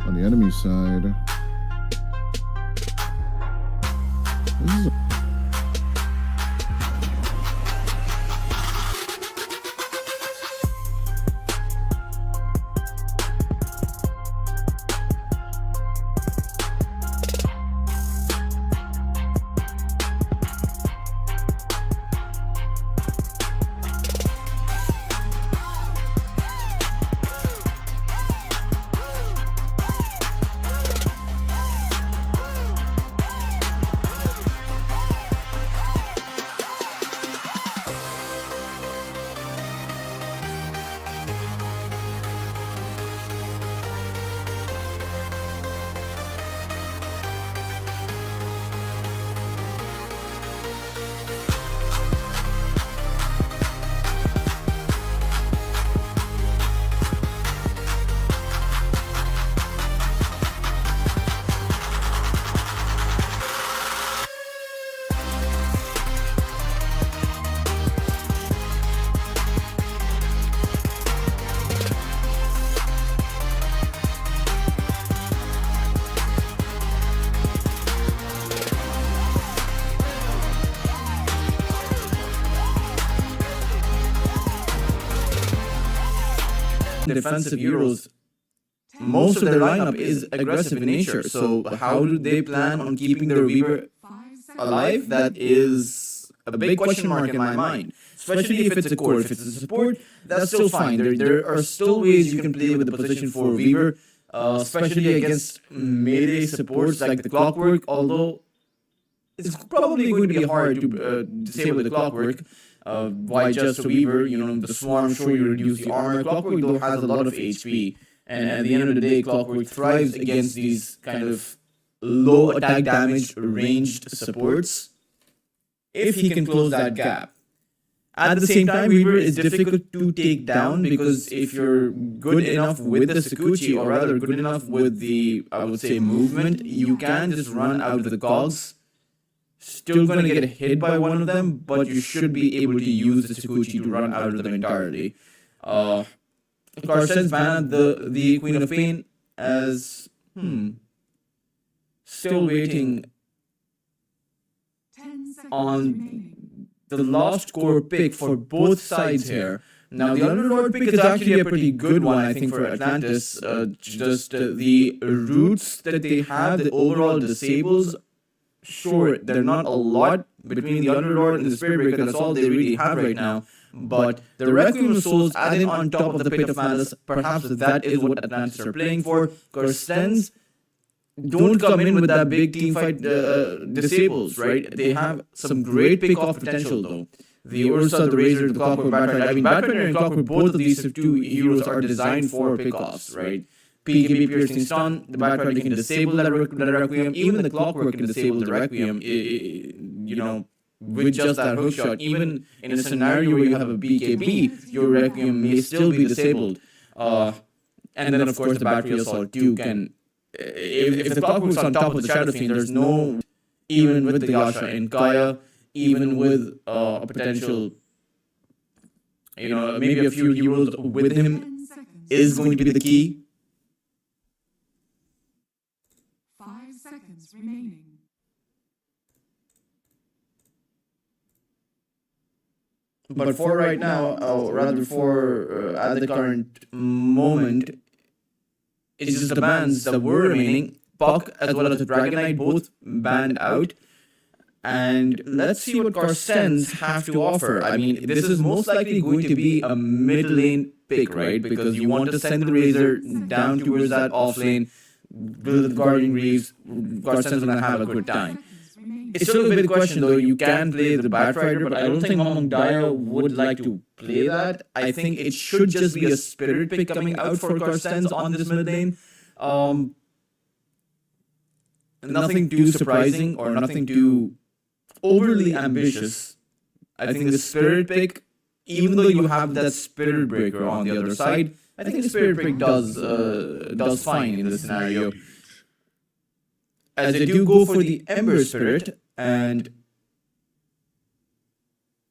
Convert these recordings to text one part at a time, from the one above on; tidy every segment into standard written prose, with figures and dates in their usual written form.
on the enemy side. This is the defensive heroes, most of their lineup is aggressive in nature. So how do they plan on keeping their Weaver alive? That is a big question mark in my mind. Especially if it's a core. If it's a support, that's still fine. There are still ways you can play with the position for Weaver, especially against melee supports like the Clockwork, although it's probably going to be hard to disable the Clockwork. Why just a Weaver? You know, the Swarm, sure, you reduce the armor. Clockwork, though, has a lot of HP. And at the end of the day, Clockwork thrives against these kind of low attack damage ranged supports if he can close that gap. At the same time, Weaver is difficult to take down because if you're good enough with the Sakuchi, or rather good enough with the, I would say, movement, you can just run out of the cogs. Still going to get hit by one of them, but you should be able to use the Sakuchi to run out of them entirely. Carstensz banned the Queen of Pain as... Still waiting on the last core pick for both sides here. Now, the Underlord pick is actually a pretty good one, I think, for Atlantis. The roots that they have, the overall disables, sure, they're not a lot between the Underlord and the Spirit Breaker. That's all they really have right now. But the Requiem of Souls added on top of the Pit of Malice, perhaps that is what Atlantis are playing for. Carstensz don't come in with that big team fight disables, right? They have some great pick-off potential, though. The Ursa, the Razor, the Clockwork, Batrider. I mean, Batrider and Clockwork, both of these two heroes are designed for pick-offs, right? PKB Piercing Stun, the Batrider can disable that Requiem, even the Clockwork can disable the Requiem, you know, with just that hookshot. Even in a scenario where you have a BKB, your Requiem may still be disabled. And then, of course, the Battery Assault 2 can... If the Clockwork's on top of the Shadow Fiend, there's no... Even with the Yasha and Kaya, even with a potential... You know, maybe a few heroes with him is going to be the key. 5 seconds remaining. But for right now, or rather for at the current moment, it's just the bans that were remaining. Puck as well as the Dragon Knight both banned out. And let's see what Carstensz have to offer. I mean, this is most likely going to be a mid lane pick, right? Because you want to send the Razor down towards that off lane, build the Guardian Reeves. Carstensz gonna have a good time. It's still a bit of a question, though. You can play the Batrider, but I don't think Mamong Daya would like to play that. I think it should just be a Spirit pick coming out for Carstensz on this mid lane. Nothing too surprising or nothing too overly ambitious. I think the Spirit pick, even though you have that Spirit Breaker on the other side, I think the Spirit pick does fine in this scenario. As they do go for the Ember Spirit, and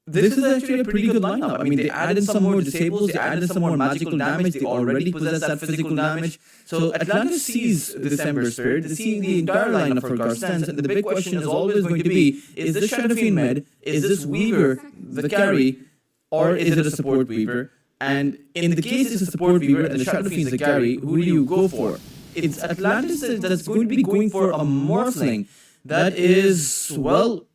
this is actually a pretty good lineup. I mean, they added some more disables, they added some more magical damage, they already possess that physical damage. So Atlantis sees the December Spirit, they see the entire lineup for Carstensz, and the big question is always going to be, is this Shadow Fiend mid, is this Weaver the carry, or is it a support Weaver? And in the case it's a support Weaver and the Shadow Fiend's the carry, who do you go for? It's Atlantis that's going to be going for a Morphling. That is, well,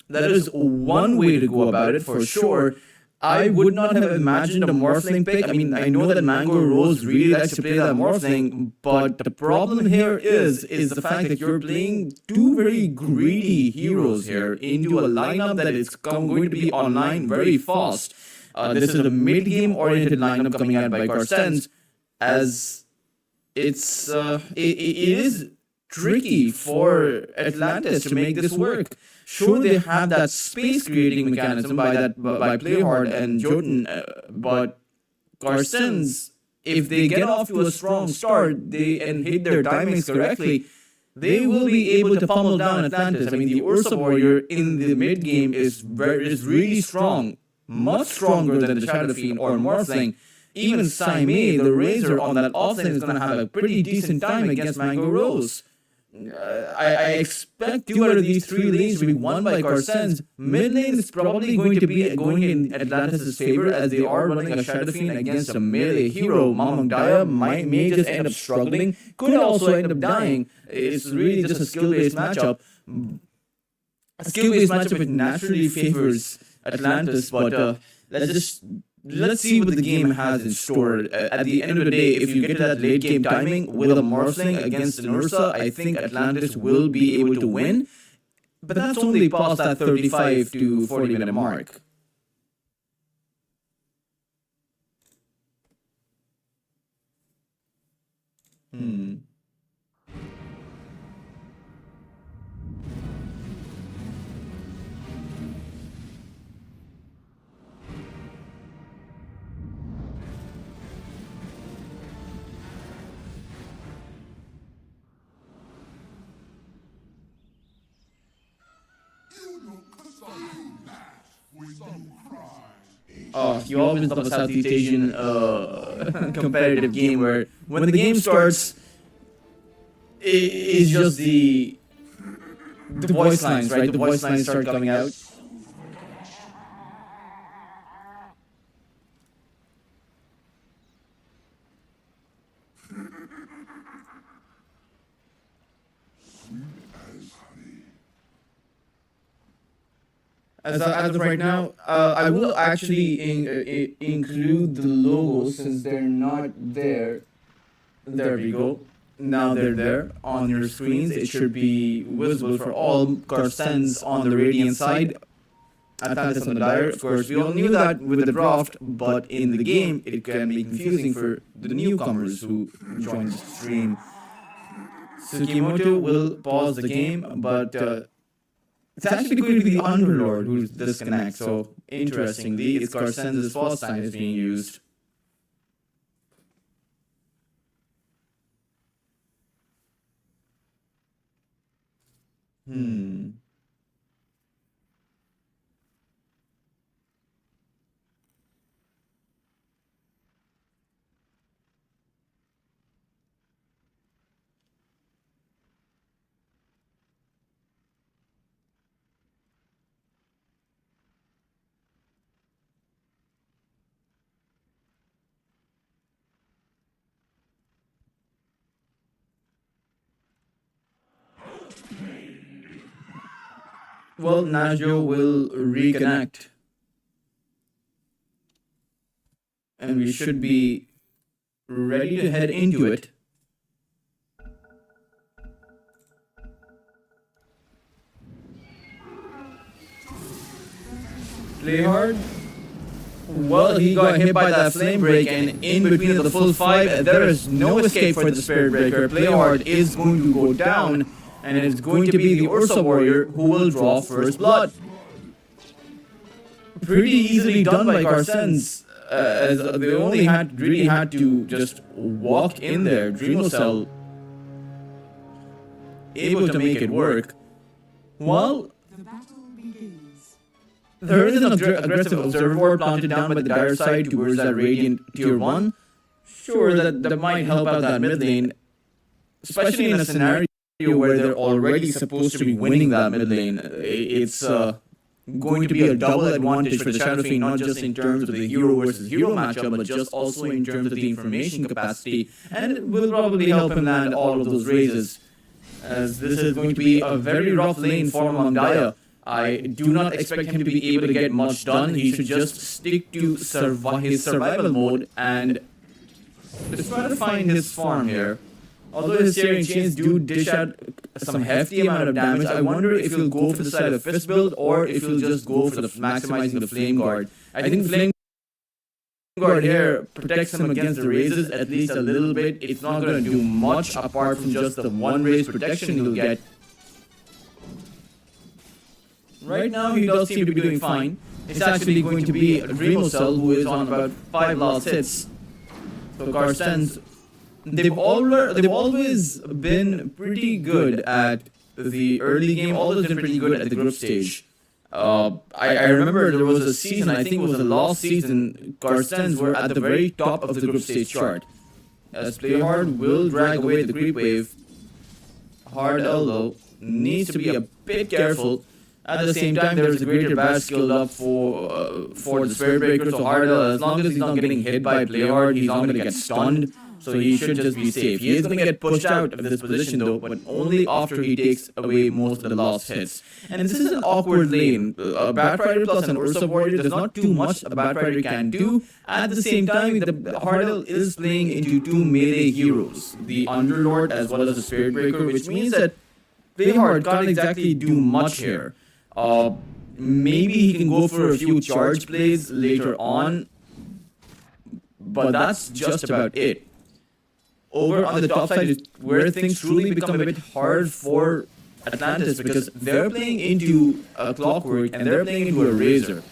that is one way to go about it for sure. I would not have imagined a Morphling pick. I mean, I know that Mango Rose really likes to play that Morphling, but the problem here is the fact that you're playing two very greedy heroes here into a lineup that is going to be online very fast. This is a mid-game oriented lineup coming out by Carstensz, as it is tricky for Atlantis to make this work. Sure, they have that space creating mechanism by Playhard and Jotun, but Carstensz, if they get off to a strong start and hit their timings correctly, they will be able to pummel down Atlantis. I mean, the Ursa Warrior in the mid game is really strong, much stronger than the Shadow Fiend or Morphling. Even Saimei, the Razor on that offlane, is going to have a pretty decent time against Mango Rose. I expect 2 out of these 3 lanes to be won by Carstensz. Mid lane is probably going to be going in Atlantis' favor, as they are running a Shadow Fiend against a melee hero. Mamang Daya may just end up struggling, could also end up dying. It's really just a skill-based matchup. A skill-based matchup which naturally favors Atlantis, but let's see what the game has in store. At the end of the day, if you get to that late game timing with a Morphling against an Ursa, I think Atlantis will be able to win. But that's only past that 35 to 40 minute mark. You always love a Southeast Asian competitive game where when the game starts, it's just the voice lines, right? The voice lines start coming out. As of right now, I will actually include the logos since they're not there. There we go. Now they're there on your screens. It should be visible for all. Carstensz on the Radiant side, Atlantis on the Dire. Of course, we all knew that with the draft, but in the game, it can be confusing for the newcomers who join the stream. Tsukimoto will pause the game, but it's actually going to be the Underlord who disconnects. So, interestingly, it's Carstensz's false sign is being used. Well, Najo will reconnect. And we should be ready to head into it. Play hard. Well, he got hit by that flame break, and in between the full 5, there is no escape for the Spirit Breaker. Play hard is going to go down, and it's going to be the Ursa Warrior who will draw first blood. Pretty easily done by Carstensz, as they only really had to just walk in there. Dreamocell able to make it work. Well, The battle begins. There is an aggressive observer ward planted down by the dire side towards that Radiant tier 1. Sure, that might help out that mid lane, especially in a scenario where they're already supposed to be winning that mid lane. It's going to be a double advantage for the Shadow Fiend, not just in terms of the hero versus hero matchup, but just also in terms of the information capacity, and it will probably help him land all of those raises, as this is going to be a very rough lane for Mangdaya. I do not expect him to be able to get much done. He should just stick to his survival mode and just try to find his farm here. Although his Searing Chains do dish out some hefty amount of damage, I wonder if he'll go for the side of Fist build or if he'll just go for the maximizing the Flame Guard. I think Flame Guard here protects him against the raises at least a little bit. It's not going to do much apart from just the one raise protection he'll get. Right now he does seem to be doing fine. It's actually going to be Dreamo Cell, who is on about 5 last hits. So Carstensz, they've always been pretty good at the early game, always been pretty good at the group stage. I remember there was a season, I think it was the last season, Carstensz were at the very top of the group stage chart. As Play Hard will drag away the creep wave, Hard Elbow needs to be a bit careful. At the same time, there is a greater bash skilled up for the Spirit Breaker, so Hard Elbow, as long as he's not getting hit by Play Hard, he's not going to get stunned. So he should just be safe. He is going to get pushed out of this position though, but only after he takes away most of the last hits. And this is an awkward lane. A Batrider plus an Ursa Warrior, there's not too much a Batrider can do. At the same time, the Hardel is playing into two melee heroes, the Underlord as well as the Spirit Breaker, which means that Play Hard can't exactly do much here. Maybe he can go for a few charge plays later on, but that's just about it. Over on the top side is where things truly become a bit hard for Atlantis, because they're playing into a Clockwork and they're playing into a Razor.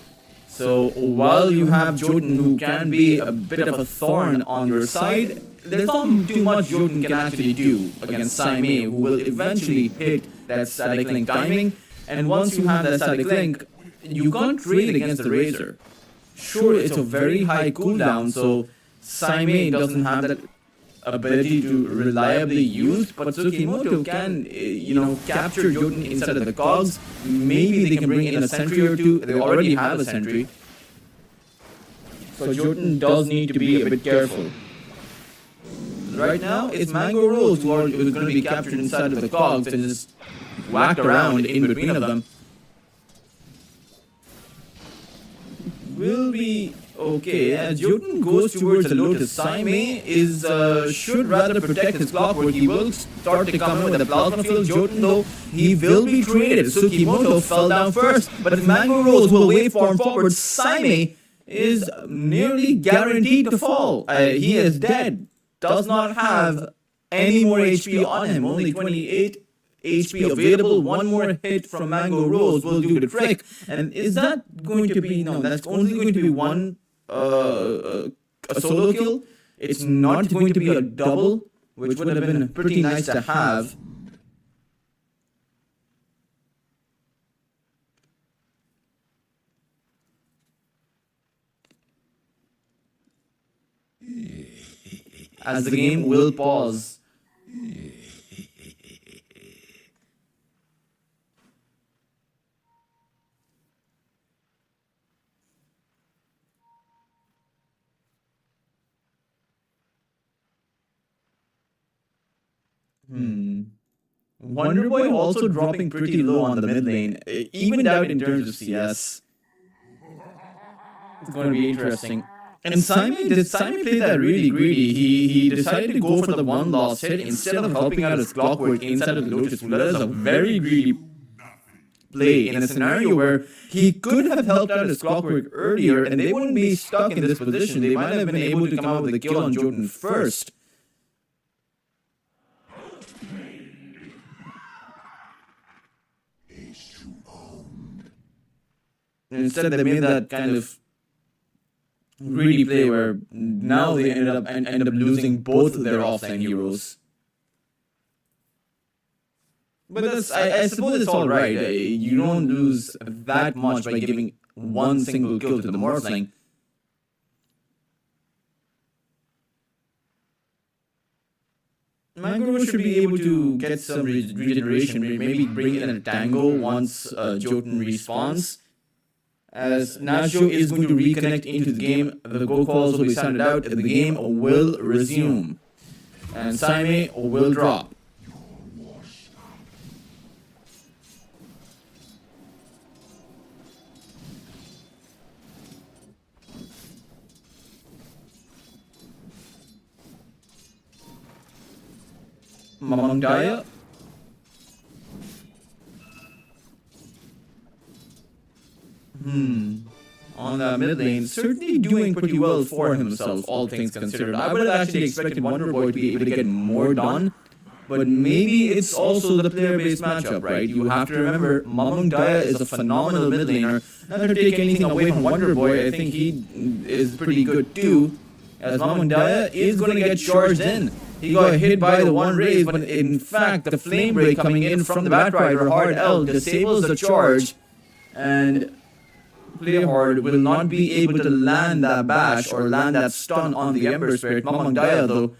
So while you have Jotun, who can be a bit of a thorn on your side, there's not too much Jotun can actually do against Saimei, who will eventually hit that static link timing. And once you have that static link, you can't trade against the Razor. Sure, it's a very high cooldown, so Saimei doesn't have that ability to reliably use, but Tsukimoto can, capture Jotun inside of the cogs. Maybe they can bring in a sentry or two. They already have a sentry. So Jotun does need to be a bit careful. Right now, it's Mango Rose who is going to be captured inside of the cogs and just whacked around in between of them. Will be okay. As Jotun goes towards the Lotus, Saimei should rather protect his Clockwork. He will start to come in with a Plasma Field. Jotun, though, he will be traded. Tsukimoto fell down first, but if Mango Rose will waveform forward, Saimei is nearly guaranteed to fall. He is dead. Does not have any more HP on him. Only 28 HP available. One more hit from Mango Rose will do the trick. And is that going to be... No, that's only going to be one a solo kill. It's not going to be a double, which would have been pretty nice to have. As the game will pause. Wonderboy also dropping pretty low on the mid lane, evened out in terms of CS. It's going to be interesting. And Saimei play that really greedy? He decided to go for the one last hit instead of helping out his Clockwork inside of the Lotus. That is a very greedy play in a scenario where he could have helped out his Clockwork earlier and they wouldn't be stuck in this position. They might have been able to come out with a kill on Jotun first. Instead, they made that kind of greedy play where now they end up losing both their offline heroes. But I suppose it's alright. You don't lose that much by giving one single kill to the Morphling. Mangrove should be able to get some regeneration, maybe bring in a Tango once Jotun respawns. As Nacho is going to reconnect into the game, the goal calls will be sounded out, the game will resume. And Saime will drop. Mamang Daya. On the mid lane, certainly doing pretty well for himself, all things considered. I would have actually expected Wonderboy to be able to get more done, but maybe it's also the player-based matchup, right? You have to remember, Mamang Daya is a phenomenal mid laner. Not to take anything away from Wonderboy, I think he is pretty good too, as Mamang Daya is going to get charged in. He got hit by the one raise, but in fact, the flame break coming in from the Batrider, Hard L, disables the charge, and Playhard will not be able to land that bash or land that stun on the Ember Spirit. Mamang Daya, though,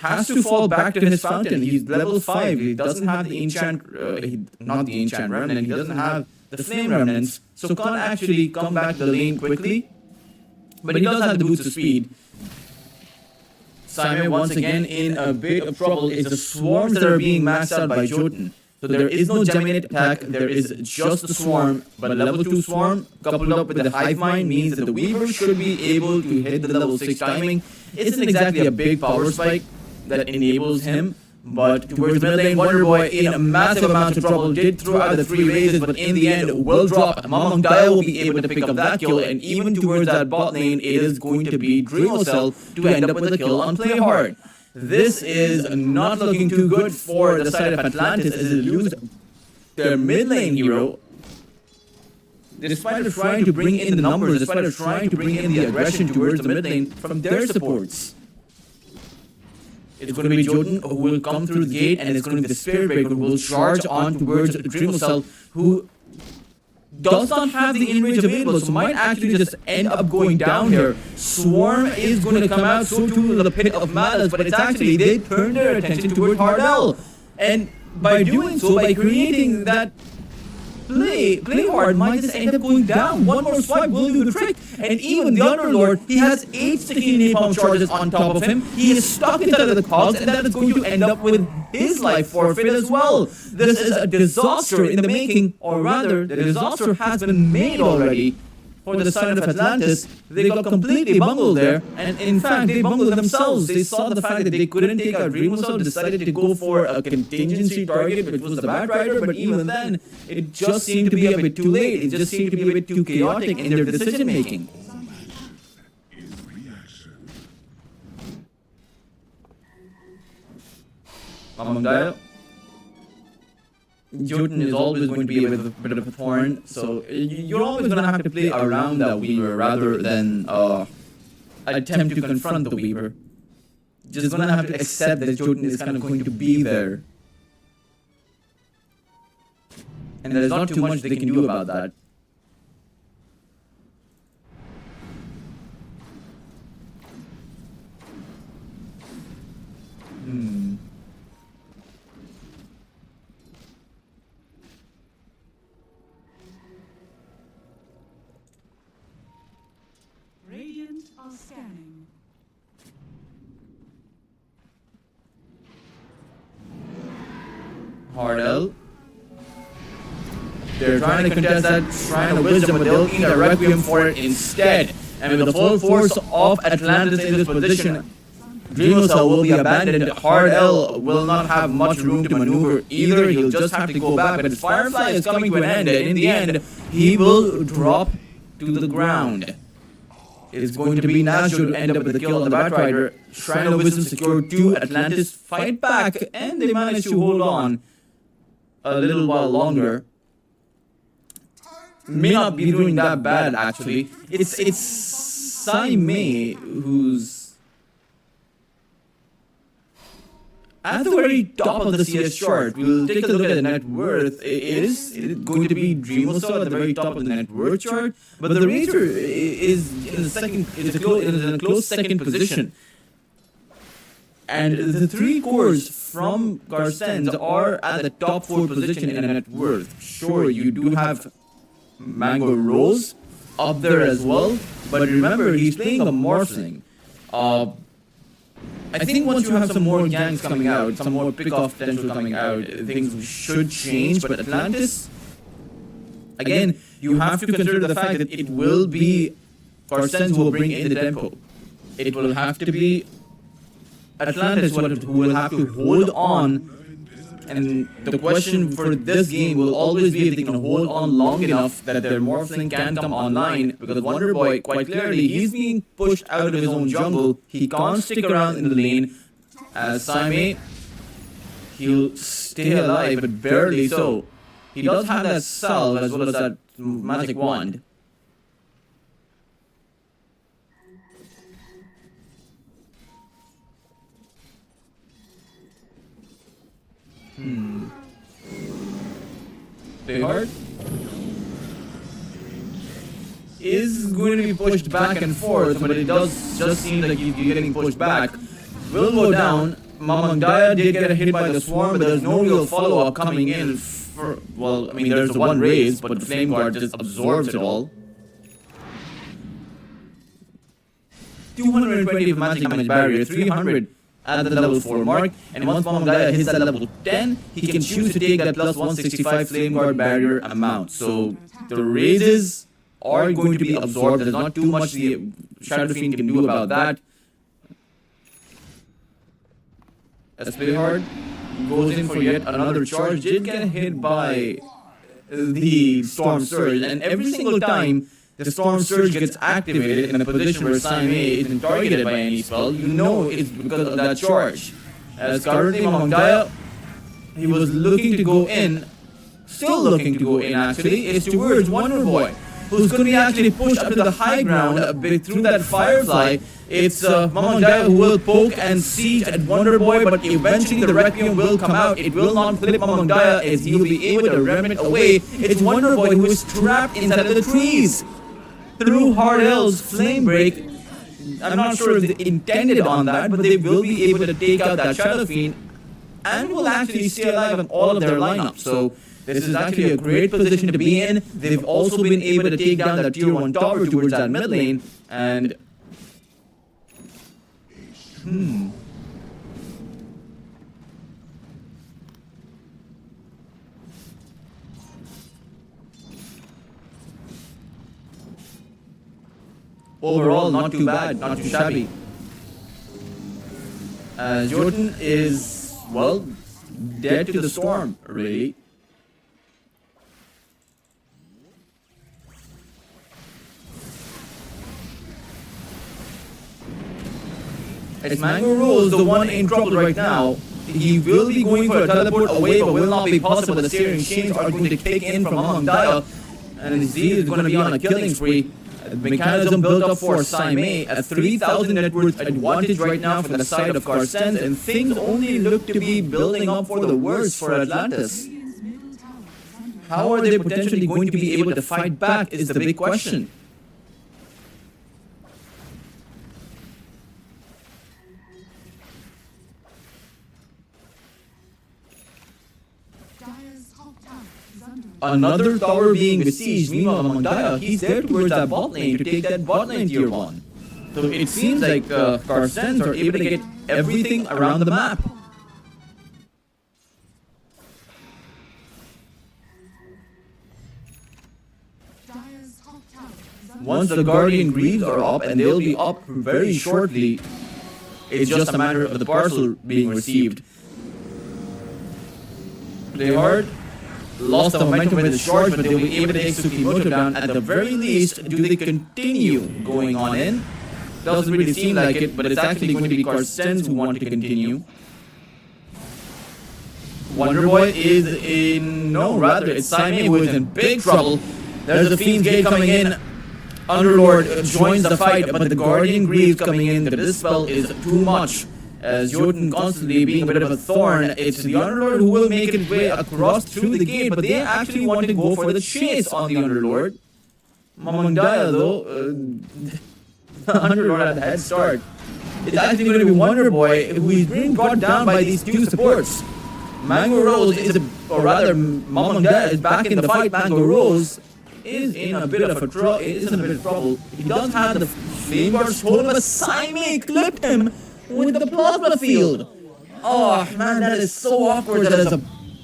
has to fall back to his fountain. He's level 5. He doesn't have the enchant, not the enchant remnant, he doesn't have the flame remnants, so can't actually come back to the lane quickly. But he does have the boost of speed. Saime once again in a bit of trouble. It's the swarms that are being maxed out by Jotun. So there is no Geminate attack, there is just the swarm, but level 2 swarm coupled up with the hive mind means that the Weaver should be able to hit the level 6 timing. It isn't exactly a big power spike that enables him, but towards mid lane, Wonderboy in a massive amount of trouble, did throw out the 3 raises, but in the end will drop. Mamang Daya will be able to pick up that kill, and even towards that bot lane, it is going to be Dreamocell to end up with a kill on Playhard. This is not looking too good for the side of Atlantis as they lose their mid lane hero. Despite of trying to bring in the numbers, despite of trying to bring in the aggression towards the mid lane from their supports. It's going to be Jotun who will come through the gate, and it's going to be the Spirit Breaker who will charge on towards Dreamocell, who does not have the in-range available, so might actually just end up going down here. Swarm is going to come out, so too the Pit of Malice, but it's actually, they turn their attention toward Hardell. And by doing so, by creating that Playhard might just end up going down. One more swipe will do the trick. And even the Underlord, he has 8 sticky napalm charges on top of him. He is stuck inside of the cogs, and that is going to end up with his life forfeit as well. This is a disaster in the making, or rather, the disaster has been made already. For the side of Atlantis, they got completely bungled there, and in fact, they bungled themselves. They saw the fact that they couldn't take out Dreamocell, decided to go for a contingency target, which was the Batrider, but even then, it just seemed to be a bit too late. It just seemed to be a bit too chaotic in their decision-making. Mamang Daya. Jotun is always going to be with a bit of a thorn, so you're always going to have to play around that Weaver rather than attempt to confront the Weaver. Just going to have to accept that Jotun is kind of going to be there. And there's not too much they can do about that. Radiant are scanning. Hardell. They're trying to contest that Shrine of Wisdom, but they'll need a Requiem for it instead. And with the full force of Atlantis in this position, Dreamocell will be abandoned. Hardell will not have much room to maneuver either. He'll just have to go back, but his Firefly is coming to an end, and in the end, he will drop to the ground. It's going to be Nacho to end up with the kill on the Batrider. Shrine of Wisdom secured 2. Atlantis fight back, and they manage to hold on a little while longer. May not be doing that bad, actually. It's Saime who's at the very top of the CS chart, we'll take a look at the net worth. It is going to be Dreamo still at the very top of the net worth chart, but the Razor is in the second, is in a close second position. And the three cores from Carstensz are at the top 4 position in net worth. Sure, you do have Mango Rose up there as well, but remember, he's playing a Morphling. I think once you have some more gangs coming out, some more pick-off potential coming out, things should change, but Atlantis, again, you have to consider the fact that it will be Carstensz who will bring in the tempo. It will have to be Atlantis who will have to hold on, and the question for this game will always be if they can hold on long enough that their Morphling can come online, because Wonder Boy, quite clearly, he's being pushed out of his own jungle. He can't stick around in the lane. As Saime, he'll stay alive, but barely so. He does have that salve as well as that magic wand. Hard is going to be pushed back and forth, but it does just seem like he's getting pushed back. Will go down. Mamang Daya did get hit by the swarm, but there's no real follow-up coming in. Well, I mean, there's the one raise, but the Flame Guard just absorbs it all. 220 of magic damage barrier, 300 at the level 4 mark, and once Mamang Daya hits that level 10, he can choose to take that plus 165 Flame Guard barrier amount. So the raises are going to be absorbed. There's not too much the Shadow Fiend can do about that. Play hard goes in for yet another charge. Did get hit by the Storm Surge, and every single time the Storm Surge gets activated in a position where Saime isn't targeted by any spell, you know it's because of that charge. As currently Mamang Daya, he was looking to go in, still looking to go in actually, is towards Wonder Boy, who's going to be actually pushed up to the high ground a bit through that Firefly. It's Mamang Daya who will poke and siege at Wonder Boy, but eventually the Requiem will come out. It will not flip Mamang Daya as he'll be able to remnant away. It's Wonder Boy who is trapped inside of the trees. Through Hard L's Flame Break, I'm not sure if they intended on that, but they will be able to take out that Shadow Fiend and will actually stay alive in all of their lineups. So this is actually a great position to be in. They've also been able to take down that tier 1 tower towards that mid lane, and overall, not too bad, not too shabby. Jotun is, well, dead to the storm, really. It's Mango Rose, the one in trouble right now. He will be going for a teleport away, but will not be possible. The Searing Chains are going to kick in from Mamang Daya, and Z is going to be on a killing spree. The mechanism built up for Saime at 3,000 net worth advantage right now for the side of Carstensz, and things only look to be building up for the worst for Atlantis. How are they potentially going to be able to fight back is the big question. Another tower being besieged. Meanwhile, Mamang Daya, he's there towards that bot lane to take that bot lane tier 1. So it seems like Carstensz are able to get everything around the map. Once the Guardian Greaves are up, and they'll be up very shortly, it's just a matter of the parcel being received. Play hard. Lost the momentum with the charge, but they'll be able to take Tsukimoto down. At the very least, do they continue going on in? Doesn't really seem like it, but it's actually going to be Carstensz who want to continue. Wonder Boy is in... no, rather, it's Saime who is in big trouble. There's the Fiend's Gate coming in. Underlord joins the fight, but the Guardian Greaves coming in. The Dispel is too much. as Jotun constantly being a bit of a thorn. It's the Underlord who will make its way across through the gate, but they actually want to go for the chase on the Underlord. Mamangdaya, though, the Underlord had the head start. It's actually going to be Wonder Boy, who is being brought down by these two supports. Mango Rose is, or rather, Mamangdaya is back in the fight. Mango Rose is in a bit of trouble. He does have the Flame Guard stolen, but Saime clipped him with the plasma field. Oh man, that is so awkward. That is a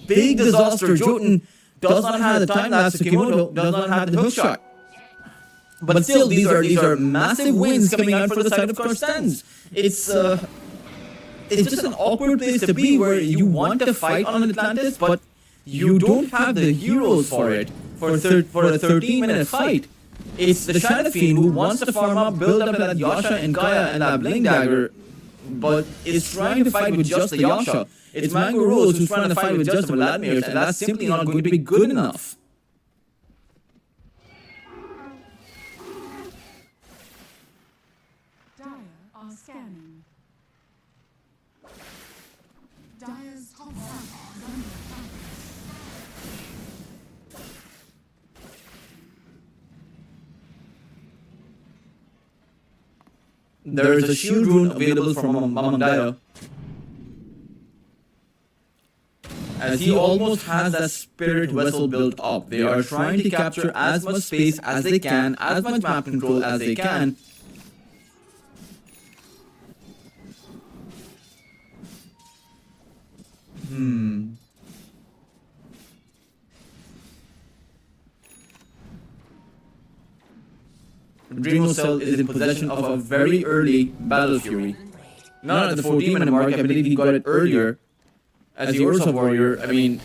big disaster. Jotun does not have the time lapse. Kimoto does not have the hook shot. But still, these are massive wins coming out for the side of Carstensz. It's just an awkward place to be where you want to fight on Atlantis, but you don't have the heroes for it. For a 13-minute fight. It's the Shadow Fiend who wants to farm up, build up that Yasha and Gaia and that Bling Dagger, but is trying to fight with just the Yasha. It's Mango Rose who's trying to fight with just the Vladimirs, and that's simply not going to be good enough. Dire are scanning. Dire's top tower is under attack. There is a shield rune available from Mamangdaya, as he almost has that spirit vessel built up. They are trying to capture as much space as they can, as much map control as they can. Dreamo Cell is in possession of a very early Battle Fury. Not at the 14-minute mark, I believe he got it earlier. As the Ursa Warrior, I mean,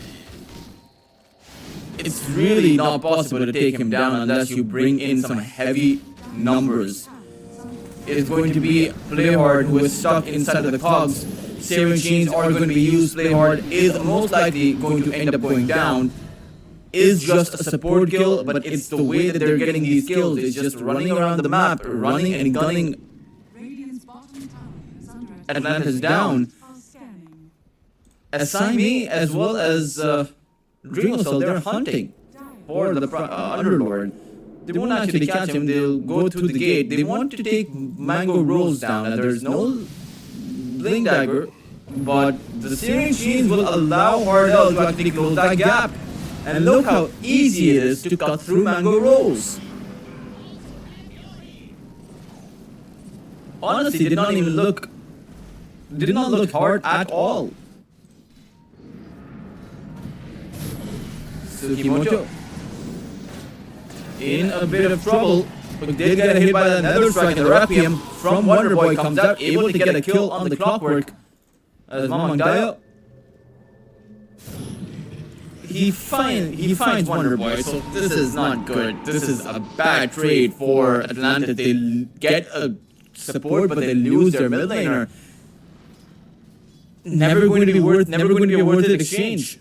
it's really not possible to take him down unless you bring in some heavy numbers. It's going to be Playhard who is stuck inside of the cogs. Searing Chains are going to be used. Playhard is most likely going to end up going down. Is just a support kill, but it's the way that they're getting these kills. It's just running around the map, running and gunning Radiant's bottom tower is under attack. Atlantis down. Are scanning. As Saime as well as Dreamo Cell, they're hunting for the Underlord. They won't actually catch him, they'll go through the gate. They want to take Mango Rose down, and there's no Bling Dagger, but the Searing Chains will allow Hardell to actually close that gap. And look how easy it is to cut through Mango Rose. Honestly, did not look hard at all. Tsukimoto in a bit of trouble. But did get hit by that Nether Strike, and the Requiem from Wonder Boy comes out, able to get a kill on the Clockwork. As Mamangdaya, he finds Wonder Boy, so this is not good. This is a bad trade for Atlantis. They get a support, but they lose their mid laner. Never going to be a worth it exchange.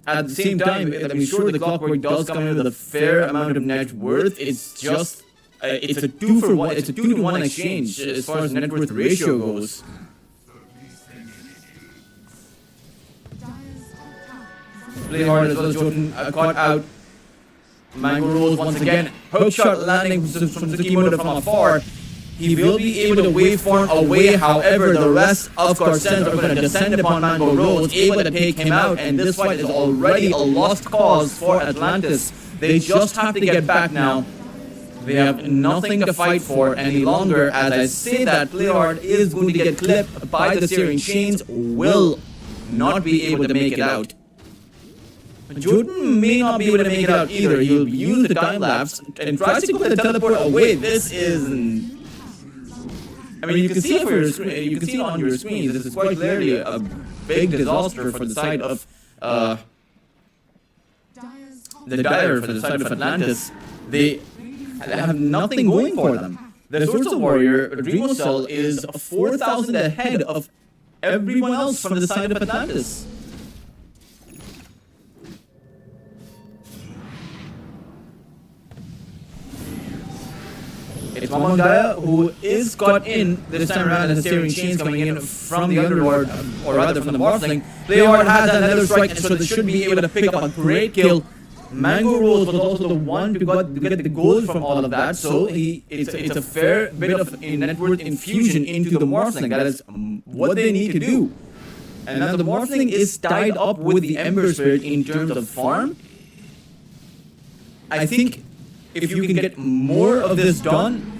At the same time, I mean, sure, the Clockwork does come in with a fair amount of net worth. It's just it's a 2-for-1. It's a 2-to-1 exchange as far as net worth ratio goes. Play hard as well as Jotun caught out. Mango Rose once again. Hook shot landing from Tsukimoto from afar. He will be able to waveform away, however, the rest of Carstensz are going to descend upon Mango Rose, able to take him out, and this fight is already a lost cause for Atlantis. They just have to get back now. They have nothing to fight for any longer. As I say that, Playhard is going to get clipped by the Searing Chains, will not be able to make it out. Jotun may not be able to make it out either. He'll use the time lapse and tries to go the teleport away. This is, I mean, you can see it for your screen. You can see it on your screen. This is quite clearly a big disaster for the side of the Dire, for the side of Atlantis. They have nothing going for them. The Sorcerer Warrior, Dreamo Cell, is 4,000 ahead of everyone else from the side of Atlantis. It's Mamangaya, who is caught in this time around as steering chains coming in from the Underlord, or rather from the Morphling. Playhard has another strike, and so they should be able to pick up a great kill. Mango Rose was also the one to get the gold from all of that, so it's a fair bit of a net worth infusion into the Morphling. That is what they need to do. And now the Morphling is tied up with the Ember Spirit in terms of farm. I think if you can get more of this done,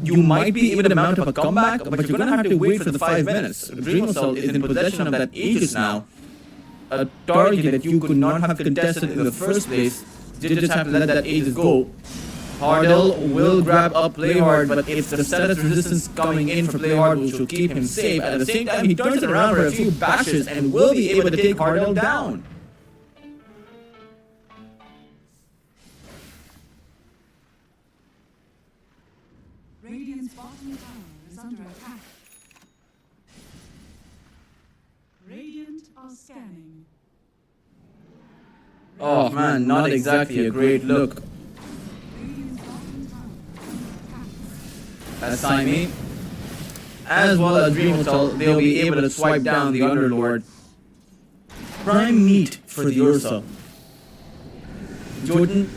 you might be able to mount up a comeback, but you're going to have to wait for the 5 minutes. Dreamcell is in possession of that Aegis now. A target that you could not have contested in the first place. You just have to let that Aegis go. Hardell will grab up Playhard, but it's the status resistance coming in for Playhard which will keep him safe. At the same time, he turns it around for a few bashes and will be able to take Hardell down. Radiant's bottom tower is under attack. Radiant are scanning. Oh man, not exactly a great look. Radiant's bottom tower is under attack. As Saimi, as well as Dreamhotel, they'll be able to swipe down the Underlord. Prime meat for the Ursa. Jordan,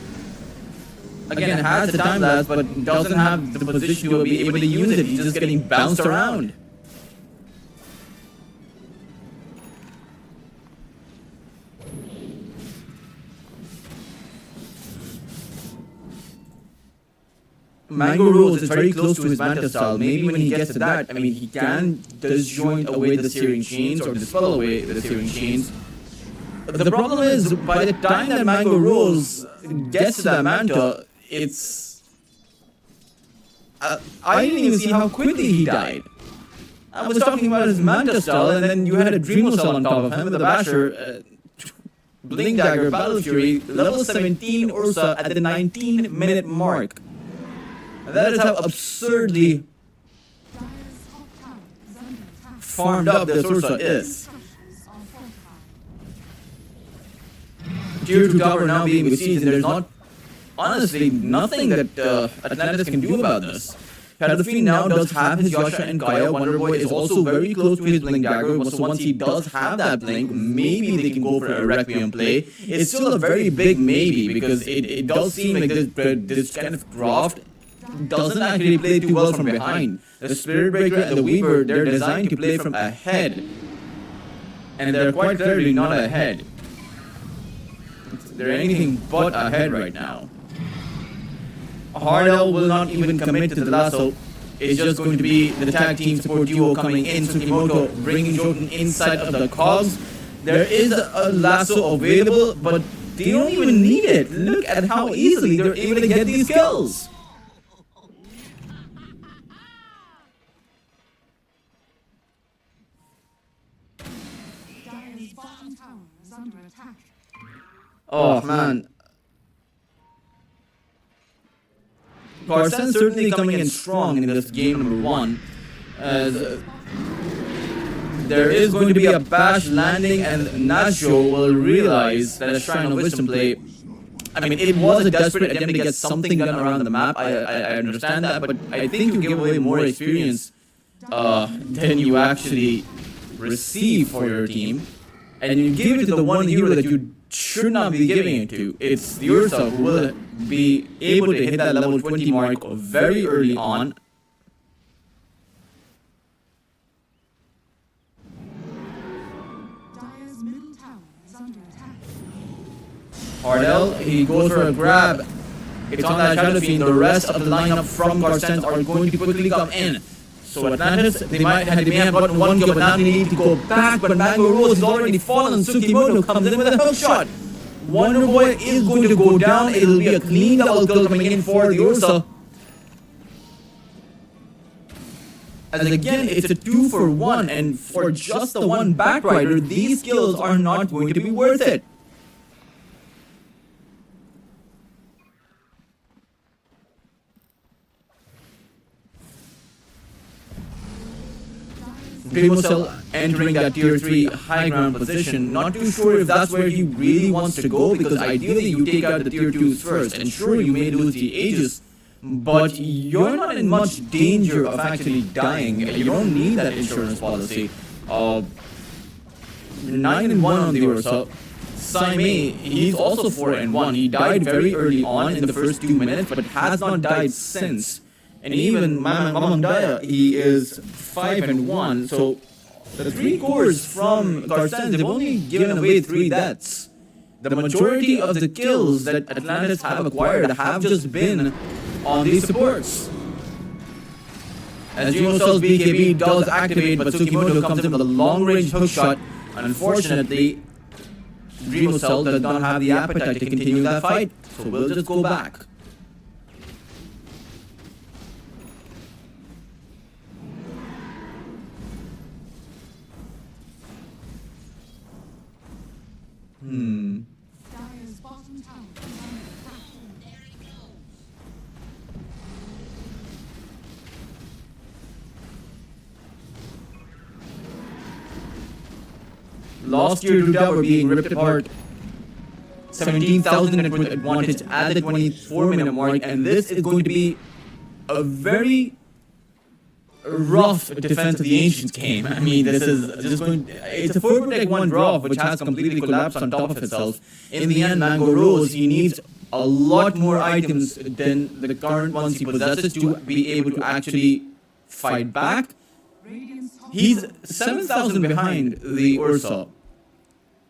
again, has the time lapse, but doesn't have the position to be able to use it. He's just getting bounced around. Mango Rose is very close to his Manta style. Maybe when he gets to that, I mean, he can disjoint away the steering chains or dispel away the steering chains. The problem is, by the time that Mango Rose gets to that Manta, it's... I didn't even see how quickly he died. I was talking about his Manta style, and then you had a Dreamo Cell on top of him with the Basher, Blink Dagger, Battle Fury, level 17 Ursa at the 19-minute mark. That is how absurdly Dire's top tower is under attack. farmed up this Ursa is. Structures are fortified. Tier 2 tower now being besieged, and there's not, honestly, nothing that Atlantis can do about this. Shadowfiend now does have his Yasha and Gaia. Wonderboy is also very close to his Blink Dagger, so once he does have that Blink, maybe they can go for a Requiem play. It's still a very big maybe, because it does seem like this kind of craft doesn't actually play too well from behind. The Spirit Breaker and the Weaver, they're designed to play from ahead. And they're quite clearly not ahead. They're anything but ahead right now. Hardell will not even commit to the lasso. It's just going to be the tag team support duo coming in. Tsukimoto bringing Jotun inside of the cogs. There is a lasso available, but they don't even need it. Look at how easily they're able to get these kills. Dire's bottom tower is under attack. Oh man. Carstensz certainly coming in strong in this game number 1. As there is going to be a bash landing, and Nasho will realize that a Shrine of Wisdom play. I mean, it was a desperate attempt to get something done around the map. I understand that, but I think you give away more experience than you actually receive for your team. And you give it to the one hero that you should not be giving it to. It's the Ursa who will be able to hit that level 20 mark very early on. Dire's middle tower is under attack. Hardell, he goes for a grab. It's on that Shadowfiend. The rest of the lineup from Carstensz are going to quickly come in. So Atlantis, they may have gotten one kill, but now they need to go back. But Mango Rose has already fallen. Tsukimoto comes in with a hook shot. Wonderboy is going to go down. It'll be a clean double kill coming in for the Ursa. As again, it's a 2-for-1, and for just the one backrider, these kills are not going to be worth it. Dreamcell entering that tier 3 high ground position, not too sure if that's where he really wants to go, because ideally you take out the tier 2s first, and sure, you may lose the Aegis, but you're not in much danger of actually dying. You don't need that insurance policy. 9-1 on the Ursa. Saime, he's also 4-1. He died very early on in the first 2 minutes, but has not died since. And even Mamang Daya, he is 5-1. So the 3 cores from Carstensz, they've only given away 3 deaths. The majority of the kills that Atlantis have acquired have just been on these supports. As Cell's BKB does activate, but Tsukimoto comes in with a long-range hook shot. Unfortunately, Cell does not have the appetite to continue that fight, so we'll just go back. Dire's bottom tower is under attack. Last year, Ruda were being ripped apart. 17,000 network advantage at the 24-minute mark, and this is going to be a very rough defense of the Ancients game. I mean, this is just going. It's a 4-1 draw, which has completely collapsed on top of itself. In the end, Mango Rose, he needs a lot more items than the current ones he possesses to be able to actually fight back. Radiant's top He's tower 7,000 behind the Ursa.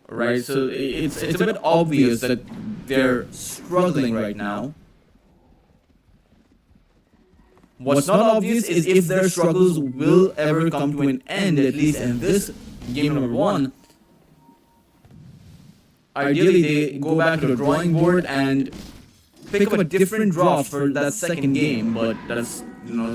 Right, so it's a bit obvious that they're struggling right now. What's not obvious is if their struggles will ever come to an end, at least in this game number 1. Ideally, they go back to the drawing board and pick up a different draw for that second game, but that's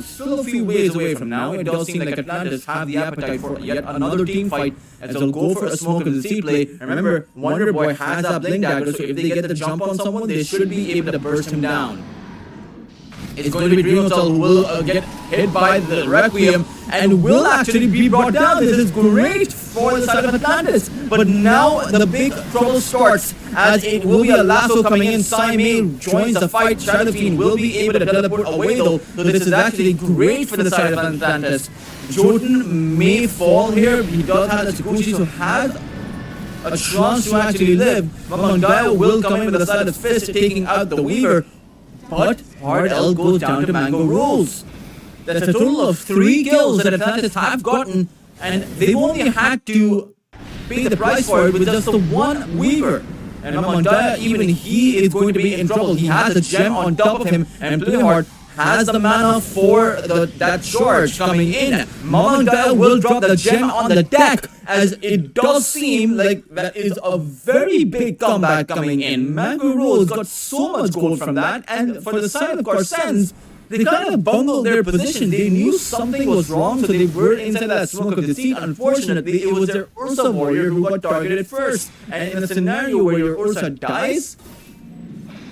still a few ways away from now. It does seem like Atlantis have the appetite for yet another team fight, as they'll go for a smoke of the sea play. Remember, Wonder Boy has that blink dagger, so if they get the jump on someone, they should be able to burst him down. It's going to be Cell who will get hit by the Requiem and will actually be brought down. This is great for the side of Atlantis. But now the big trouble starts, as it will be a lasso coming in. Saime joins the fight. Shadow Fiend will be able to teleport away though. So this is actually great for the side of Atlantis. Jotun may fall here. He does have the Tsukushi, so has a chance to actually live. Mamangaya will come in with a side of fist, taking out the Weaver. But Hard L goes down to Mango Rolls. That's a total of 3 kills that Atlantis have gotten, and they've only had to pay the price for it with just the 1 Weaver. And Mamandaya, even he is going to be in trouble. He has a gem on top of him, and Playhard has the mana for that charge coming in. Mamandaya will drop the gem on the deck, as it does seem like that is a very big comeback coming in. Mango Rose got so much gold from that, and for the side of Carstensz, they kind of bungled their position. They knew something was wrong, so they were inside that smoke of deceit. Unfortunately, it was their Ursa warrior who got targeted first. And in a scenario where your Ursa dies,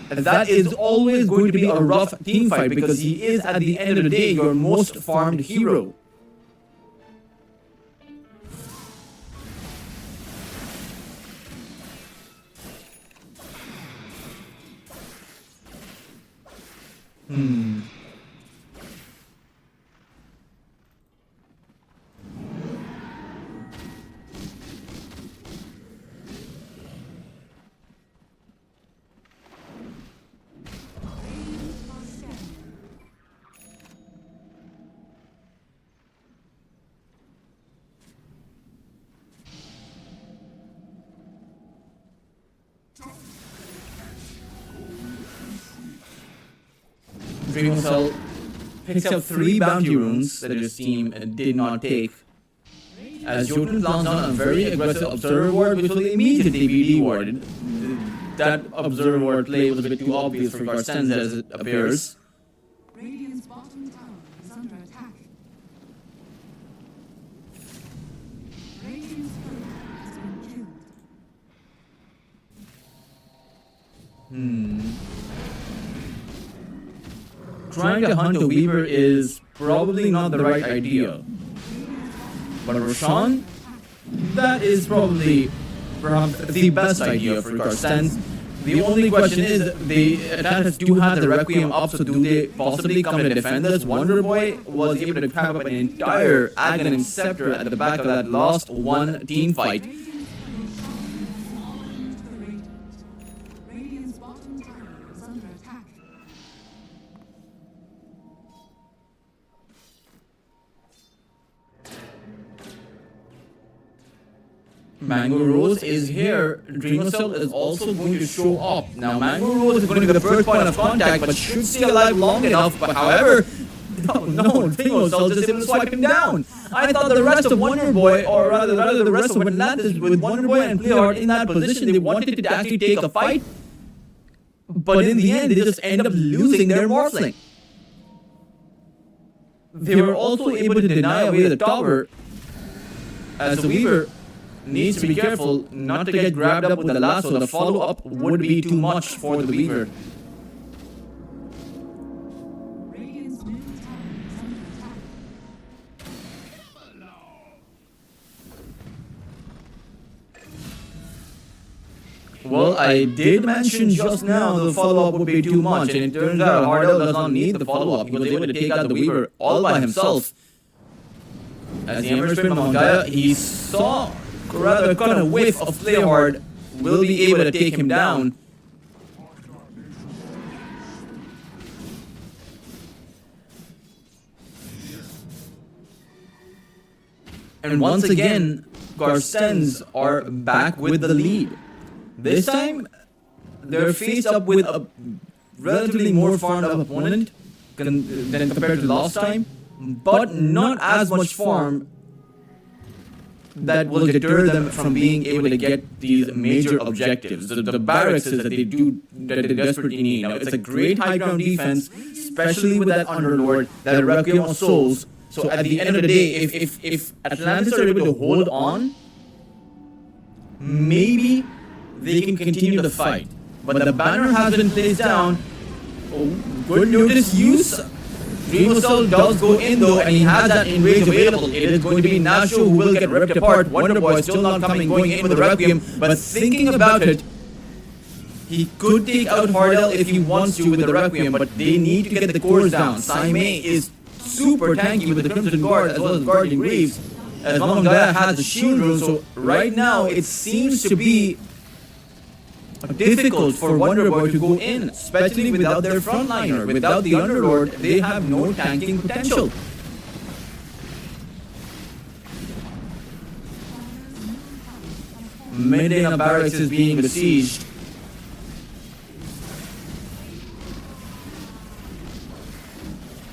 that is always going to be a rough team fight, because he is, at the end of the day, your most farmed hero. Cell picks up 3 bounty runes that his team did not take, as Jotun plans on a very aggressive Observer Ward, which will immediately be rewarded. That Observer Ward play was a bit too obvious for Carstensz, as it appears. Radiant's bottom tower is under attack. Radiant's turret has been killed. Trying to hunt a Weaver is probably not the right idea. But Roshan, that is probably perhaps the best idea for Carstensz. The only question is, the Atlantis do have the Requiem up, so do they possibly come to defend us? Wonder Boy was able to grab up an entire Aghanim Scepter at the back of that last one team fight. Radiant's bottom tower is under attack. Mango Rose is here. Dreamer Cell is also going to show up. Now, Mango Rose is going to be the first point of contact, but should stay alive long enough. But however, no, Dreamer Cell just able to swipe him down. I thought the rest of Wonder Boy, or rather the rest of Atlantis, with Wonder Boy and Playhard in that position, they wanted to actually take a fight. But in the end, they just end up losing their Morphling. They were also able to deny away the tower, as the Weaver needs to be careful not to get grabbed up with the lasso. The follow-up would be too much for the Weaver. Radiant's middle tower is under attack. Well, I did mention just now the follow-up would be too much, and it turns out Hardell does not need the follow-up. He was able to take out the Weaver all by himself. As the Ember Spirit Mount Gaia, he saw rather kind of whiff of Playhard will be able to take him down. And once again, Carstensz are back with the lead. This time, they're faced up with a relatively more farmed up opponent than compared to last time, but not as much farm that will deter them from being able to get these major objectives. The barracks that they desperately need. Now, it's a great high ground defense, especially with that Underlord, that Requiem of Souls. So at the end of the day, if Atlantis are able to hold on, maybe they can continue the fight. But the banner has been placed down. Oh, good notice use. Dreamer Cell does go in though, and he has that enrage available. It is going to be Nasho who will get ripped apart. Wonder Boy still not going in with the Requiem, but thinking about it, he could take out Hardell if he wants to with the Requiem, but they need to get the cores down. Sai Mei is super tanky with the Crimson Guard as well as Guardian Greaves, as Mount Gaia has the shield rune, so right now it seems to be difficult for Wonder Boy to go in, especially without their frontliner. Without the Underlord, they have no tanking potential. Medina Barracks is being besieged.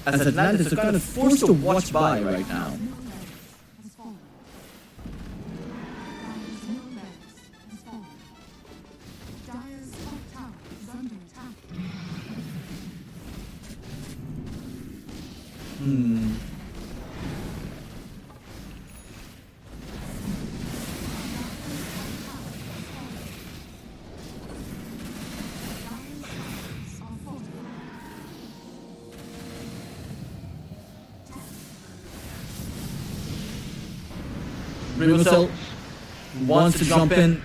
As Atlantis are kind of forced to watch by right now. Has fallen. Dire's middle barracks has fallen. Dire's top tower is under attack. Dreamer Cell wants to jump in,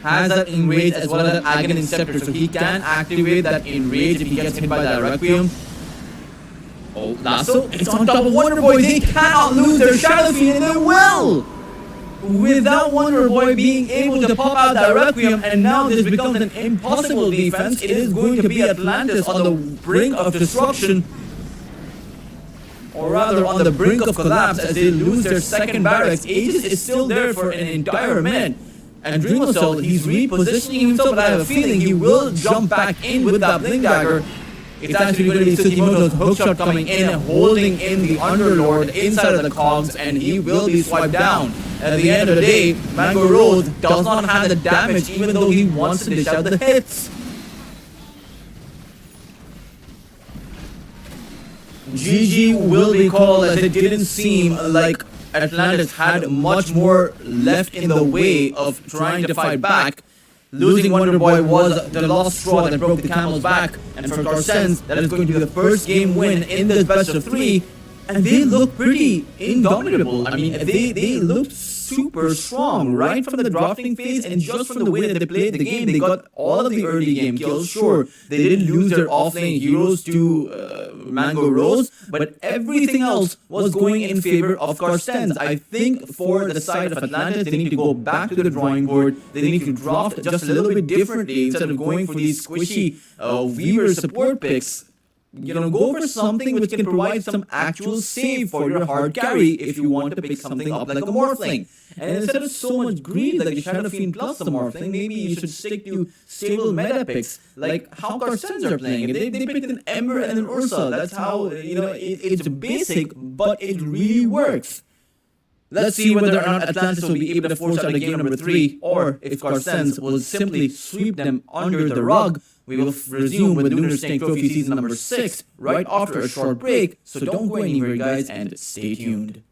has that enrage as well as that Aghanim Scepter, so he can activate that enrage if he gets hit by that Requiem. Oh, lasso, it's on top of Wonder Boy. They cannot lose their Shadow Fiend, and they will! Without Wonder Boy being able to pop out that Requiem, and now this becomes an impossible defense. It is going to be Atlantis on the brink of destruction, or rather on the brink of collapse as they lose their second barracks. Aegis is still there for an entire minute. And Dreamer Cell, he's repositioning himself, but I have a feeling he will jump back in with that Blink Dagger. It's actually going to be Tsukimoto's hookshot coming in, holding in the Underlord inside of the cogs, and he will be swiped down. At the end of the day, Mango Rose does not have the damage even though he wants to dish out the hits. GG will be called, as it didn't seem like Atlantis had much more left in the way of trying to fight back. Losing Wonder Boy was the last straw that broke the camel's back, and for Carstensz, that is going to be the first game win in this best of 3, and they look pretty indomitable. I mean, they looked super strong right from the drafting phase, and just from the way that they played the game. They got all of the early game kills. Sure, they didn't lose their offlane heroes to Mango Rose, but everything else was going in favor of Carstensz. I think for the side of Atlantis, they need to go back to the drawing board. They need to draft just a little bit differently instead of going for these squishy Weaver support picks. Go for something which can provide some actual save for your hard carry if you want to pick something up like a Morphling. And instead of so much greed like the Shadow Fiend plus the Morphling, maybe you should stick to stable meta picks like how Carstensz are playing it. They picked an Ember and an Ursa. That's how, it's basic, but it really works. Let's see whether or not Atlantis will be able to force out a game number 3, or if Carstensz will simply sweep them under the rug. We will resume with Lunar Snake Trophy Season number 6 right after a short break, so don't go anywhere, guys, and stay tuned.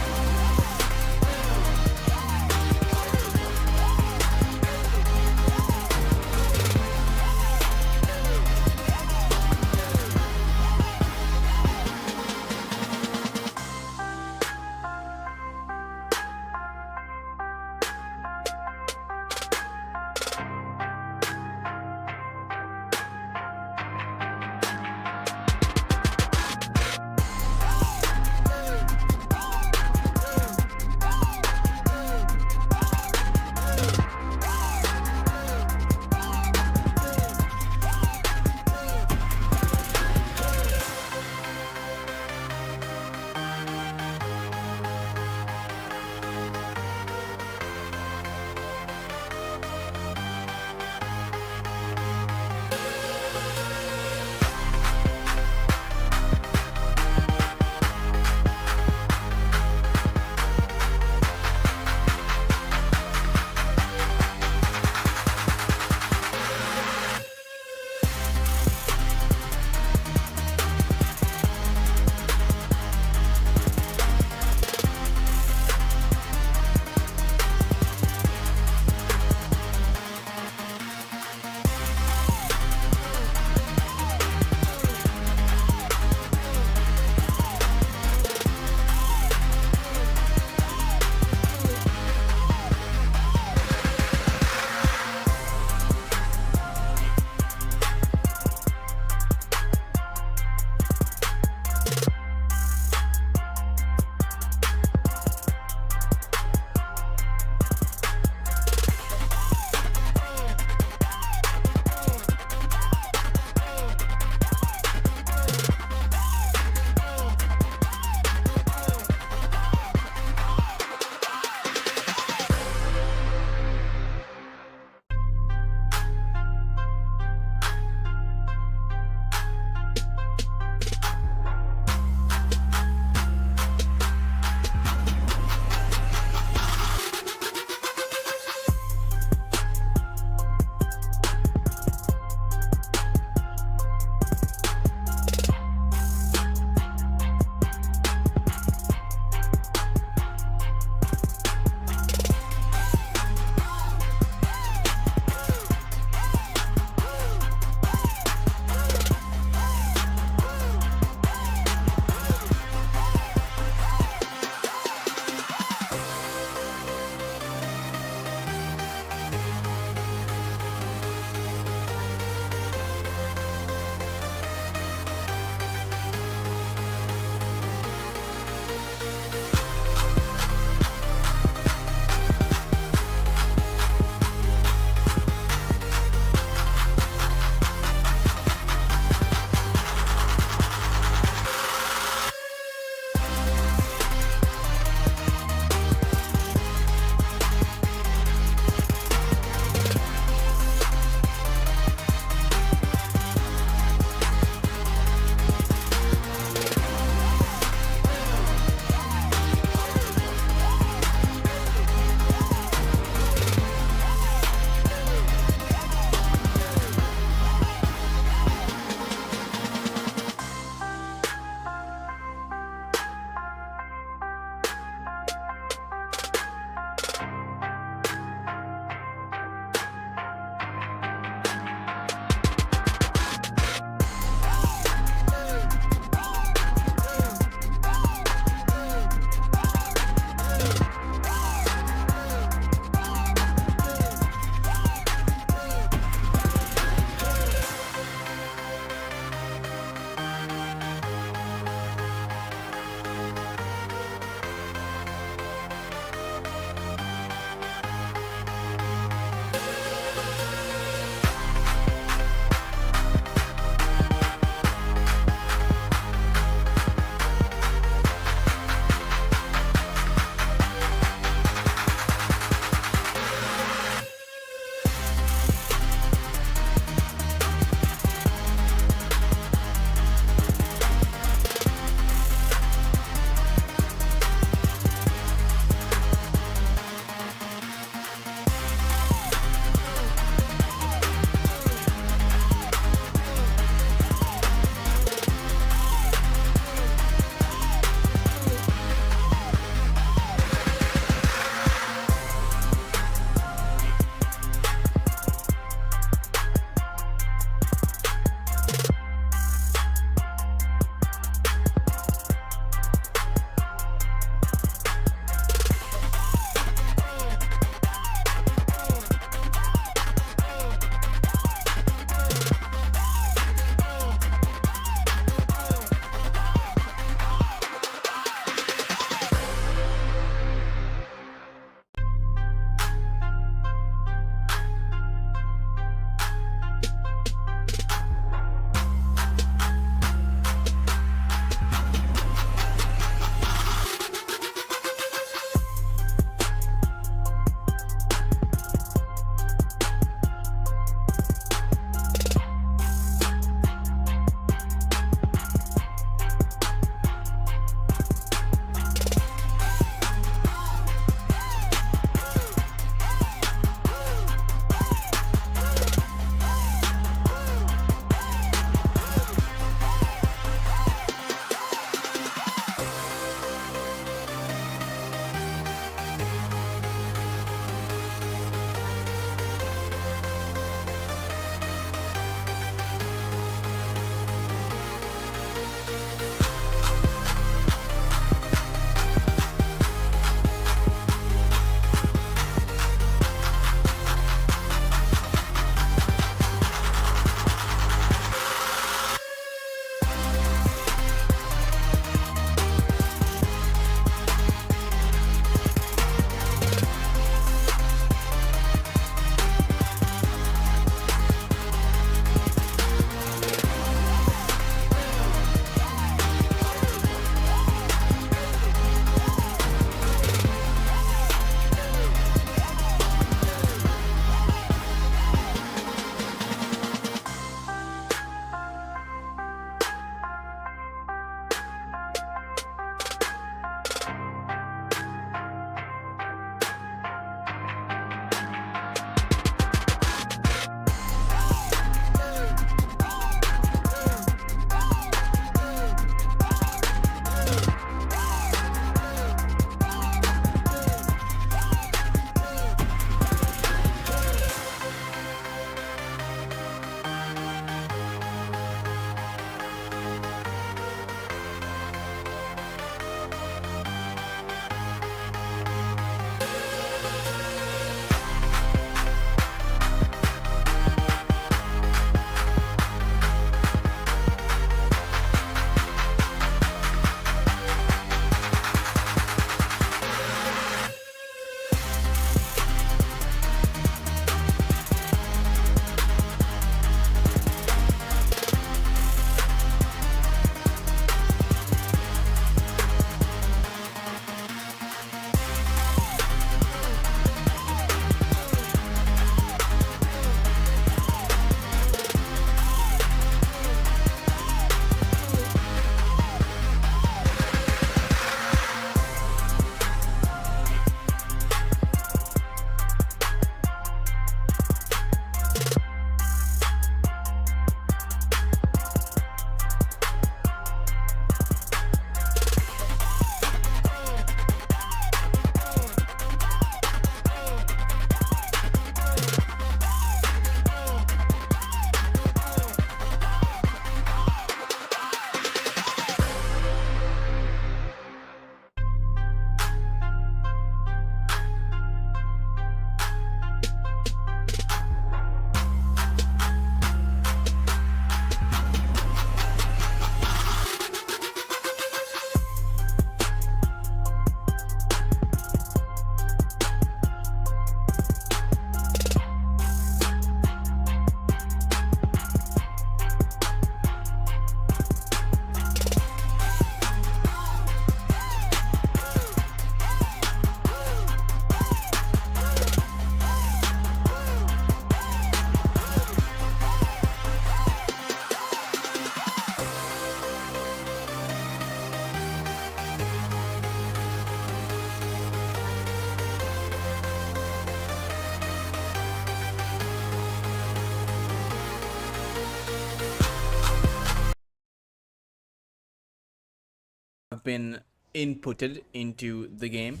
been inputted into the game.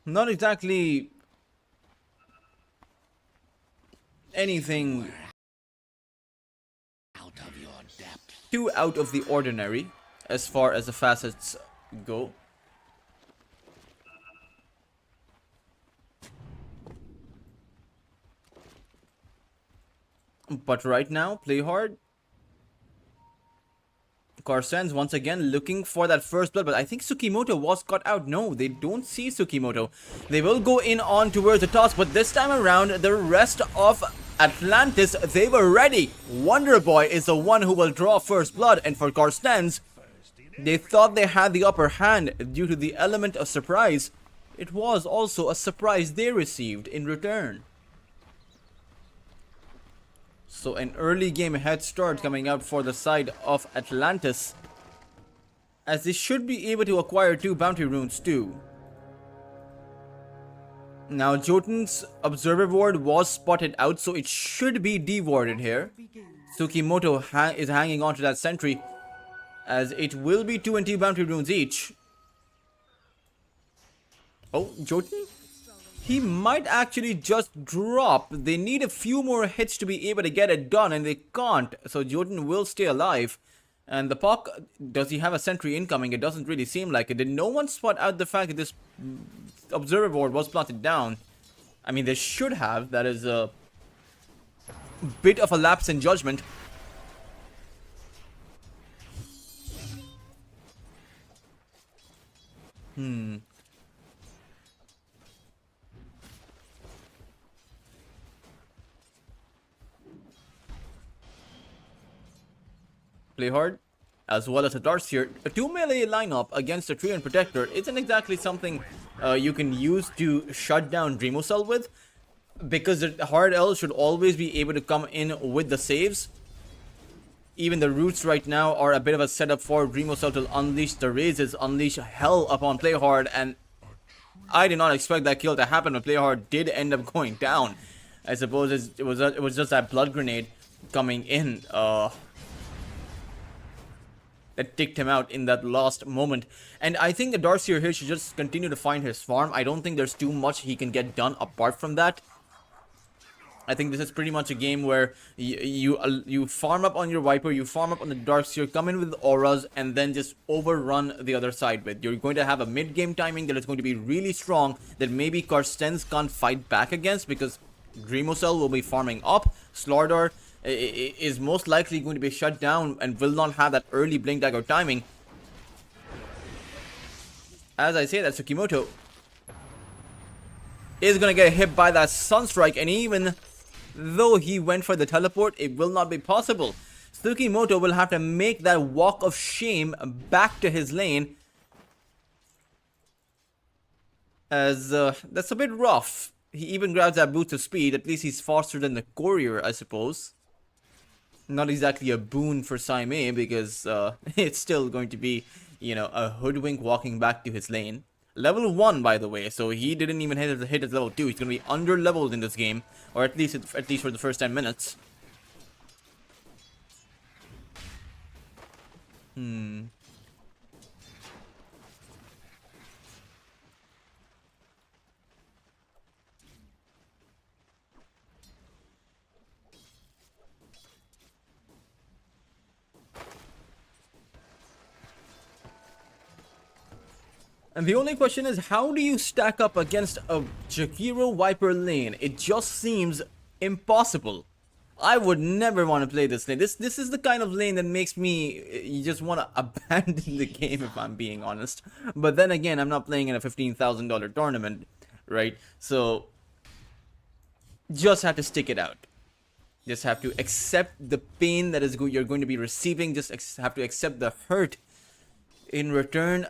Not exactly anything too out of the ordinary as far as the facets go. But right now, play hard. Carstensz once again looking for that first blood, but I think Tsukimoto was caught out. No, they don't see Tsukimoto. They will go in on towards the toss, but this time around, the rest of Atlantis, they were ready. Wonder Boy is the one who will draw first blood, and for Carstensz, they thought they had the upper hand due to the element of surprise. It was also a surprise they received in return. So an early game head start coming out for the side of Atlantis, as they should be able to acquire 2 bounty runes too. Now Jotun's observer ward was spotted out, so it should be dewarded here. Tsukimoto is hanging on to that sentry, as it will be 2 and 2 bounty runes each. Oh, Jotun? He might actually just drop. They need a few more hits to be able to get it done, and they can't. So Jotun will stay alive. And the Puck, does he have a sentry incoming? It doesn't really seem like it. Did no one spot out the fact that this observer board was planted down? I mean, they should have. That is a bit of a lapse in judgment. Play hard, as well as a Darkseer. A 2 melee lineup against a Treant Protector isn't exactly something you can use to shut down Dreamocell with, because the Hard L should always be able to come in with the saves. Even the roots right now are a bit of a setup for Dreamocell to unleash the raises, unleash hell upon Play Hard, and I did not expect that kill to happen, but Play Hard did end up going down. I suppose it was just that blood grenade coming in that ticked him out in that last moment. And I think the Darkseer here should just continue to find his farm. I don't think there's too much he can get done apart from that. I think this is pretty much a game where you farm up on your Viper, you farm up on the Darkseer, come in with auras, and then just overrun the other side with. You're going to have a mid-game timing that is going to be really strong, that maybe Carstensz can't fight back against, because Dreamocell will be farming up. Slardar is most likely going to be shut down and will not have that early Blink Dagger timing. As I say that, Tsukimoto is going to get hit by that Sunstrike, and even though he went for the teleport, it will not be possible. Tsukimoto will have to make that walk of shame back to his lane, as that's a bit rough. He even grabs that boost of speed. At least he's faster than the courier, I suppose. Not exactly a boon for Saime, because it's still going to be, you know, a hoodwink walking back to his lane. Level 1, by the way, so he didn't even hit his level 2. He's going to be under-leveled in this game, or at least for the first 10 minutes. And the only question is, how do you stack up against a Jakiro Viper lane? It just seems impossible. I would never want to play this lane. This is the kind of lane that makes me you just want to abandon the game, if I'm being honest. But then again, I'm not playing in a $15,000 tournament, right? So just have to stick it out. Just have to accept the pain that you're going to be receiving. Just have to accept the hurt in return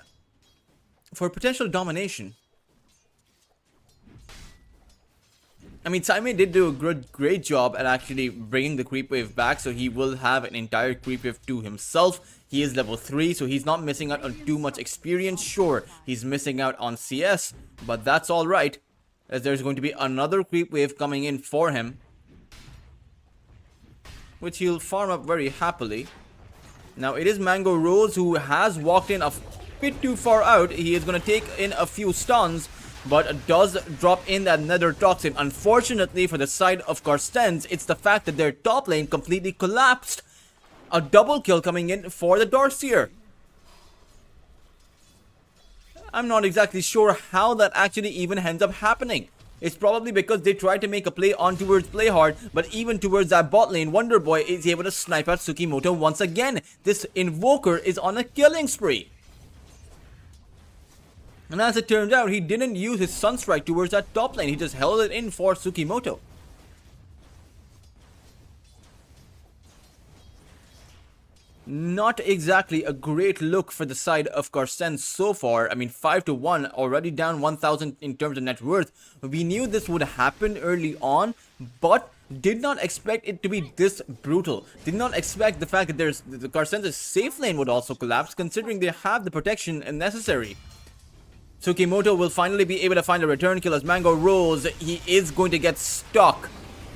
for potential domination. I mean, Saime did do a great job at actually bringing the creep wave back, so he will have an entire creep wave to himself. He is level 3, so he's not missing out on too much experience. Sure, he's missing out on CS, but that's alright, as there's going to be another creep wave coming in for him. which he'll farm up very happily. Now it is Mango Rose who has walked in a bit too far out. He is going to take in a few stuns, but does drop in that Nether Toxin. Unfortunately for the side of Carstensz, it's the fact that their top lane completely collapsed. A double kill coming in for the Darkseer. I'm not exactly sure how that actually even ends up happening. It's probably because they tried to make a play on towards play hard, but even towards that bot lane, Wonder Boy is able to snipe at Tsukimoto once again. This Invoker is on a killing spree. And as it turned out, he didn't use his Sunstrike towards that top lane. He just held it in for Tsukimoto. Not exactly a great look for the side of Carstensz so far. I mean, 5-1, already down 1,000 in terms of net worth. We knew this would happen early on, but did not expect it to be this brutal. Did not expect the fact that the Carstenz's safe lane would also collapse, considering they have the protection necessary. Tsukimoto will finally be able to find a return kill as Mango Rose. He is going to get stuck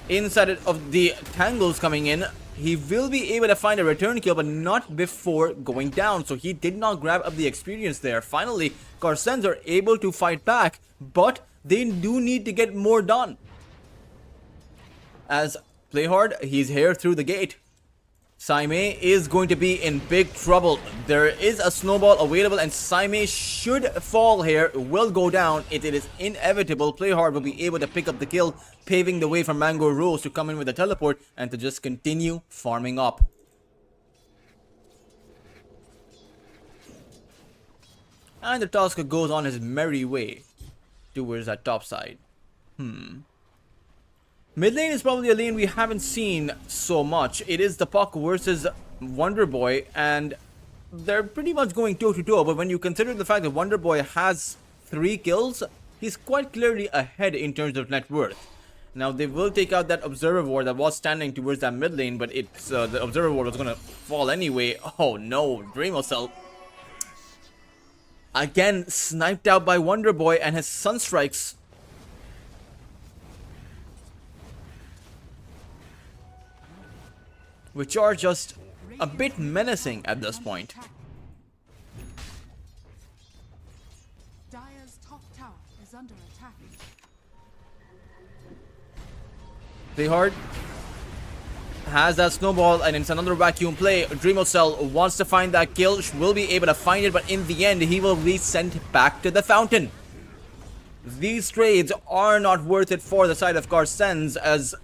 inside of the tangles coming in. He will be able to find a return kill, but not before going down. So he did not grab up the experience there. Finally, Carstensz are able to fight back, but they do need to get more done. As play hard, he's here through the gate. Saime is going to be in big trouble. There is a snowball available and Saime should fall here, will go down. It is inevitable. Playhard will be able to pick up the kill, paving the way for Mango Rose to come in with a teleport and to just continue farming up. And the Tusker goes on his merry way towards that top side. Mid lane is probably a lane we haven't seen so much. It is the Puck versus Wonder Boy, and they're pretty much going toe to toe. But when you consider the fact that Wonder Boy has 3 kills, he's quite clearly ahead in terms of net worth. Now they will take out that Observer Ward that was standing towards that mid lane, but it's the Observer Ward was gonna fall anyway. Oh no, Dreamocell again sniped out by Wonder Boy and his Sunstrikes. Which are just a bit menacing at this point. Dire's top tower is under attack. Playhard has that snowball and it's another vacuum play. Dreamocell wants to find that kill, will be able to find it, but in the end he will be sent back to the fountain. These trades are not worth it for the side of Carstensz, as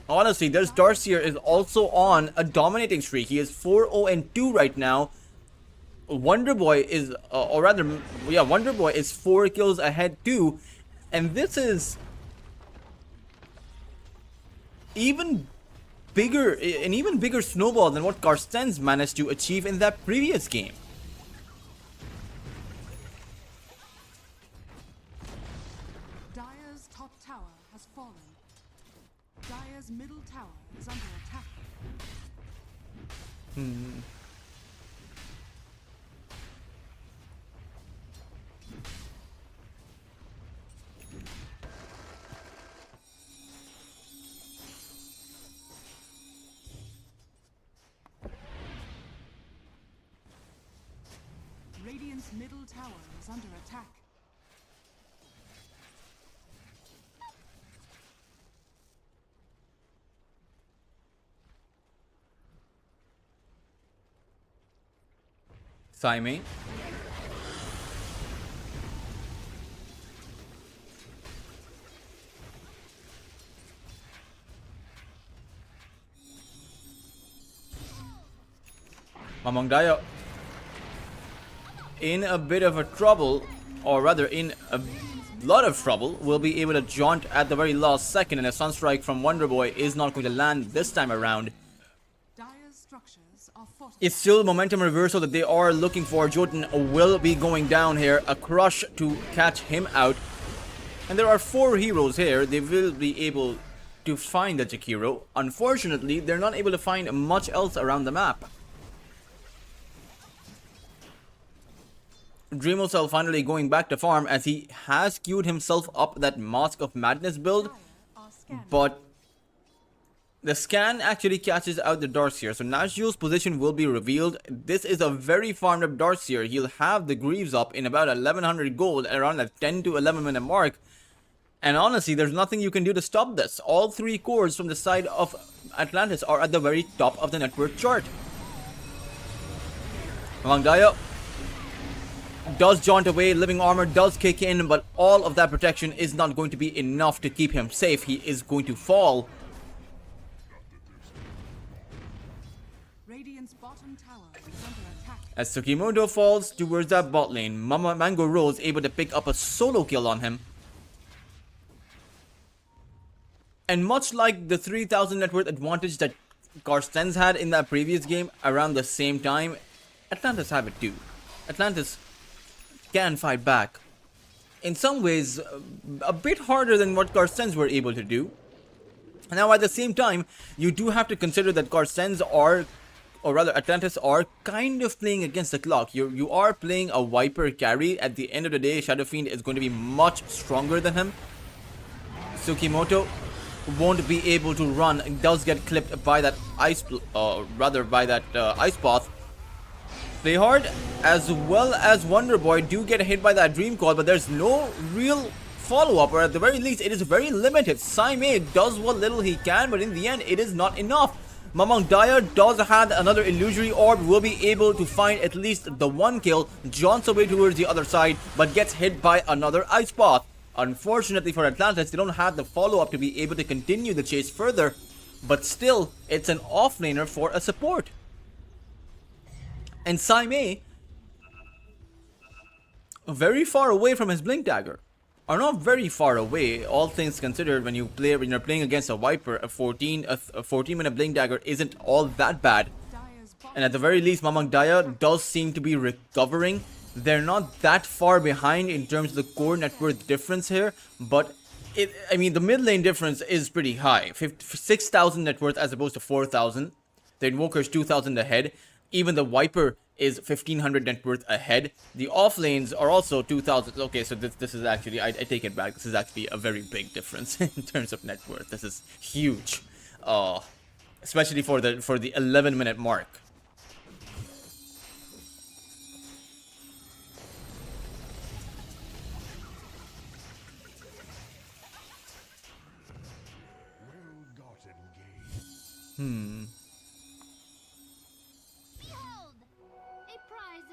honestly, there's Darkseer is also on a dominating streak. He is 4-0-2 right now. Wonder Boy is, Wonder Boy is 4 kills ahead too. And this is an even bigger snowball than what Carstensz managed to achieve in that previous game. Dire's top tower has fallen. Dire's middle tower is under attack. Radiant's middle tower is under attack. Saime. Mamang Dayo in a bit of a trouble, or rather in a lot of trouble, will be able to jaunt at the very last second, and a Sunstrike from Wonder Boy is not going to land this time around. Dire's structures are fortified. It's still momentum reversal that they are looking for. Jotun will be going down here. A crush to catch him out. And there are 4 heroes here. They will be able to find the Jakiro. Unfortunately, they're not able to find much else around the map. Dreamocell finally going back to farm as he has queued himself up that Mask of Madness build. Dire are scanning. But The scan actually catches out the Darkseer, so Nazgul's position will be revealed. This is a very farmed up Darkseer. He'll have the Greaves up in about 1100 gold around that 10 to 11 minute mark. And honestly, there's nothing you can do to stop this. All 3 cores from the side of Atlantis are at the very top of the net worth chart. Mamang does jaunt away, living armor does kick in, but all of that protection is not going to be enough to keep him safe. He is going to fall. Radiant's bottom tower is under attack. As Tsukimoto falls towards that bot lane, Mango Rose able to pick up a solo kill on him. And much like the 3000 net worth advantage that Carstensz had in that previous game around the same time, Atlantis have it too. Atlantis can fight back. In some ways, a bit harder than what Carstensz were able to do. Now at the same time, you do have to consider that Carstensz are, or rather Atlantis are kind of playing against the clock. You are playing a Viper carry. At the end of the day, Shadow Fiend is going to be much stronger than him. Tsukimoto won't be able to run. It does get clipped by that ice path. Play hard as well as Wonder Boy do get hit by that Dream Call, but there's no real follow-up, or at the very least it is very limited. Saimei does what little he can, but in the end it is not enough. Mamang does have another illusory orb, will be able to find at least the 1 kill, jaunts away towards the other side, but gets hit by another ice path. Unfortunately for Atlantis, they don't have the follow-up to be able to continue the chase further, but still, it's an offlaner for a support. And Saimei, very far away from his Blink Dagger. Are not very far away, all things considered. When you're playing against a Viper, a 14-minute Blink Dagger isn't all that bad. Dire's bottom And at the very least, Mamang Daya does seem to be recovering. They're not that far behind in terms of the core net worth difference here, but the mid lane difference is pretty high. 6,000 net worth as opposed to 4,000. The Invoker's 2,000 ahead. Even the Viper is 1,500 net worth ahead. The off lanes are also 2,000. Okay, so this is actually, I take it back. This is actually a very big difference in terms of net worth. This is huge, especially for the 11-minute mark. Behold, a prize.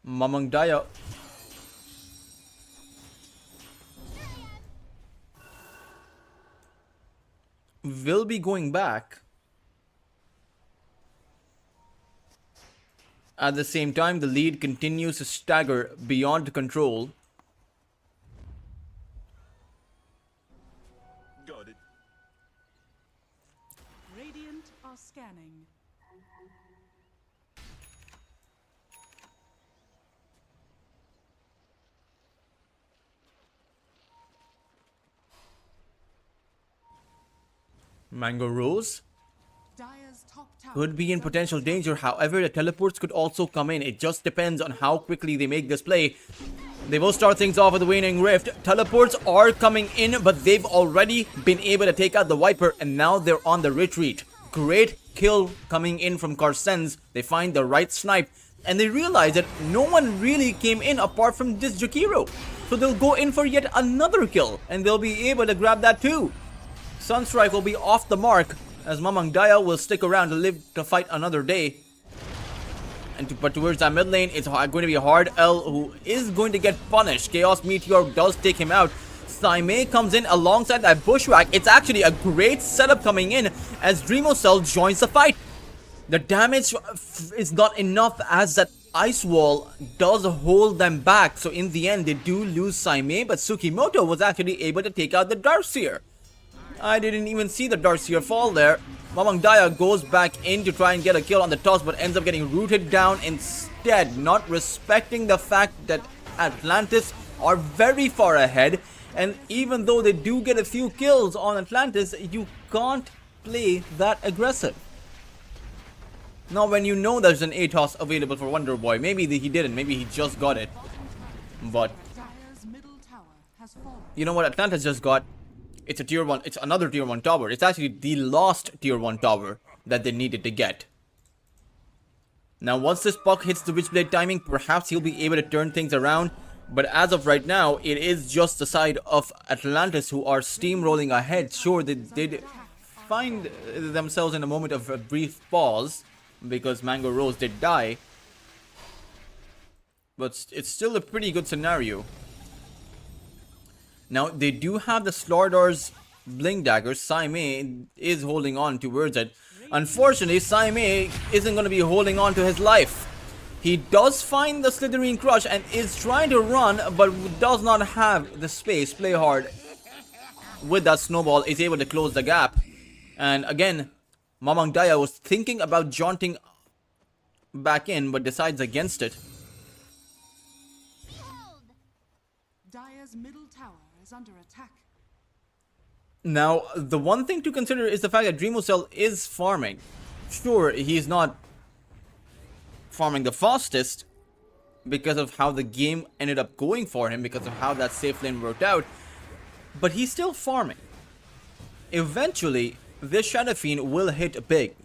Mamang Daya will be going back. At the same time, the lead continues to stagger beyond control. Got it. Radiant are scanning. Mango Rose Dire's top tower could be in is under potential danger. However, the teleports could also come in. It just depends on how quickly they make this play. They will start things off with the Waning Rift. Teleports are coming in, but they've already been able to take out the Viper, and now they're on the retreat. Great kill coming in from Carstensz. They find the right snipe, and they realize that no one really came in apart from this Jakiro. So they'll go in for yet another kill, and they'll be able to grab that too. Sunstrike will be off the mark, as Mamang Daya will stick around to live to fight another day. But towards that mid lane, it's going to be Hard L who is going to get punished. Chaos Meteor does take him out. Saimei comes in alongside that Bushwhack. It's actually a great setup coming in as Dreamocell joins the fight. The damage is not enough as that Ice Wall does hold them back. So in the end, they do lose Saimei, but Tsukimoto was actually able to take out the Darkseer. I didn't even see the Darkseer fall there. Mamang Daya goes back in to try and get a kill on the toss, but ends up getting rooted down instead, not respecting the fact that Atlantis are very far ahead. And even though they do get a few kills on Atlantis, you can't play that aggressive. Now when you know there's an ATOS available for Wonder Boy, maybe he didn't, maybe he just got it. But Dire's middle tower has fallen. you know what Atlantis just got? It's a tier 1, it's another tier 1 tower. It's actually the last tier 1 tower that they needed to get. Now once this puck hits the Witchblade timing, perhaps he'll be able to turn things around. But as of right now, it is just the side of Atlantis who are steamrolling ahead. Sure, they did find themselves in a moment of a brief pause because Mango Rose did die. But it's still a pretty good scenario. Now, they do have the Slaughter's Blink Dagger. Saime is holding on towards it. Unfortunately, Saime isn't going to be holding on to his life. He does find the Slitherine Crush and is trying to run, but does not have the space. Play hard with that snowball is able to close the gap. And again, Mamang Daya was thinking about jaunting back in, but decides against it. Behold! Dire's middle tower is under attack. Now, the one thing to consider is the fact that Dreamocell is farming. Sure, he's not farming the fastest because of how the game ended up going for him, because of how that safe lane worked out, but he's still farming. Eventually, this Shadow Fiend will hit big.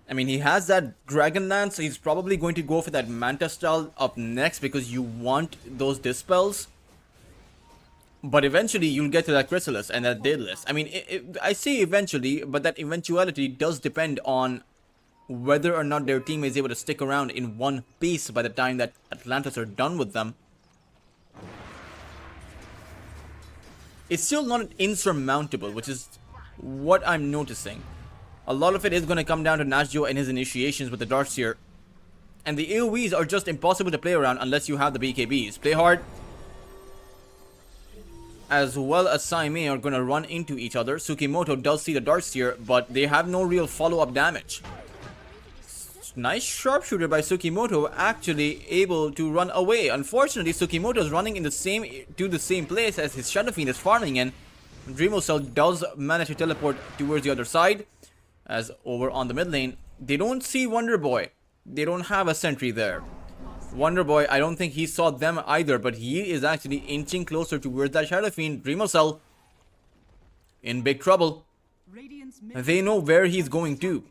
I mean, he has that Dragon Lance, so he's probably going to go for that Manta style up next because you want those dispels. But eventually, you'll get to that Chrysalis and that Daedalus. I mean, I say eventually, but that eventuality does depend on whether or not their team is able to stick around in one piece by the time that Atlantis are done with them. It's still not insurmountable, which is what I'm noticing. A lot of it is going to come down to Nashjo and his initiations with the Darkseer. And the AoEs are just impossible to play around unless you have the BKBs. Play hard, as well as Saime, are going to run into each other. Tsukimoto does see the Darkseer, but they have no real follow-up damage. Nice sharpshooter by Tsukimoto, actually able to run away. Unfortunately, Tsukimoto is running in the same place as his Shadow Fiend is farming in. Dreamocell does manage to teleport towards the other side. As over on the mid lane, they don't see Wonder Boy. They don't have a sentry there. Wonder Boy, I don't think he saw them either, but he is actually inching closer towards that Shadow Fiend. Dreamocell in big trouble. Radiant's They know where he's going to.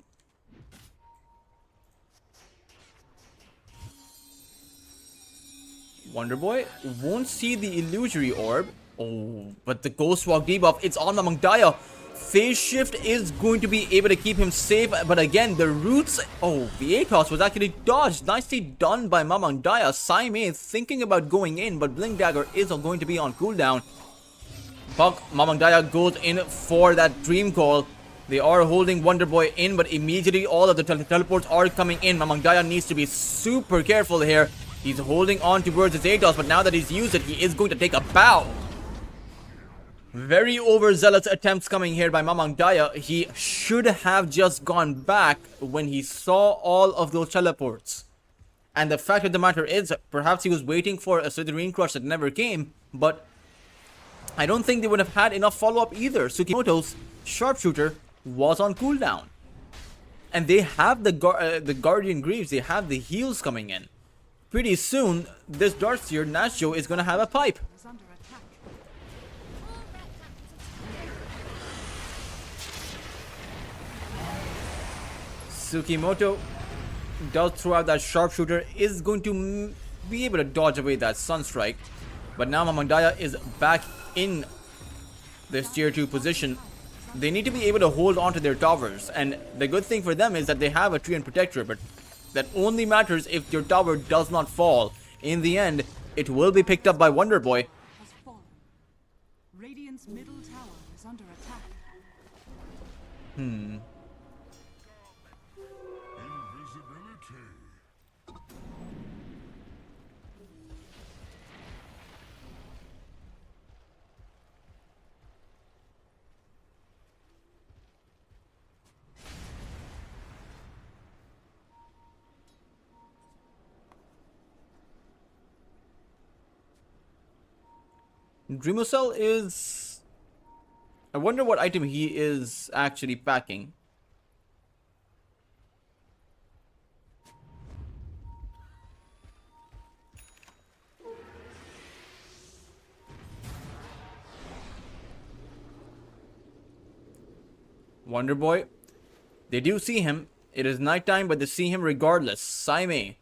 Wonder Boy won't see the illusory orb. Oh, but the Ghost Walk debuff, it's on Mamang Daya. Phase Shift is going to be able to keep him safe, but again, the roots... Oh, the ATOS was actually dodged. Nicely done by Mamang Daya. Saime thinking about going in, but Blink Dagger is going to be on cooldown. But Mamang Daya goes in for that Dream Call. They are holding Wonder Boy in, but immediately all of the teleports are coming in. Mamang Daya needs to be super careful here. He's holding on towards his ATOS, but now that he's used it, he is going to take a bow. Very overzealous attempts coming here by Mamang Daya. He should have just gone back when he saw all of those teleports. And the fact of the matter is, perhaps he was waiting for a Slitherine Crush that never came, but I don't think they would have had enough follow-up either. Tsukimoto's sharpshooter was on cooldown. And they have the Guardian Greaves, they have the heals coming in. Pretty soon, this Darkseer, Nashjo, is gonna have a pipe. is under attack. Tsukimoto does throw out that sharpshooter, is going to be able to dodge away that Sunstrike. But now Mamang Daya is back in this tier 2 position. They need to be able to hold on to their towers. And the good thing for them is that they have a Treant Protector, but that only matters if your tower does not fall. In the end, it will be picked up by Wonder Boy. Has fallen. Radiant's middle tower is under attack. Dreamocell is... I wonder what item he is actually packing. Wonder Boy. They do see him. It is nighttime, but they see him regardless. Saime.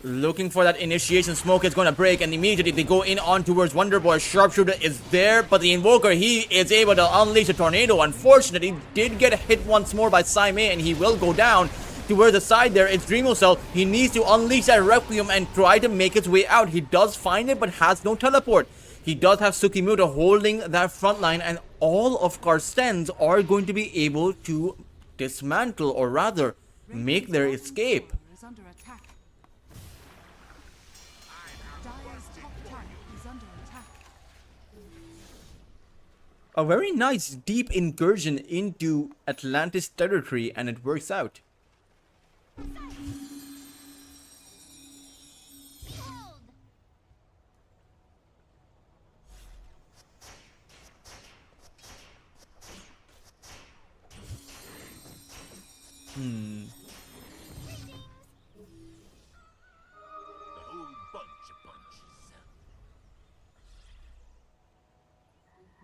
Looking for that initiation. Smoke is going to break, and immediately they go in on towards Wonder Boy. Sharpshooter is there, but the Invoker, he is able to unleash a tornado. Unfortunately, did get hit once more by Saime, and he will go down towards the side there. It's Dreamocell. He needs to unleash that Requiem and try to make his way out. He does find it, but has no teleport. He does have Tsukimoto holding that front line, and all of Carstensz are going to be able to dismantle, or rather, make their escape. Is under attack. Dire's top tower is under attack. A very nice deep incursion into Atlantis territory, and it works out. Behold!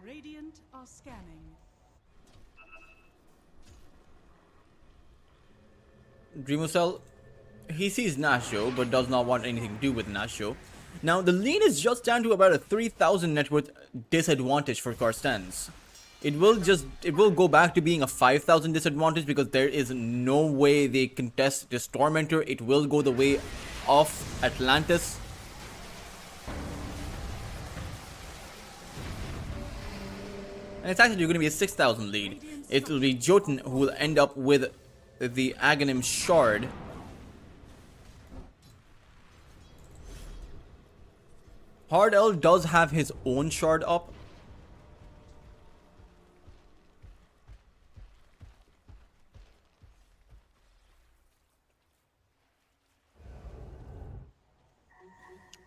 Radiant are scanning. Dreamocell, he sees Nasho, but does not want anything to do with Nasho. Now, the lead is just down to about a 3,000 net worth disadvantage for Carstensz. It will go back to being a 5,000 disadvantage because there is no way they contest this Tormentor. It will go the way of Atlantis. And it's actually going to be a 6,000 lead. It will be Jotun who will end up with the Aghanim Shard. Hard L does have his own shard up.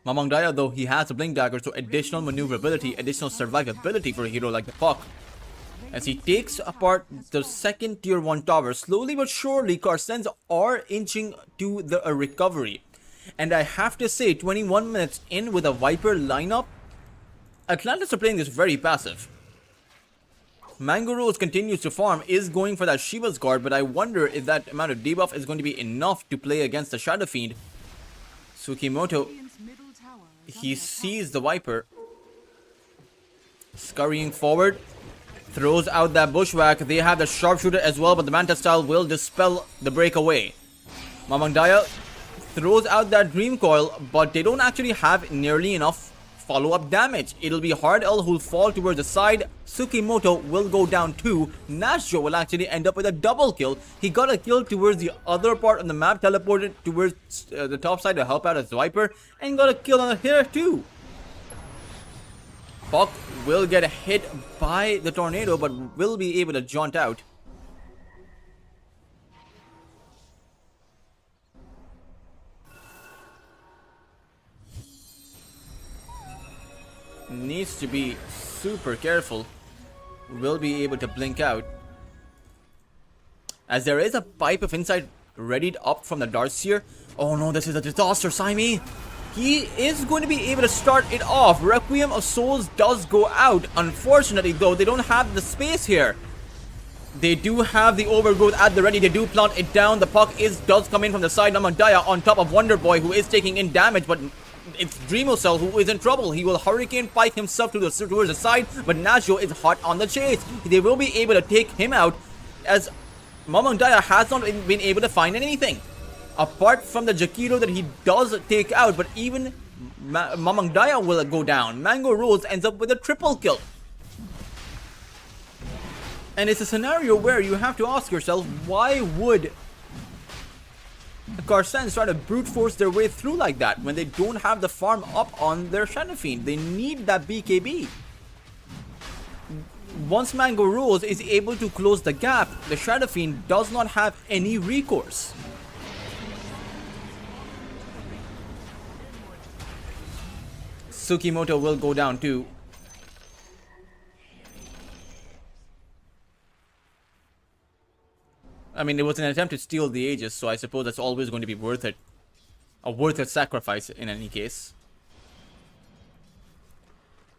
Mamang Daya, though, he has a Blink Dagger, so additional maneuverability, additional survivability for a hero like the Puck. As he takes apart the second tier 1 tower, slowly but surely, Carstensz are inching to a recovery. And I have to say, 21 minutes in with a Viper lineup, Atlantis are playing this very passive. Mango Rose continues to farm, is going for that Shiva's Guard, but I wonder if that amount of debuff is going to be enough to play against the Shadow Fiend. Tsukimoto, Radiant's middle tower is he under sees the Viper. Scurrying forward, throws out that Bushwhack. They have the Sharpshooter as well, but the Manta Style will dispel the breakaway. Mamang Daya throws out that Dream Coil, but they don't actually have nearly enough follow-up damage. It'll be Hard L who'll fall towards the side. Tsukimoto will go down too. Nasho will actually end up with a double kill. He got a kill towards the other part of the map, teleported towards the top side to help out as Viper, and got a kill on here too. Puck will get hit by the tornado, but will be able to jaunt out. Needs to be super careful. Will be able to blink out, as there is a pipe of insight readied up from the Darkseer. Oh no, this is a disaster, Saime. He is going to be able to start it off. Requiem of Souls does go out. Unfortunately, though, they don't have the space here. They do have the Overgrowth at the ready. They do plant it down. The Puck does come in from the side. Namadaya on top of Wonder Boy, who is taking in damage, but it's Dreamocell who is in trouble. He will Hurricane Pike himself towards the side, but Nasho is hot on the chase. They will be able to take him out, as Mamang Daya has not been able to find anything apart from the Jakiro that he does take out. But even Mamang Daya will go down. Mango Rose ends up with a triple kill. And it's a scenario where you have to ask yourself, why would Carstensz try to brute force their way through like that when they don't have the farm up on their Shadow Fiend? They need that BKB. Once Mango Rose is able to close the gap, the Shadow Fiend does not have any recourse. Tsukimoto will go down too. I mean, it was an attempt to steal the Aegis, so I suppose that's always going to be worth it. A worth it sacrifice in any case.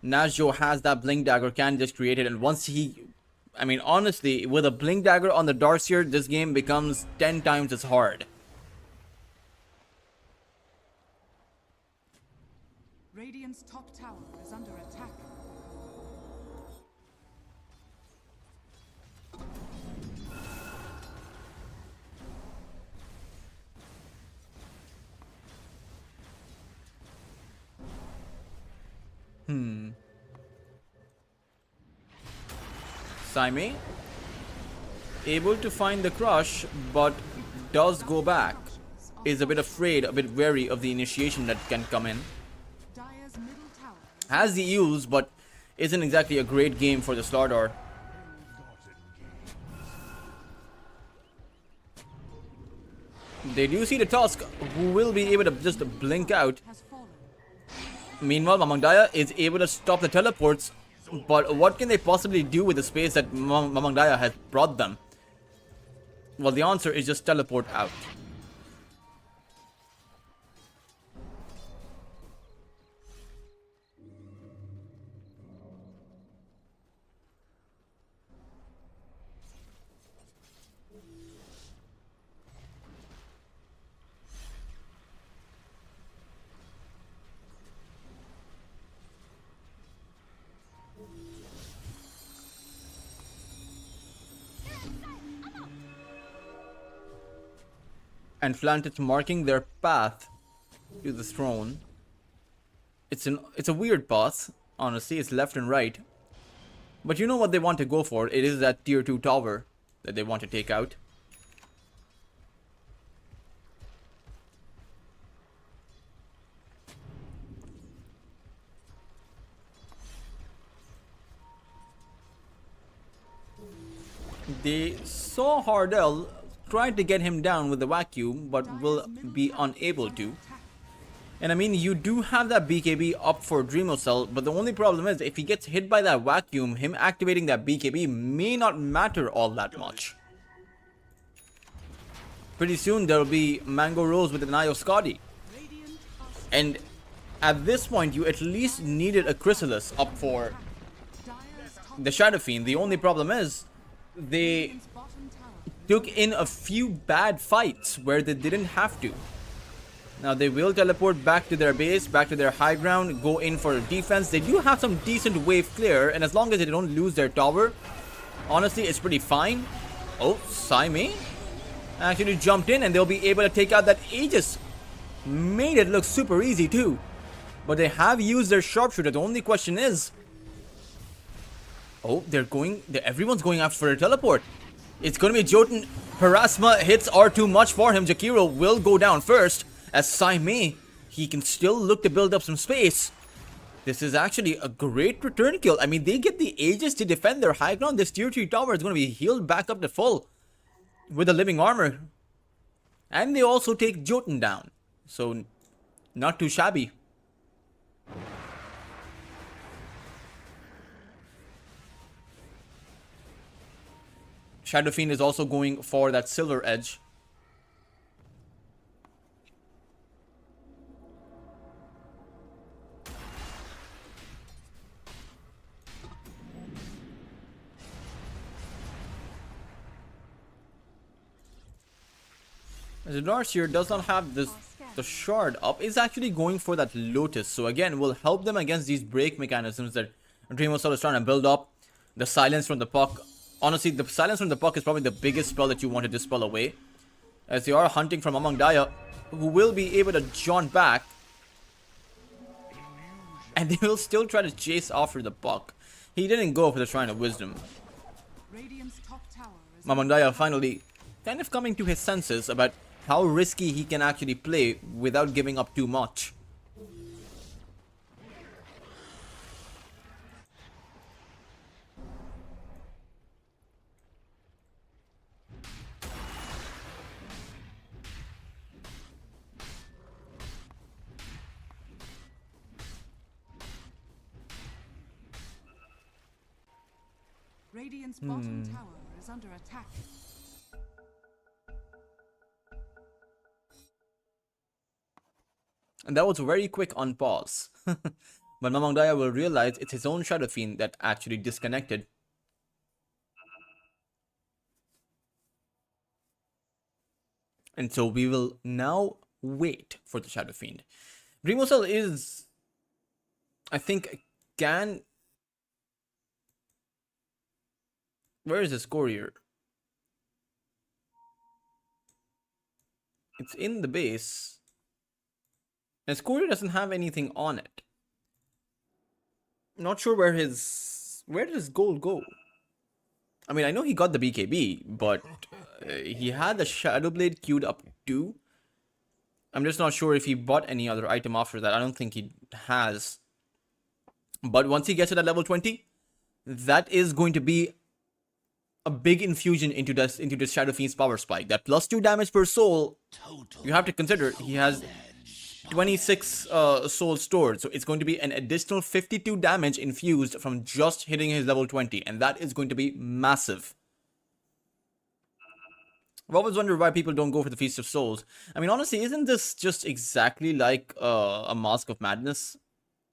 Nazjo has that Blink Dagger, can just create it, and once he... I mean, honestly, with a Blink Dagger on the Darkseer, this game becomes 10 times as hard. Radiant's top tower is under attack. Saime able to find the crush, but does go back. Is a bit afraid, a bit wary of the initiation that can come in. Dire's middle tower is Has the use, but isn't exactly a great game for the Slardar. They do see the Tusk, who will be able to just blink out. has fallen. Meanwhile, Mamangdaya is able to stop the teleports, but what can they possibly do with the space that Mamangdaya has brought them? Well, the answer is just teleport out. And Atlantis marking their path to the throne. It's a weird path, honestly. It's left and right, but you know what they want to go for. It is that tier 2 tower that they want to take out. They saw Hardell, tried to get him down with the vacuum, but will be unable to. And I mean, you do have that BKB up for Dreamo Cell, but the only problem is if he gets hit by that vacuum, him activating that BKB may not matter all that much. Pretty soon there will be Mango Rose with an Eye of Scotty. And at this point, you at least needed a Chrysalis up for Dire's top the Shadow Fiend. The only problem is they bottom tower took in a few bad fights where they didn't have to. Now they will teleport back to their base, back to their high ground, go in for defense. They do have some decent wave clear, and as long as they don't lose their tower, honestly, it's pretty fine. Oh, Saime actually jumped in, and they'll be able to take out that Aegis. Made it look super easy too. But they have used their sharpshooter. The only question is... Oh, everyone's going after for a teleport. It's going to be Jotun. Parasma hits are too much for him. Jakiro will go down first. As Saime, he can still look to build up some space. This is actually a great return kill. I mean, they get the Aegis to defend their high ground. This tier 3 tower is going to be healed back up to full with the living armor. And they also take Jotun down. So, not too shabby. Shadow Fiend is also going for that silver edge. The Darkseer does not have this. The shard up is actually going for that Lotus. So again, will help them against these break mechanisms that Dreamo Cell is trying to build up. The silence from the puck. Honestly, the silence from the puck is probably the biggest spell that you want to dispel away. As they are hunting from Mamangdaya, who will be able to jaunt back. And they will still try to chase after the puck. He didn't go for the Shrine of Wisdom. Radiant's top tower is Mamangdaya finally kind of coming to his senses about how risky he can actually play without giving up too much. Radiant's bottom tower is under attack. And that was very quick on pause. But Mamang Daya will realize it's his own Shadow Fiend that actually disconnected. And so we will now wait for the Shadow Fiend. Remosel is, I think, can... Where is his courier? It's in the base. And his courier doesn't have anything on it. Not sure where his... Where did his gold go? I mean, I know he got the BKB, but he had the Shadow Blade queued up too. I'm just not sure if he bought any other item after that. I don't think he has. But once he gets to that level 20, that is going to be a big infusion into this Shadow Fiend's power spike. That +2 damage per soul, you have to consider he has 26 souls stored. So it's going to be an additional 52 damage infused from just hitting his level 20. And that is going to be massive. I've always wondered why people don't go for the Feast of Souls. I mean, honestly, isn't this just exactly like a Mask of Madness?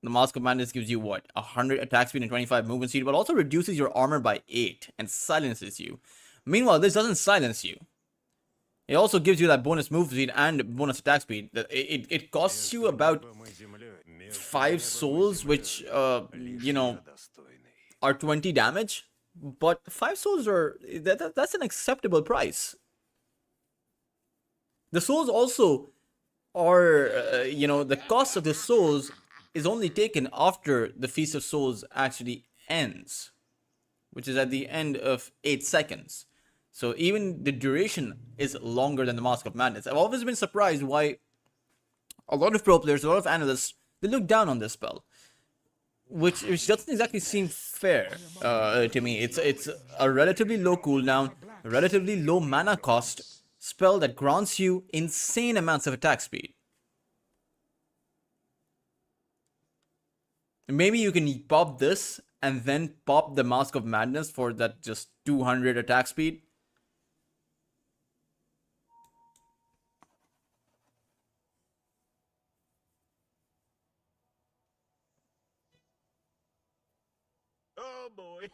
The Mask of Madness gives you, what, 100 attack speed and 25 movement speed, but also reduces your armor by 8 and silences you. Meanwhile, this doesn't silence you. It also gives you that bonus move speed and bonus attack speed. It costs you about 5 souls, which, you know, are 20 damage. But 5 souls are... that's an acceptable price. The souls also are, you know, the cost of the souls is only taken after the Feast of Souls actually ends, which is at the end of 8 seconds. So even the duration is longer than the Mask of Madness. I've always been surprised why a lot of pro players, a lot of analysts, they look down on this spell, which doesn't exactly seem fair to me. It's a relatively low cooldown, relatively low mana cost spell that grants you insane amounts of attack speed. Maybe you can pop this and then pop the Mask of Madness for that just 200 attack speed. Oh boy.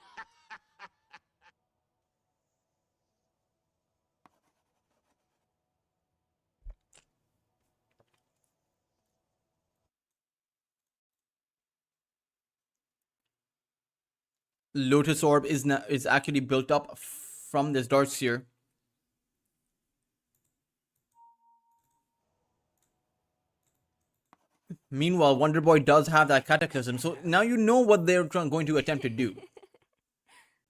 Lotus Orb is actually built up from this Dark Sphere. Meanwhile, Wonder Boy does have that Cataclysm, so now you know what they're going to attempt to do.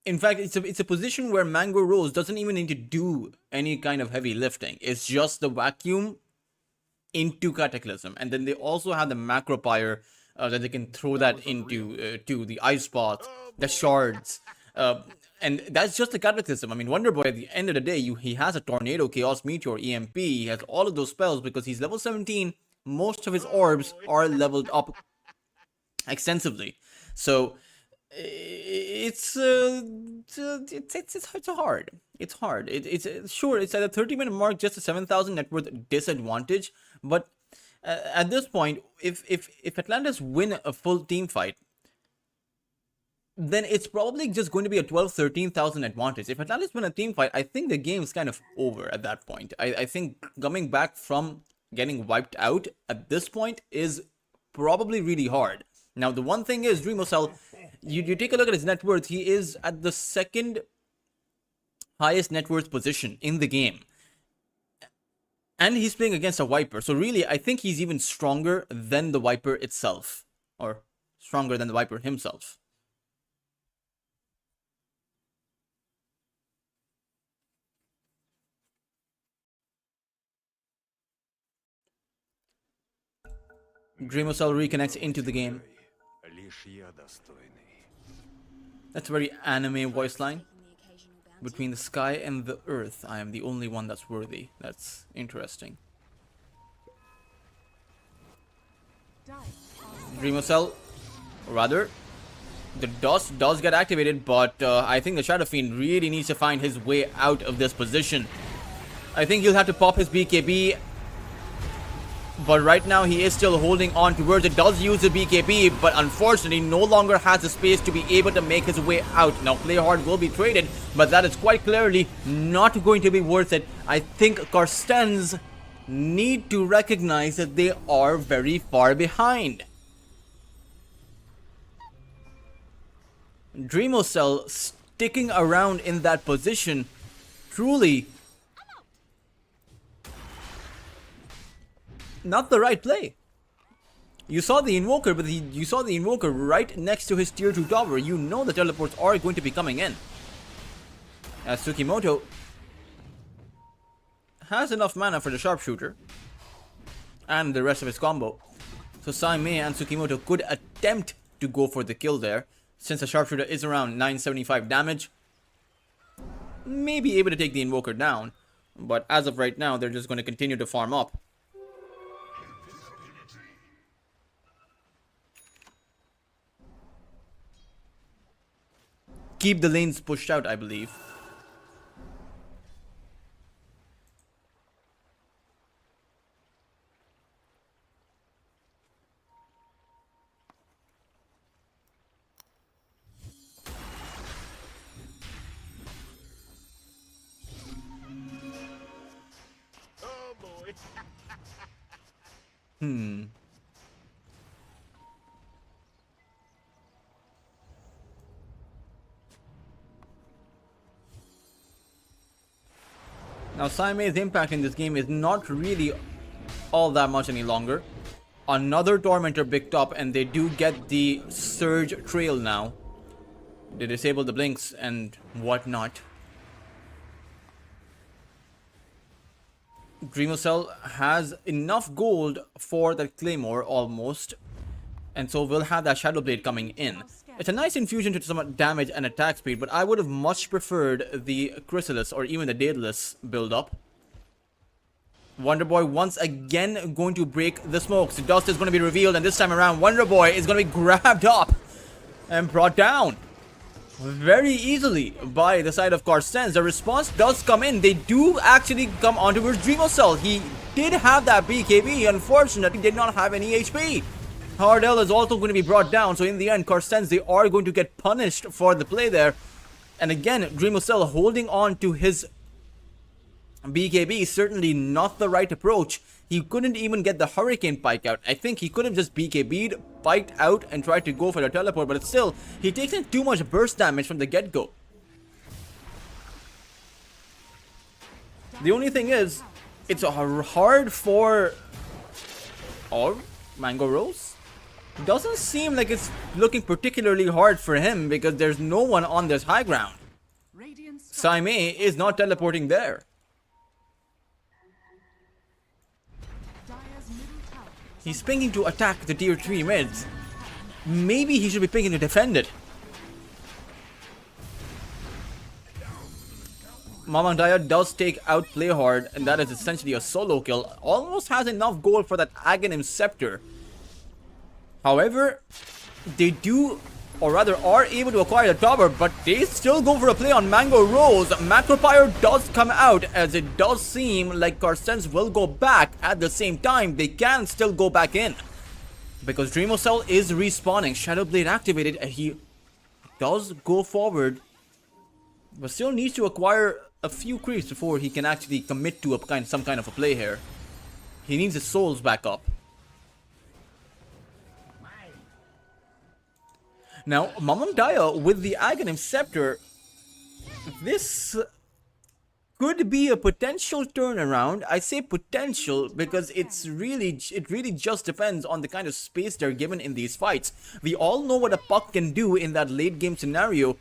In fact, it's a position where Mango Rose doesn't even need to do any kind of heavy lifting. It's just the vacuum into Cataclysm, and then they also have the Macro Pyre that they can throw that into to the Ice Path, the Shards, and that's just the Cataclysm. I mean, Wonder Boy, at the end of the day, he has a Tornado, Chaos Meteor, EMP. He has all of those spells because he's level 17. Most of his orbs are leveled up extensively, so it's hard. It's hard. It's sure it's at a 30-minute mark, just a 7,000 net worth disadvantage. But at this point, if Atlantis win a full team fight, then it's probably just going to be a 12,000-13,000 advantage. If Atlantis win a team fight, I think the game's kind of over at that point. I think coming back from getting wiped out at this point is probably really hard. Now, the one thing is, Dreamosel, you take a look at his net worth, he is at the second highest net worth position in the game. And he's playing against a Viper. So really, I think he's even stronger than the Viper itself. Or stronger than the Viper himself. Dreamosel reconnects into the game. That's a very anime voice line. Between the sky and the earth, I am the only one that's worthy. That's interesting. Dreamosel, or rather, the dust does get activated, but I think the Shadow Fiend really needs to find his way out of this position. I think he'll have to pop his BKB But right now he is still holding on towards it. Does use the BKB, but unfortunately no longer has the space to be able to make his way out. Now Play Hard will be traded, but that is quite clearly not going to be worth it. I think Carstensz need to recognize that they are very far behind. Dreamocell sticking around in that position truly not the right play. You saw the Invoker, but you saw the Invoker right next to his tier 2 tower. You know the teleports are going to be coming in. As Tsukimoto has enough mana for the Sharpshooter and the rest of his combo. So Saimei and Tsukimoto could attempt to go for the kill there. Since the Sharpshooter is around 975 damage, may be able to take the Invoker down. But as of right now, they're just going to continue to farm up. Keep the lanes pushed out, I believe. Oh boy. Now Saimei's impact in this game is not really all that much any longer. Another Tormentor picked up, and they do get the Surge Trail now. They disable the blinks and whatnot. Dreamocell has enough gold for that Claymore almost, and so we'll have that Shadow Blade coming in. It's a nice infusion to some damage and attack speed, but I would have much preferred the Chrysalis or even the Daedalus build up. Wonder Boy once again going to break the smokes. The dust is going to be revealed, and this time around Wonder Boy is going to be grabbed up and brought down very easily by the side of Carstensz. The response does come in. They do actually come on towards Dreamocell. He did have that BKB, unfortunately did not have any HP. Hardell is also going to be brought down, so in the end, Carstensz, they are going to get punished for the play there. And again, Dreamocell holding on to his BKB is certainly not the right approach. He couldn't even get the Hurricane Pike out. I think he could have just BKB'd, piked out, and tried to go for the teleport, but still, he takes in too much burst damage from the get-go. The only thing is, it's hard for... or Mango Rose? Doesn't seem like it's looking particularly hard for him because there's no one on this high ground. Saimei is not teleporting there. He's picking to attack the tier 3 mids. Maybe he should be picking to defend it. Mamandaya does take out Play Hard, and that is essentially a solo kill. Almost has enough gold for that Aghanim Scepter. However, they do, or rather are able to acquire the tower, but they still go for a play on Mango Rose. Macropyre does come out, as it does seem like Carstensz will go back. At the same time, they can still go back in, because Dreamocell is respawning. Shadow Blade activated, and he does go forward, but still needs to acquire a few creeps before he can actually commit to some kind of a play here. He needs his souls back up. Now, Mamandaya with the Aghanim Scepter, this could be a potential turnaround. I say potential because it really just depends on the kind of space they're given in these fights. We all know what a puck can do in that late game scenario,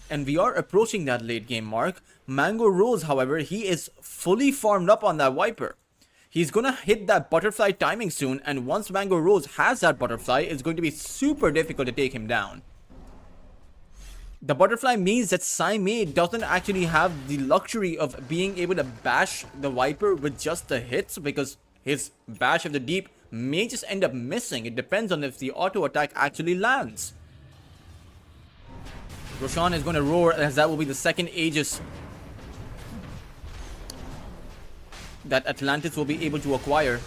and we are approaching that late game mark. Mango Rose, however, he is fully farmed up on that Viper. He's gonna hit that butterfly timing soon, and once Mango Rose has that butterfly, it's going to be super difficult to take him down. The butterfly means that Saimei doesn't actually have the luxury of being able to bash the Viper with just the hits, because his bash of the deep may just end up missing. It depends on if the auto attack actually lands. Roshan is going to roar, as that will be the second Aegis that Atlantis will be able to acquire.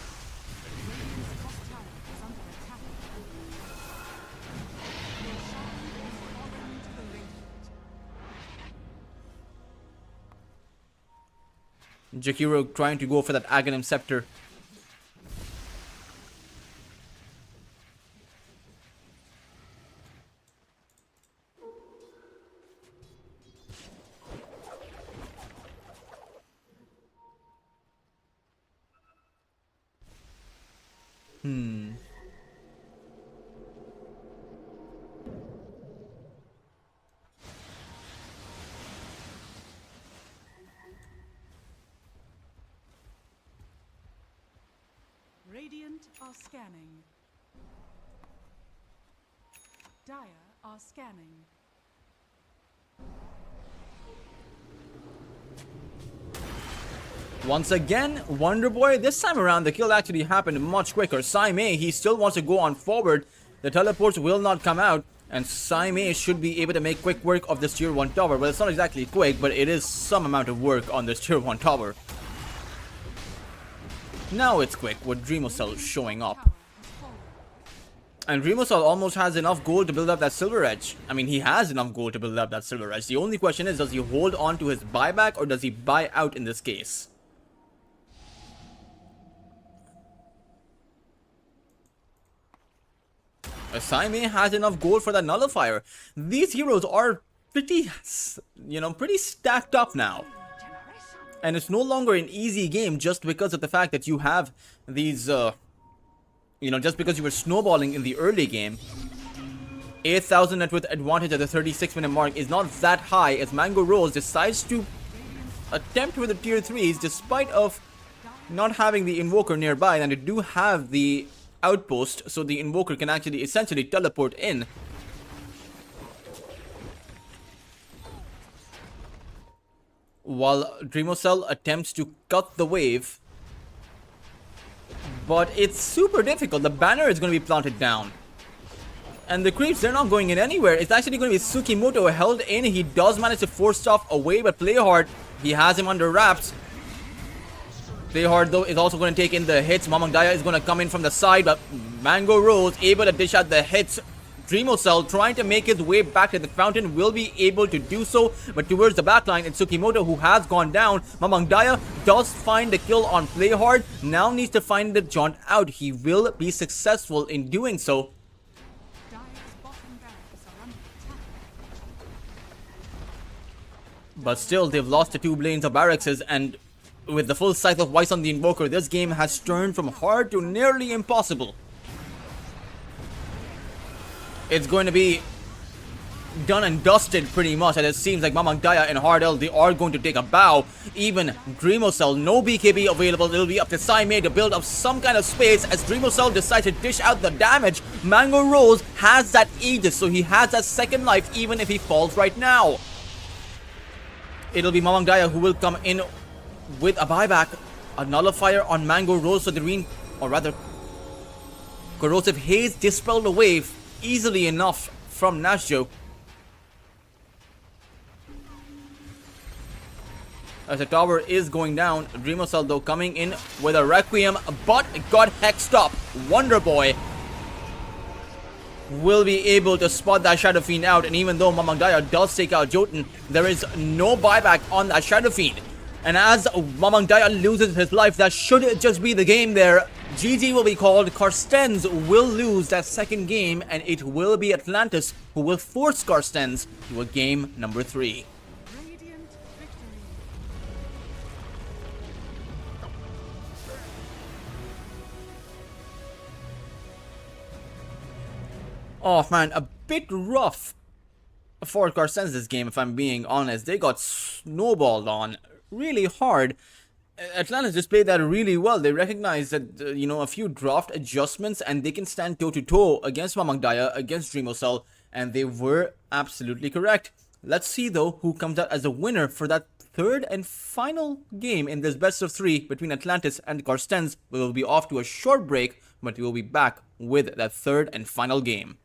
Jakiro trying to go for that Aghanim Scepter. Radiant are scanning. Dire are scanning. Once again, Wonder Boy. This time around, the kill actually happened much quicker. Saimei, he still wants to go on forward. The teleports will not come out. And Saimei should be able to make quick work of this tier 1 tower. Well, it's not exactly quick, but it is some amount of work on this tier 1 tower. Now it's quick with Dreamocell showing up. Tower has fallen. And Dreamocell almost has enough gold to build up that Silver Edge. I mean, he has enough gold to build up that Silver Edge. The only question is, does he hold on to his buyback or does he buy out in this case? Saimei has enough gold for that Nullifier. These heroes are pretty, pretty stacked up now. And it's no longer an easy game just because of the fact that you have these, just because you were snowballing in the early game. 8,000 net worth advantage at the 36-minute mark is not that high as Mango Rose decides to attempt with the tier 3s despite of not having the Invoker nearby, and they do have the outpost, so the Invoker can actually essentially teleport in. While Dreamocell attempts to cut the wave. But it's super difficult. The banner is going to be planted down. And the creeps, they're not going in anywhere. It's actually going to be Tsukimoto held in. He does manage to force stuff away, but Playhard, he has him under wraps. Playhard, though, is also going to take in the hits. Mamang Daya is going to come in from the side, but Mango Rose able to dish out the hits. Dreamocell trying to make his way back to the fountain will be able to do so, but towards the backline, it's Tsukimoto who has gone down. Mamang Daya does find the kill on Playhard, now needs to find the jaunt out. He will be successful in doing so. Dire's bottom barracks are under attack. But still, they've lost the 2 lanes of barracks, and with the full cycle of Weiss on the Invoker, this game has turned from hard to nearly impossible. It's going to be done and dusted pretty much, and it seems like Mamang Daya and Hardel, they are going to take a bow. Even Dreamocell, no BKB available. It'll be up to Saimei to build up some kind of space as Dreamocell decides to dish out the damage. Mango Rose has that Aegis, so he has that second life even if he falls right now. It'll be Mamang Daya who will come in with a buyback. A Nullifier on Mango Rose, so the Corrosive Haze dispelled away easily enough from Nashjo. As the tower is going down, Dreamocell though coming in with a Requiem, but got hexed up. Wonder Boy will be able to spot that Shadow Fiend out, and even though Mamang Daya does take out Jotun, there is no buyback on that Shadow Fiend. And as Mamang Daya loses his life, that should just be the game there. GG will be called. Carstensz will lose that second game, and it will be Atlantis who will force Carstensz to a game number 3. Radiant victory. Oh man, a bit rough for Carstensz this game, if I'm being honest. They got snowballed on really hard. Atlantis just played that really well. They recognized that, a few draft adjustments and they can stand toe-to-toe against Mamang Daya, against Dreamocell, and they were absolutely correct. Let's see, though, who comes out as a winner for that third and final game in this best of 3 between Atlantis and Carstensz. We will be off to a short break, but we will be back with that third and final game.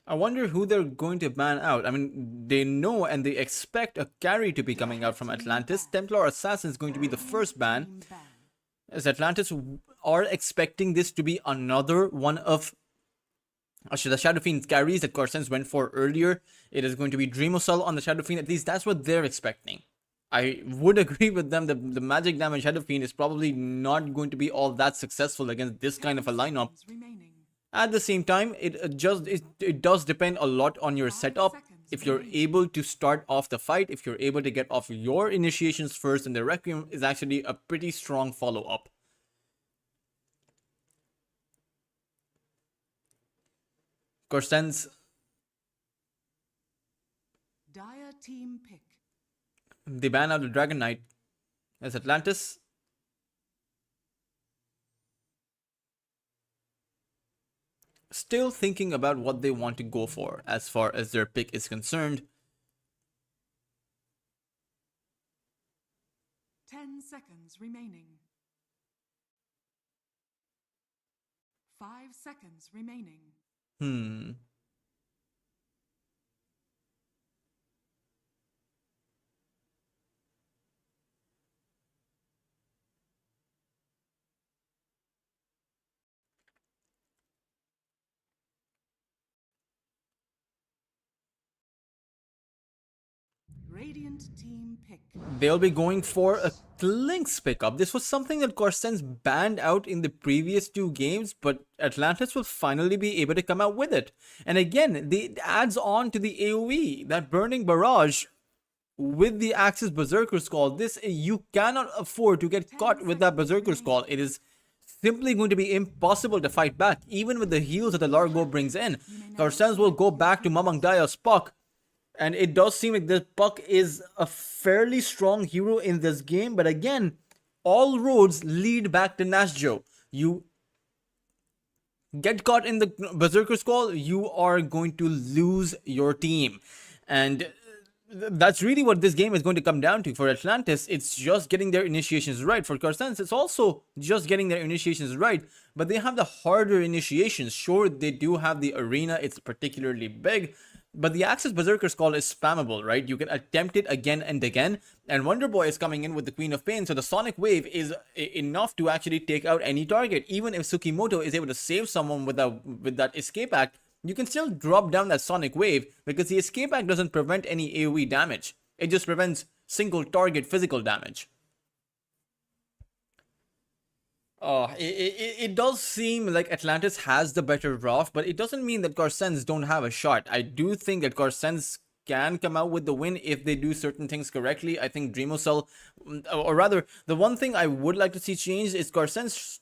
I wonder who they're going to ban out. I mean, they know and they expect a carry to be coming out from Atlantis. Templar Assassin is going to be the first ban. Team ban. As Atlantis are expecting this to be another one of the Shadow Fiend carries that Carstensz went for earlier. It is going to be Dreamosol on the Shadow Fiend. At least that's what they're expecting. I would agree with them that the magic damage Shadow Fiend is probably not going to be all that successful against this kind of a lineup. Remaining. At the same time, it does depend a lot on your setup. If you're able to start off the fight, if you're able to get off your initiations first, and the Requiem is actually a pretty strong follow-up. Carstensz, Dire team pick. they ban out the Dragon Knight. As Atlantis, still thinking about what they want to go for as far as their pick is concerned. 10 seconds remaining. 5 seconds remaining. Radiant team pick. They'll be going for a Lynx pickup. This was something that Carstensz banned out in the previous 2 games, but Atlantis will finally be able to come out with it. And again, it adds on to the AoE, that Burning Barrage with the Axis Berserker's Call. This, you cannot afford to get caught with that Berserker's Call. It is simply going to be impossible to fight back, even with the heals that the Largo brings in. Carstensz will go back to Mamang Daya's Puck. And it does seem like this Puck is a fairly strong hero in this game. But again, all roads lead back to Nasjo. You get caught in the Berserker's Call, you are going to lose your team. And that's really what this game is going to come down to. For Atlantis, it's just getting their initiations right. For Carstensz, it's also just getting their initiations right. But they have the harder initiations. Sure, they do have the arena. It's particularly big. But the Axis Berserker's Call is spammable, right? You can attempt it again and again. And Wonder Boy is coming in with the Queen of Pain. So the Sonic Wave is enough to actually take out any target. Even if Tsukimoto is able to save someone with that Escape Act, you can still drop down that Sonic Wave because the Escape Act doesn't prevent any AoE damage. It just prevents single target physical damage. It does seem like Atlantis has the better draft, but it doesn't mean that Carstensz don't have a shot. I do think that Carstensz can come out with the win if they do certain things correctly. I think Dreamosol, or rather, the one thing I would like to see changed is Carstensz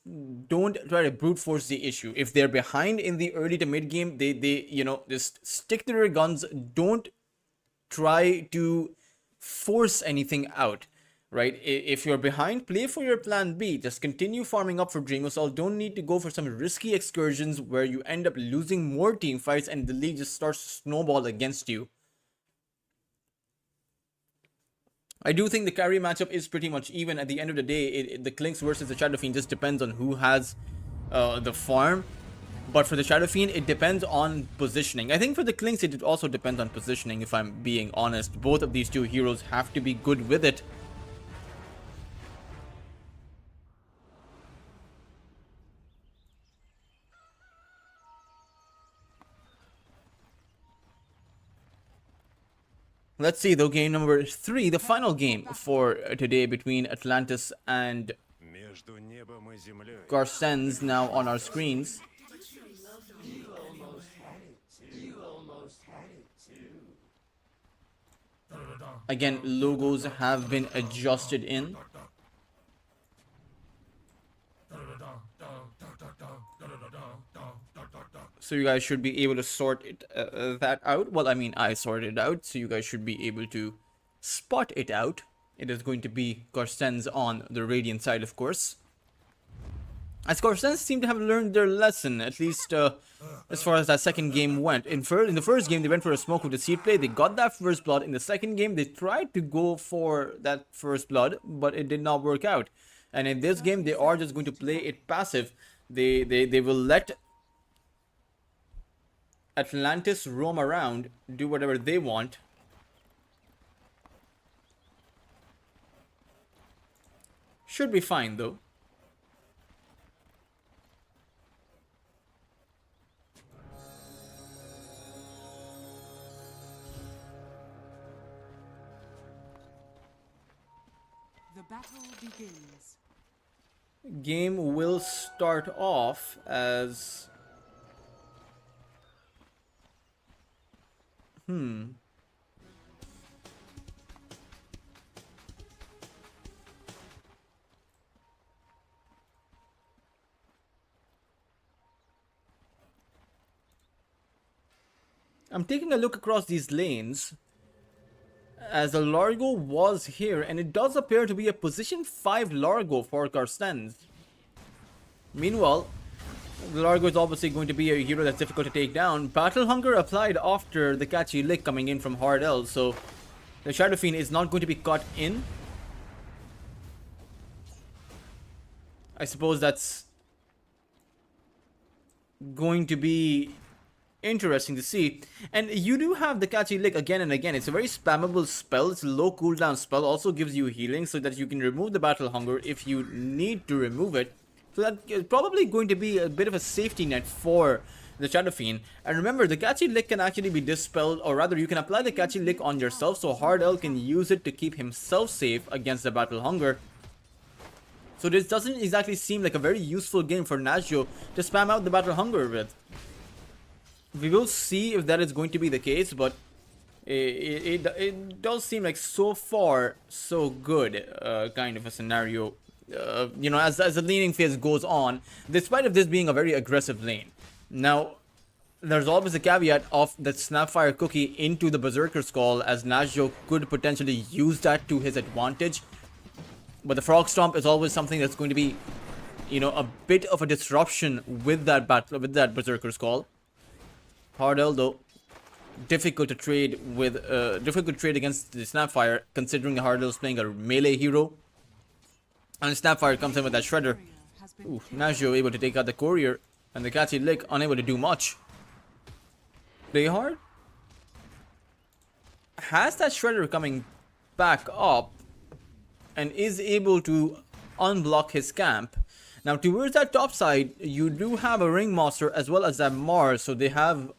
don't try to brute force the issue. If they're behind in the early to mid game, they just stick to their guns. Don't try to force anything out. Right? If you're behind, play for your plan B. Just continue farming up for Dreamosol. Don't need to go for some risky excursions where you end up losing more team fights and the league just starts to snowball against you. I do think the carry matchup is pretty much even. At the end of the day, the Clinks versus the Shadow Fiend just depends on who has the farm. But for the Shadow Fiend, it depends on positioning. I think for the Clinks, it also depends on positioning, if I'm being honest. Both of these two heroes have to be good with it. Let's see, though, game number 3, the final game for today between Atlantis and Carstensz now on our screens. Again, logos have been adjusted in. So you guys should be able to sort that out. Well, I mean, I sorted it out, so you guys should be able to spot it out. It is going to be Carstensz on the Radiant side, of course. As Carstensz seem to have learned their lesson, at least as far as that second game went. In the first game, they went for a smoke with the seed play. They got that first blood. In the second game, they tried to go for that first blood, but it did not work out. And in this game, they are just going to play it passive. They will let Atlantis roam around, do whatever they want. Should be fine though. The battle begins. Game will start off as... I'm taking a look across these lanes, as the Largo was here, and it does appear to be a position 5 Largo for Carstensz. Meanwhile, the Largo is obviously going to be a hero that's difficult to take down. Battle Hunger applied after the catchy lick coming in from Hard L, so the Shadow Fiend is not going to be caught in. I suppose that's going to be interesting to see. And you do have the catchy lick again and again. It's a very spammable spell. It's a low cooldown spell. Also gives you healing so that you can remove the battle hunger if you need to remove it. So that is probably going to be a bit of a safety net for the Shadow Fiend. And remember, the catchy lick can actually be dispelled, or rather you can apply the catchy lick on yourself, so Hard L can use it to keep himself safe against the battle hunger. So this doesn't exactly seem like a very useful game for Nazio to spam out the battle hunger with. We will see if that is going to be the case, but it does seem like so far so good kind of a scenario. You know, as the laning phase goes on, despite of this being a very aggressive lane. Now, there's always a caveat of the Snapfire cookie into the Berserker's Call, as Nazio could potentially use that to his advantage. But the Frog Stomp is always something that's going to be, you know, a bit of a disruption with that battle, with that Berserker's Call. Hard L though, difficult to trade with, difficult to trade against the Snapfire, considering Hard L is playing a melee hero. And Snapfire comes in with that Shredder. Ooh, Nazio able to take out the Courier, and the catchy lick unable to do much. Play Hard has that Shredder coming back up and is able to unblock his camp. Now towards that top side, you do have a Ringmaster as well as that Mars, so they have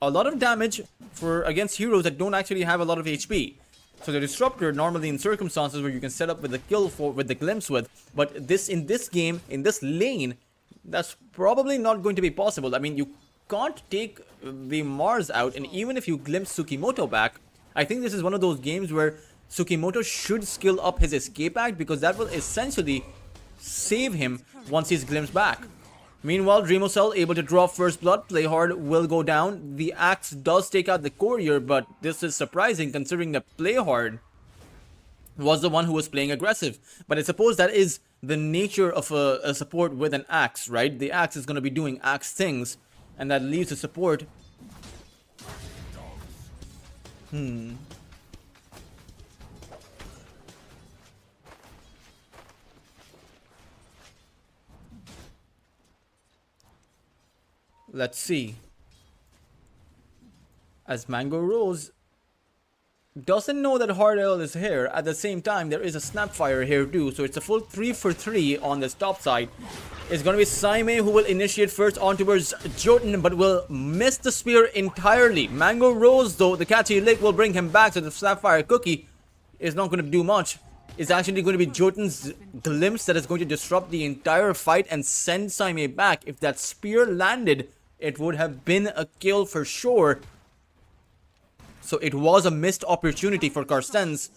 a lot of damage for against heroes that don't actually have a lot of HP. So the Disruptor, normally in circumstances where you can set up with the kill for with the glimpse with, but this in this game, in this lane, that's probably not going to be possible. I mean, you can't take the Mars out, and even if you glimpse Tsukimoto back, I think this is one of those games where Tsukimoto should skill up his escape act, because that will essentially save him once he's glimpsed back. Meanwhile, Dreamocell able to draw first blood. Play Hard will go down. The axe does take out the Courier, but this is surprising considering that Play Hard was the one who was playing aggressive. But I suppose that is the nature of a support with an axe, right? The axe is going to be doing axe things, and that leaves the support. Let's see. As Mango Rose doesn't know that Hard L is here, at the same time there is a Snapfire here too, so it's a full 3 for 3 on this top side. It's gonna be Saime who will initiate first on towards Jotun, but will miss the spear entirely. Mango Rose though, the catchy lick will bring him back, so the Snapfire cookie is not gonna do much. It's actually going to be Jotun's glimpse that is going to disrupt the entire fight and send Saime back. If that spear landed, it would have been a kill for sure. So it was a missed opportunity for Carstensz.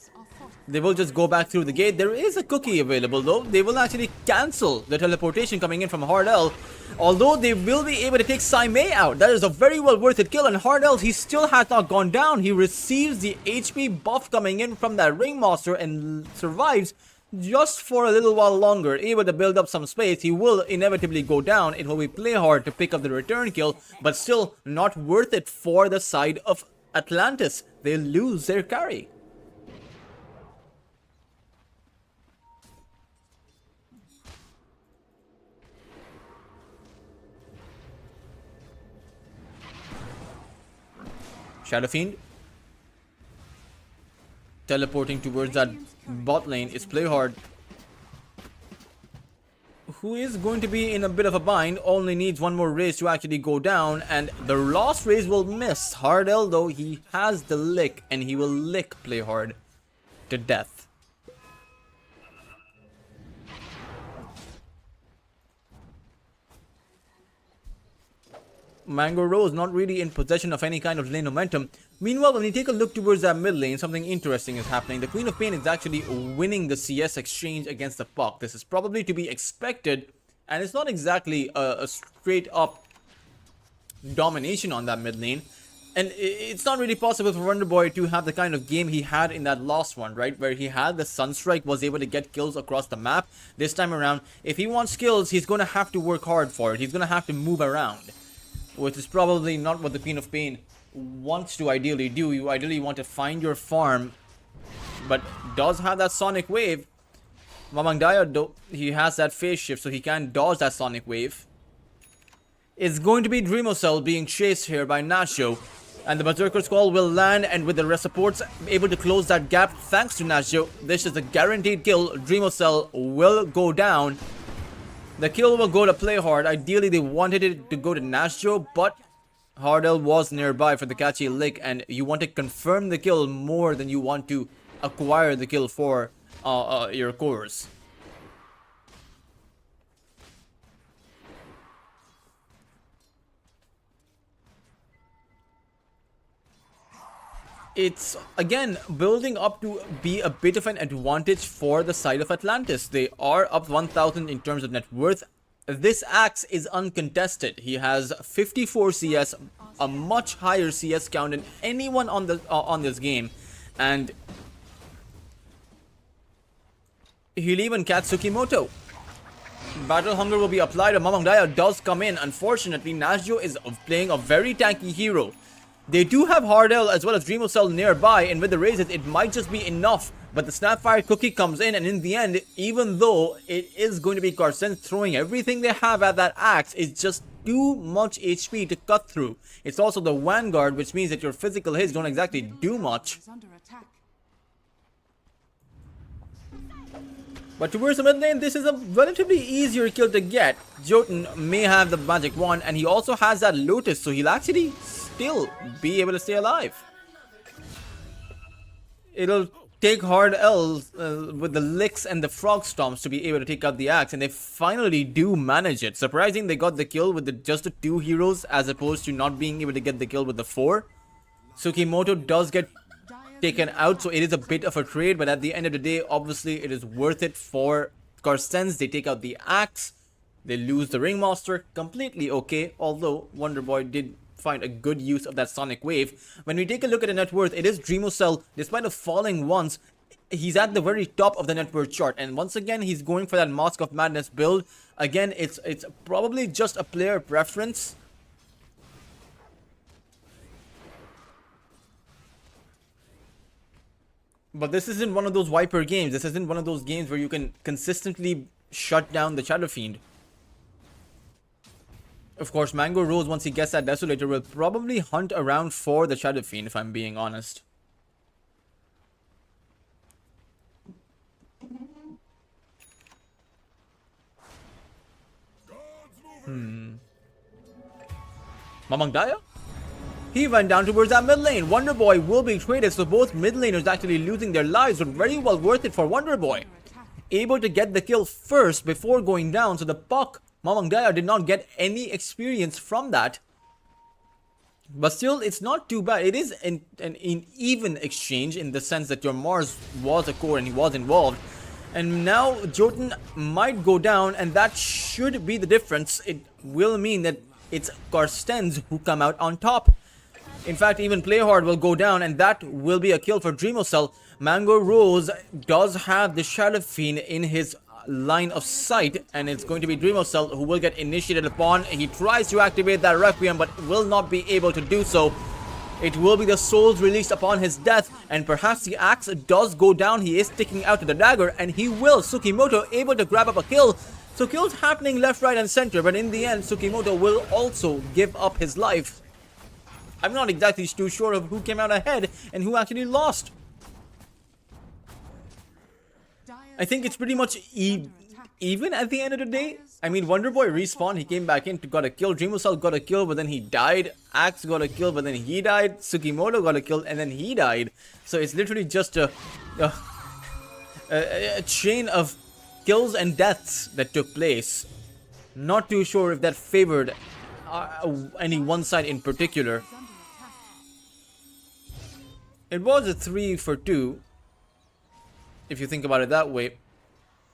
They will just go back through the gate. There is a cookie available though. They will actually cancel the teleportation coming in from Hard L. Although they will be able to take Saime out. That is a very well worth it kill. And Hard L, he still has not gone down. He receives the HP buff coming in from that Ringmaster and survives just for a little while longer. Able to build up some space. He will inevitably go down. It will be Play Hard to pick up the return kill. But still not worth it for the side of Atlantis. They lose their carry. Shadow Fiend teleporting towards that bot lane is Playhard, who is going to be in a bit of a bind. Only needs one more raise to actually go down, and the last raise will miss. Hardell, though, he has the lick, and he will lick Playhard to death. Mango Rose not really in possession of any kind of lane momentum. Meanwhile, when you take a look towards that mid lane, something interesting is happening. The Queen of Pain is actually winning the CS exchange against the Puck. This is probably to be expected, and it's not exactly a straight up domination on that mid lane. And it's not really possible for Wonderboy to have the kind of game he had in that last one, right? Where he had the Sunstrike, was able to get kills across the map. This time around, if he wants kills, he's going to have to work hard for it. He's going to have to move around, which is probably not what the Queen of Pain wants to ideally do. You ideally want to find your farm, but does have that Sonic Wave. Mamang Daya, though, he has that phase shift, so he can dodge that Sonic Wave. It's going to be Dreamocell being chased here by Nasho, and the Berserker's Call will land, and with the rest supports able to close that gap thanks to Nasho, this is a guaranteed kill. Dreamocell will go down. The kill will go to Playhard. Ideally, they wanted it to go to Nasjo, but Hardell was nearby for the catchy lick, and you want to confirm the kill more than you want to acquire the kill for your cores. It's, again, building up to be a bit of an advantage for the side of Atlantis. They are up 1,000 in terms of net worth. This Axe is uncontested. He has 54 CS, a much higher CS count than anyone on this game. And he'll even catch Tsukimoto. Battle Hunger will be applied, and Mamang Daya does come in. Unfortunately, Nasjo is playing a very tanky hero. They do have Hardell as well as Dreamocell nearby, and with the raises, it might just be enough. But the Snapfire Cookie comes in, and in the end, even though it is going to be Carstensz throwing everything they have at that Axe, it's just too much HP to cut through. It's also the Vanguard, which means that your physical hits don't exactly do much. Is under attack. But towards the mid lane, this is a relatively easier kill to get. Jotun may have the magic wand, and he also has that Lotus, so he'll actually still be able to stay alive. It'll take hard L's with the licks and the frog stomps to be able to take out the Axe, and they finally do manage it. Surprising they got the kill with just the 2 heroes as opposed to not being able to get the kill with the 4. Tsukimoto does get taken out, so it is a bit of a trade, but at the end of the day, obviously it is worth it for Carstensz. They take out the Axe, they lose the Ringmaster, completely okay, although Wonderboy did find a good use of that Sonic Wave. When we take a look at the net worth, it is Dreamocell. Despite of falling once, he's at the very top of the net worth chart, and once again he's going for that Mask of Madness build. Again, it's probably just a player preference. But this isn't one of those Viper games. This isn't one of those games where you can consistently shut down the Shadow Fiend. Of course, Mango Rose, once he gets that Desolator, will probably hunt around for the Shadow Fiend, if I'm being honest. Mamang Daya? He went down towards that mid lane. Wonderboy will be traded, so both mid laners actually losing their lives, but very well worth it for Wonderboy. Able to get the kill first before going down, so the Puck, Mamang Daya, did not get any experience from that. But still, it's not too bad. It is an even exchange in the sense that your Mars was a core and he was involved. And now Jotun might go down, and that should be the difference. It will mean that it's Carstensz who come out on top. In fact, even Playhard will go down, and that will be a kill for Dreamocell. Mango Rose does have the Shadow Fiend in his line of sight, and it's going to be Dreamocell who will get initiated upon. He tries to activate that Requiem, but will not be able to do so. It will be the souls released upon his death, and perhaps the Axe does go down. He is sticking out to the dagger, and he will. Tsukimoto able to grab up a kill. So kills happening left, right, and center, but in the end, Tsukimoto will also give up his life. I'm not exactly too sure of who came out ahead and who actually lost. I think it's pretty much even at the end of the day. I mean, Wonderboy respawned, he came back in, got a kill. Dreamcell got a kill, but then he died. Axe got a kill, but then he died. Tsukimoto got a kill, and then he died. So it's literally just a chain of kills and deaths that took place. Not too sure if that favored any one side in particular. It was a 3 for 2, if you think about it that way.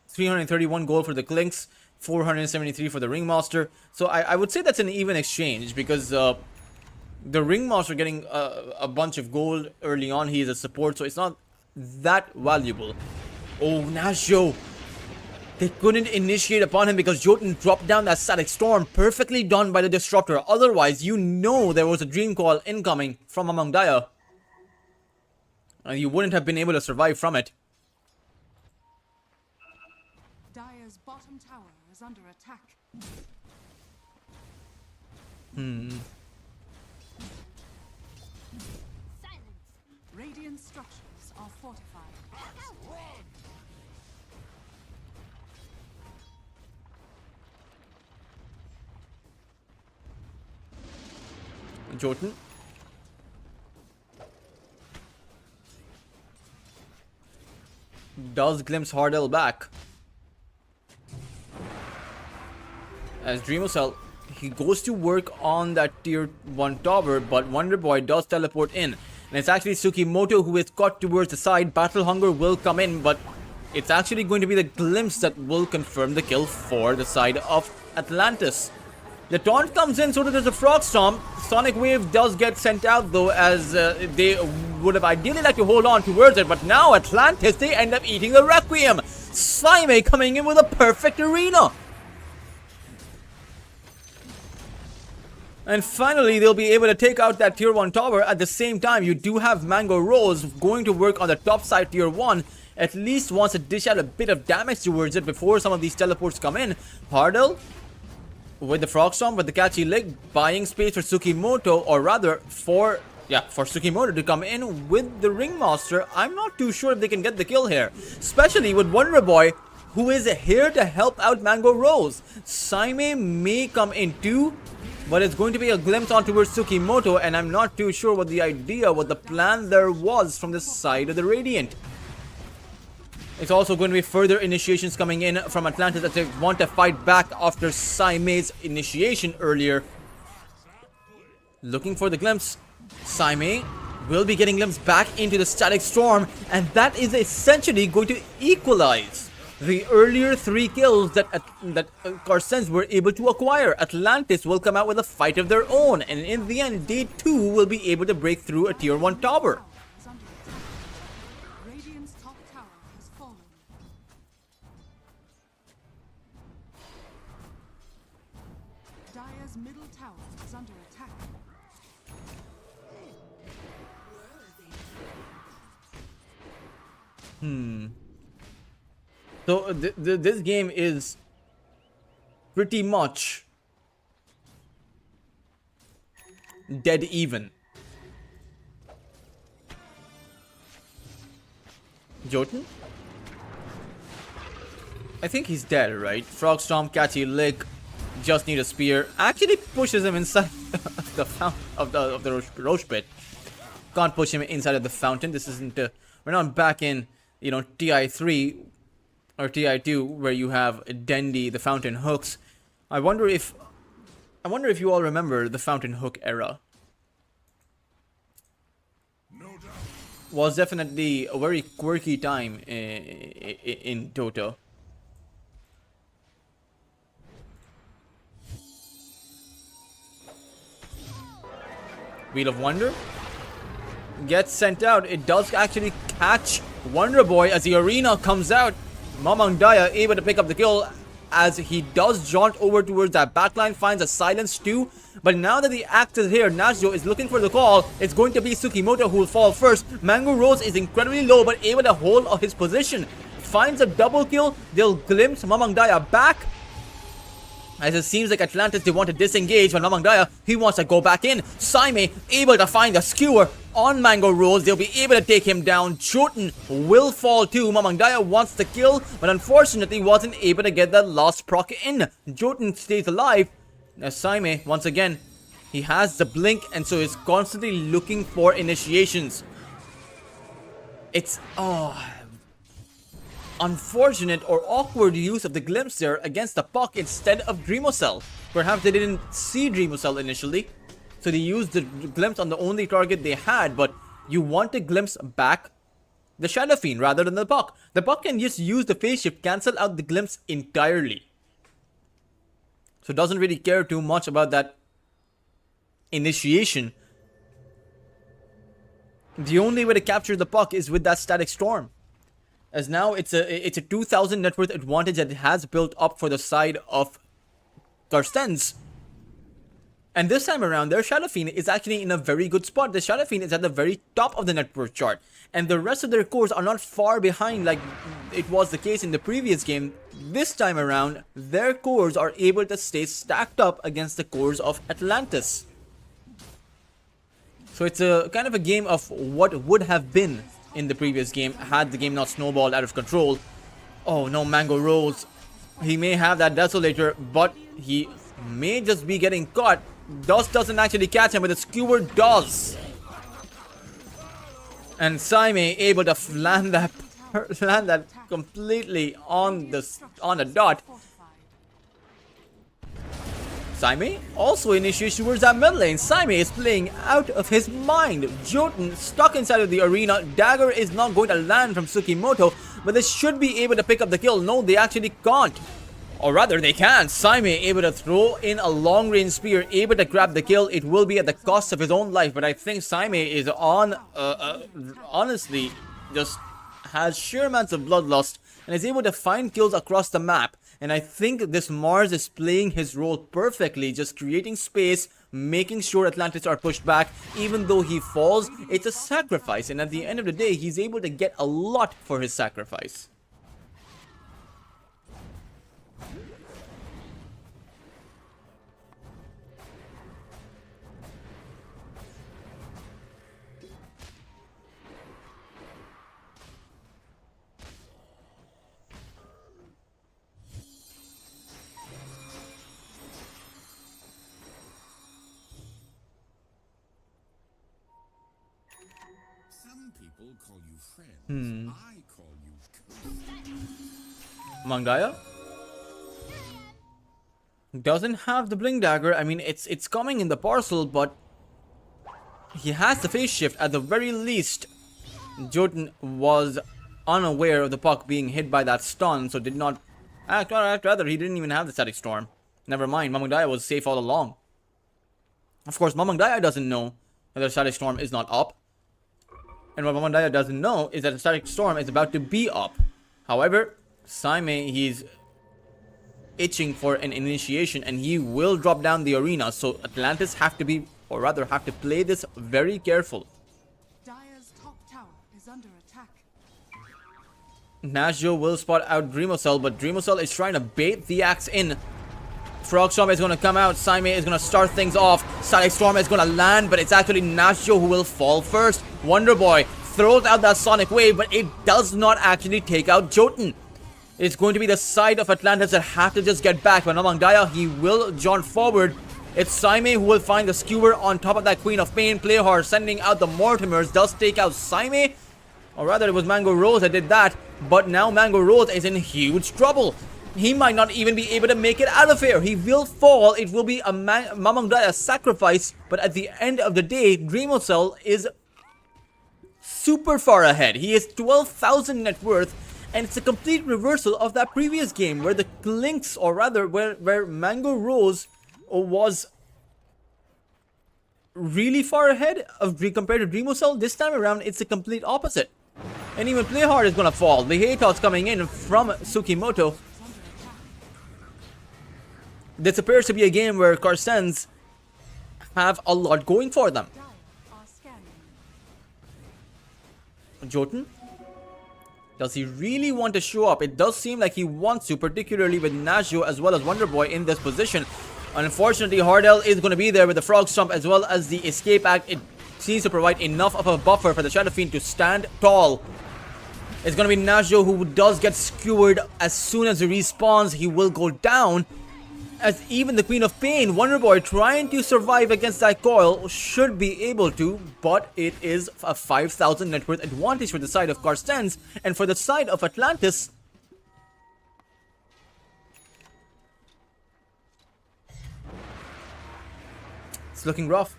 331 gold for the Clinks, 473 for the Ringmaster. So I would say that's an even exchange, because the Ringmaster getting a bunch of gold early on, he is a support, so it's not that valuable. Oh, Nasho! They couldn't initiate upon him because Jotun dropped down that static storm. Perfectly done by the Disruptor. Otherwise, you know there was a Dream Coil incoming from among Daya. And you wouldn't have been able to survive from it. Dire's bottom tower is under attack. Silence. Radiant structures are fortified. Jotun. Does glimpse Hardell back. As Dreamcell, he goes to work on that tier 1 tower, but Wonderboy does teleport in. And it's actually Tsukimoto who is caught towards the side. Battle Hunger will come in, but it's actually going to be the glimpse that will confirm the kill for the side of Atlantis. The taunt comes in, so there's a Frog Storm. Sonic Wave does get sent out though, as they would have ideally liked to hold on towards it, but now Atlantis, they end up eating the Requiem. Slime coming in with a perfect arena. And finally, they'll be able to take out that tier 1 tower. At the same time, you do have Mango Rose going to work on the top side tier 1. At least wants to dish out a bit of damage towards it before some of these teleports come in. Hardell with the Frog Storm, with the catchy leg, buying space for Tsukimoto, or rather for Tsukimoto to come in with the Ringmaster. I'm not too sure if they can get the kill here, especially with Wonderboy, who is here to help out Mango Rose. Saime may come in too, but it's going to be a glimpse on towards Tsukimoto, and I'm not too sure what the plan there was from the side of the Radiant. It's also going to be further initiations coming in from Atlantis that they want to fight back after Saime's initiation earlier. Looking for the glimpse. Saime will be getting glimpse back into the static storm, and that is essentially going to equalize the earlier 3 kills that Carstensz were able to acquire. Atlantis will come out with a fight of their own, and in the end, they too will be able to break through a tier 1 tower. Is under attack. Radiant's top tower has fallen. Dire's middle tower is under attack. So this game is pretty much dead even. Jotun? I think he's dead, right? Frog Storm, catchy lick, just need a spear. Actually pushes him inside the fountain of the Roche pit. Can't push him inside of the fountain. This isn't we're not back in, you know, TI3 or TI2 where you have Dendi, the fountain hooks. I wonder if you all remember the fountain hook era. Was definitely a very quirky time in Dota. Wheel of Wonder gets sent out. It does actually catch Wonderboy as the arena comes out. Mamang Daya able to pick up the kill as he does jaunt over towards that backline, finds a silence too. But now that the axe is here, Nasjo is looking for the call. It's going to be Tsukimoto who will fall first. Mango Rose is incredibly low but able to hold his position. Finds a double kill. They'll glimpse Mamang Daya back. As it seems like Atlantis, they want to disengage, but Namangdaya, he wants to go back in. Saime able to find the skewer on Mango Rose. They'll be able to take him down. Jotun will fall too. Namangdaya wants the kill, but unfortunately wasn't able to get that last proc in. Jotun stays alive. Now Saime, once again, he has the blink, and so is constantly looking for initiations. It's unfortunate or awkward use of the glimpse there against the puck instead of Dreamocell. Perhaps they didn't see Dreamocell initially, so they used the glimpse on the only target they had, but you want to glimpse back the Shadow Fiend rather than the puck. The puck can just use the phase shift, cancel out the glimpse entirely. So doesn't really care too much about that initiation. The only way to capture the puck is with that Static Storm. As now it's a 2000 net worth advantage that it has built up for the side of Carstensz. And this time around, their Shadow Fiend is actually in a very good spot. The Shadow Fiend is at the very top of the net worth chart. And the rest of their cores are not far behind like it was the case in the previous game. This time around, their cores are able to stay stacked up against the cores of Atlantis. So it's a kind of a game of what would have been in the previous game had the game not snowballed out of control. Oh no, Mango Rose. He may have that Desolator, but he may just be getting caught. Dust doesn't actually catch him, but the skewer does. And Saime able to land that completely on the dot. Saime also initiates towards that mid lane. Saime is playing out of his mind. Jotun stuck inside of the arena. Dagger is not going to land from Tsukimoto, but they should be able to pick up the kill. No, they actually can't. Or rather, they can. Saime able to throw in a long range spear, able to grab the kill. It will be at the cost of his own life, but I think Saime is honestly just has sheer amounts of bloodlust and is able to find kills across the map. And I think this Mars is playing his role perfectly, just creating space, making sure Atlantis are pushed back. Even though he falls, it's a sacrifice, and at the end of the day, he's able to get a lot for his sacrifice. Some people call you friends. I call you Mangdaya doesn't have the Blink Dagger. I mean, it's coming in the parcel, but he has the phase shift at the very least. Jotun was unaware of the puck being hit by that stun, so did not act. Rather, he didn't even have the Static Storm. Never mind, Mamangdaya was safe all along. Of course, Mamangdaya doesn't know that the Static Storm is not up. And what Mamangdaya doesn't know is that the Static Storm is about to be up. However, Saime, he's itching for an initiation and he will drop down the arena. So Atlantis have to be, or rather have to play this very careful. Dire's top tower is under attack. Nashjo will spot out Dreamocell, but Dreamocell is trying to bait the axe in. Frog Storm is going to come out. Saime is going to start things off. Static Storm is going to land, but it's actually Nashjo who will fall first. Wonder Boy throws out that Sonic Wave, but it does not actually take out Jotun. It's going to be the side of Atlantis that have to just get back. But Namangdaya, he will jaunt forward. It's Saime who will find the skewer on top of that Queen of Pain. Playhard sending out the Mortimers does take out Saime. Or rather, it was Mango Rose that did that. But now Mango Rose is in huge trouble. He might not even be able to make it out of here. He will fall. It will be a Mamangdaya sacrifice. But at the end of the day, Dreamocell is super far ahead. He is 12,000 net worth. And it's a complete reversal of that previous game where the Lynx, or rather where Mango Rose was really far ahead of compared to Dreamocell. This time around, it's the complete opposite. And even Playhard is going to fall. The hate toss coming in from Tsukimoto. This appears to be a game where Carstensz have a lot going for them. Dire are scanning. Jotun Does he really want to show up? It does seem like he wants to, particularly with Nashio as well as Wonder Boy in this position. Unfortunately, Hardell is going to be there with the Frog Stomp as well as the Escape Act. It seems to provide enough of a buffer for the Shadow Fiend to stand tall. It's going to be Nashio who does get skewered. As soon as he respawns, he will go down. As even the Queen of Pain, Wonder Boy, trying to survive against that coil, should be able to, but it is a 5,000 net worth advantage for the side of Carstensz, and for the side of Atlantis, it's looking rough.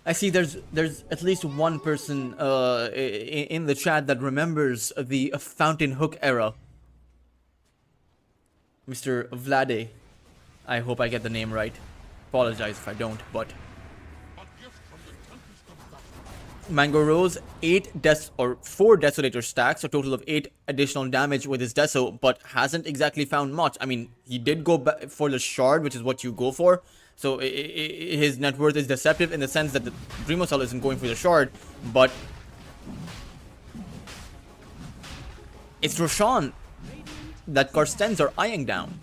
I see there's at least one person in the chat that remembers the Fountain Hook era. Mr. Vlade. I hope I get the name right. Apologize if I don't, but Mango Rose, 4 Desolator stacks, a total of 8 additional damage with his Deso, but hasn't exactly found much. I mean, he did go back for the Shard, which is what you go for. So his net worth is deceptive in the sense that the Dreamosel isn't going for the Shard, but it's Roshan that Carstensz are eyeing down.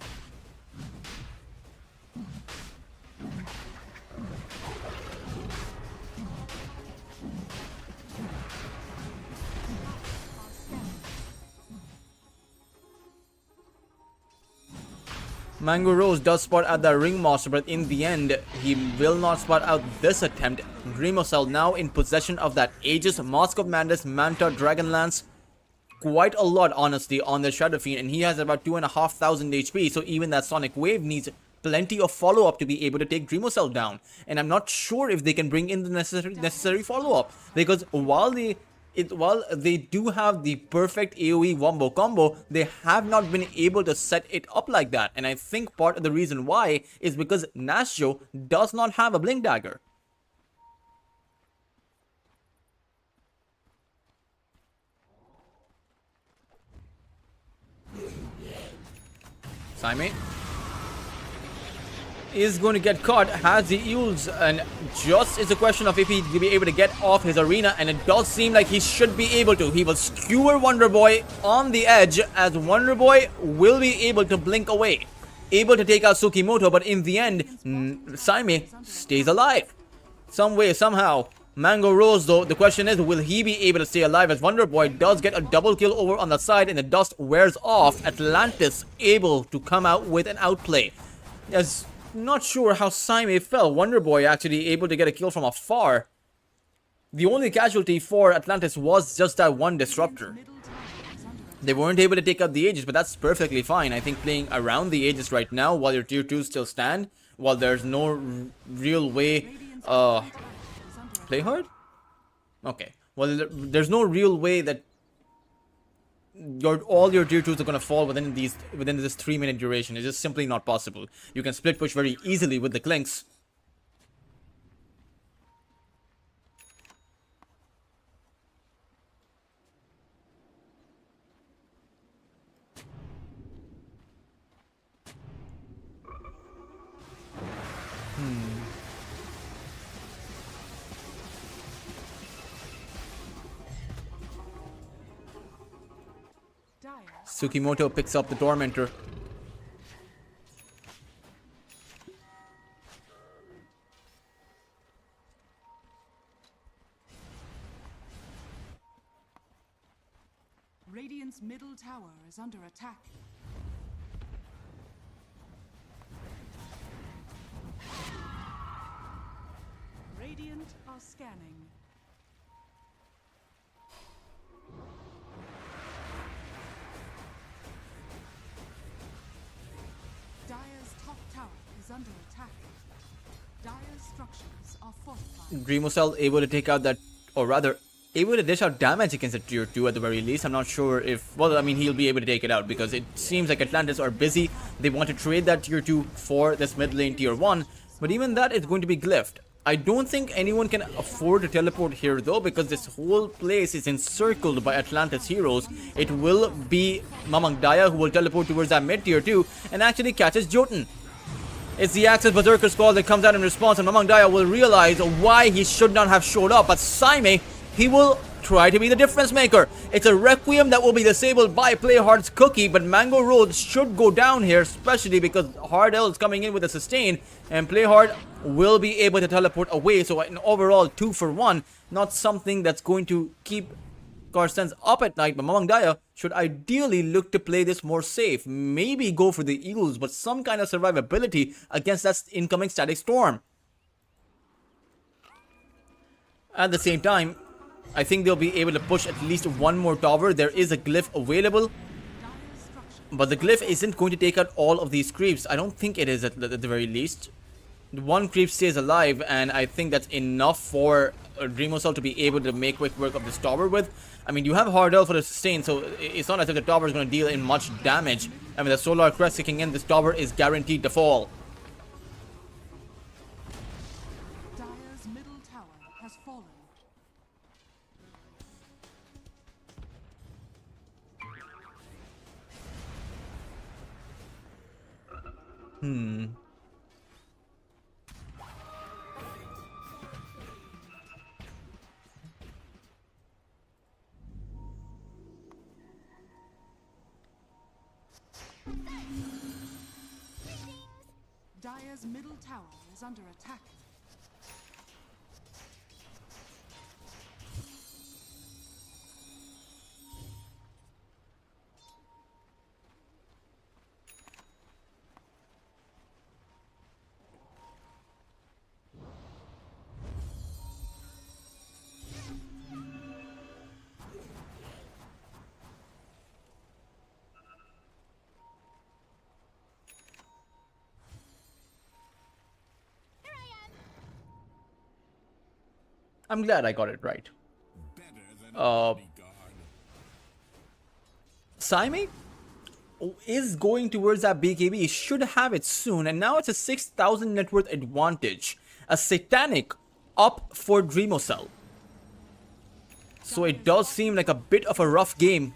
Mango Rose does spot out the Ringmaster, but in the end, he will not spot out this attempt. Dreamosel now in possession of that Aegis, Mask of Madness, Manta, Dragonlance. Quite a lot, honestly, on the Shadow Fiend, and he has about 2,500 HP, so even that Sonic Wave needs plenty of follow-up to be able to take Dreamosel down. And I'm not sure if they can bring in the necessary follow-up, because while they do have the perfect AoE wombo combo, they have not been able to set it up like that. And I think part of the reason why is because Nashio does not have a Blink Dagger. Saime is going to get caught, has the Eels, and just is a question of if he will be able to get off his arena, and it does seem like he should be able to. He will skewer Wonder Boy on the edge, as Wonder Boy will be able to blink away, able to take out Tsukimoto, but in the end, Saime stays alive. Some way, somehow. Mango Rose, though, the question is, will he be able to stay alive, as Wonder Boy does get a double kill over on the side and the dust wears off. Atlantis able to come out with an outplay. As not sure how Saime fell. Wonder Boy actually able to get a kill from afar. The only casualty for Atlantis was just that one disruptor. They weren't able to take out the Aegis, but that's perfectly fine. I think playing around the Aegis right now while your tier 2s still stand, while there's no real way play hard? Okay. Well, there's no real way that all your tier 2s are going to fall within this 3-minute duration. It's just simply not possible. You can split push very easily with the Clinks. Tsukimoto picks up the Tormentor. Radiant's middle tower is under attack. Radiant are scanning. Dire's top tower is under attack. Dire's structures are fortified. Dreamosel able to take out that, or rather, able to dish out damage against a tier 2 at the very least. I'm not sure if, well, I mean, he'll be able to take it out because it seems like Atlantis are busy. They want to trade that tier 2 for this mid lane tier 1, but even that is going to be glyphed. I don't think anyone can afford to teleport here though, because this whole place is encircled by Atlantis heroes. It will be Mamang Daya who will teleport towards that mid tier 2 and actually catches Jotun. It's the Axis Berserker's call that comes out in response, and Mamang Daya will realize why he should not have showed up. But Saime, he will try to be the difference maker. It's a Requiem that will be disabled by Playhard's cookie, but Mango Rose should go down here, especially because Hardell is coming in with a sustain, and Playhard will be able to teleport away. So an overall 2 for 1, not something that's going to keep Carstensz up at night, but Mamang Daya should ideally look to play this more safe. Maybe go for the Eagles, but some kind of survivability against that incoming Static Storm. At the same time, I think they'll be able to push at least one more tower. There is a glyph available, but the glyph isn't going to take out all of these creeps. I don't think it is at the very least. One creep stays alive, and I think that's enough for Dreamosol to be able to make quick work of this tower with. I mean, you have Hardell for the sustain, so it's not as if the tower is going to deal in much damage. I mean, the Solar Crest kicking in, this tower is guaranteed to fall. Dire's middle tower has fallen. Dire's middle tower is under attack. I'm glad I got it right. Better than a bodyguard. Saime is going towards that BKB. He should have it soon, and now it's a 6,000 net worth advantage. A Satanic up for Dreamosol. So it does seem like a bit of a rough game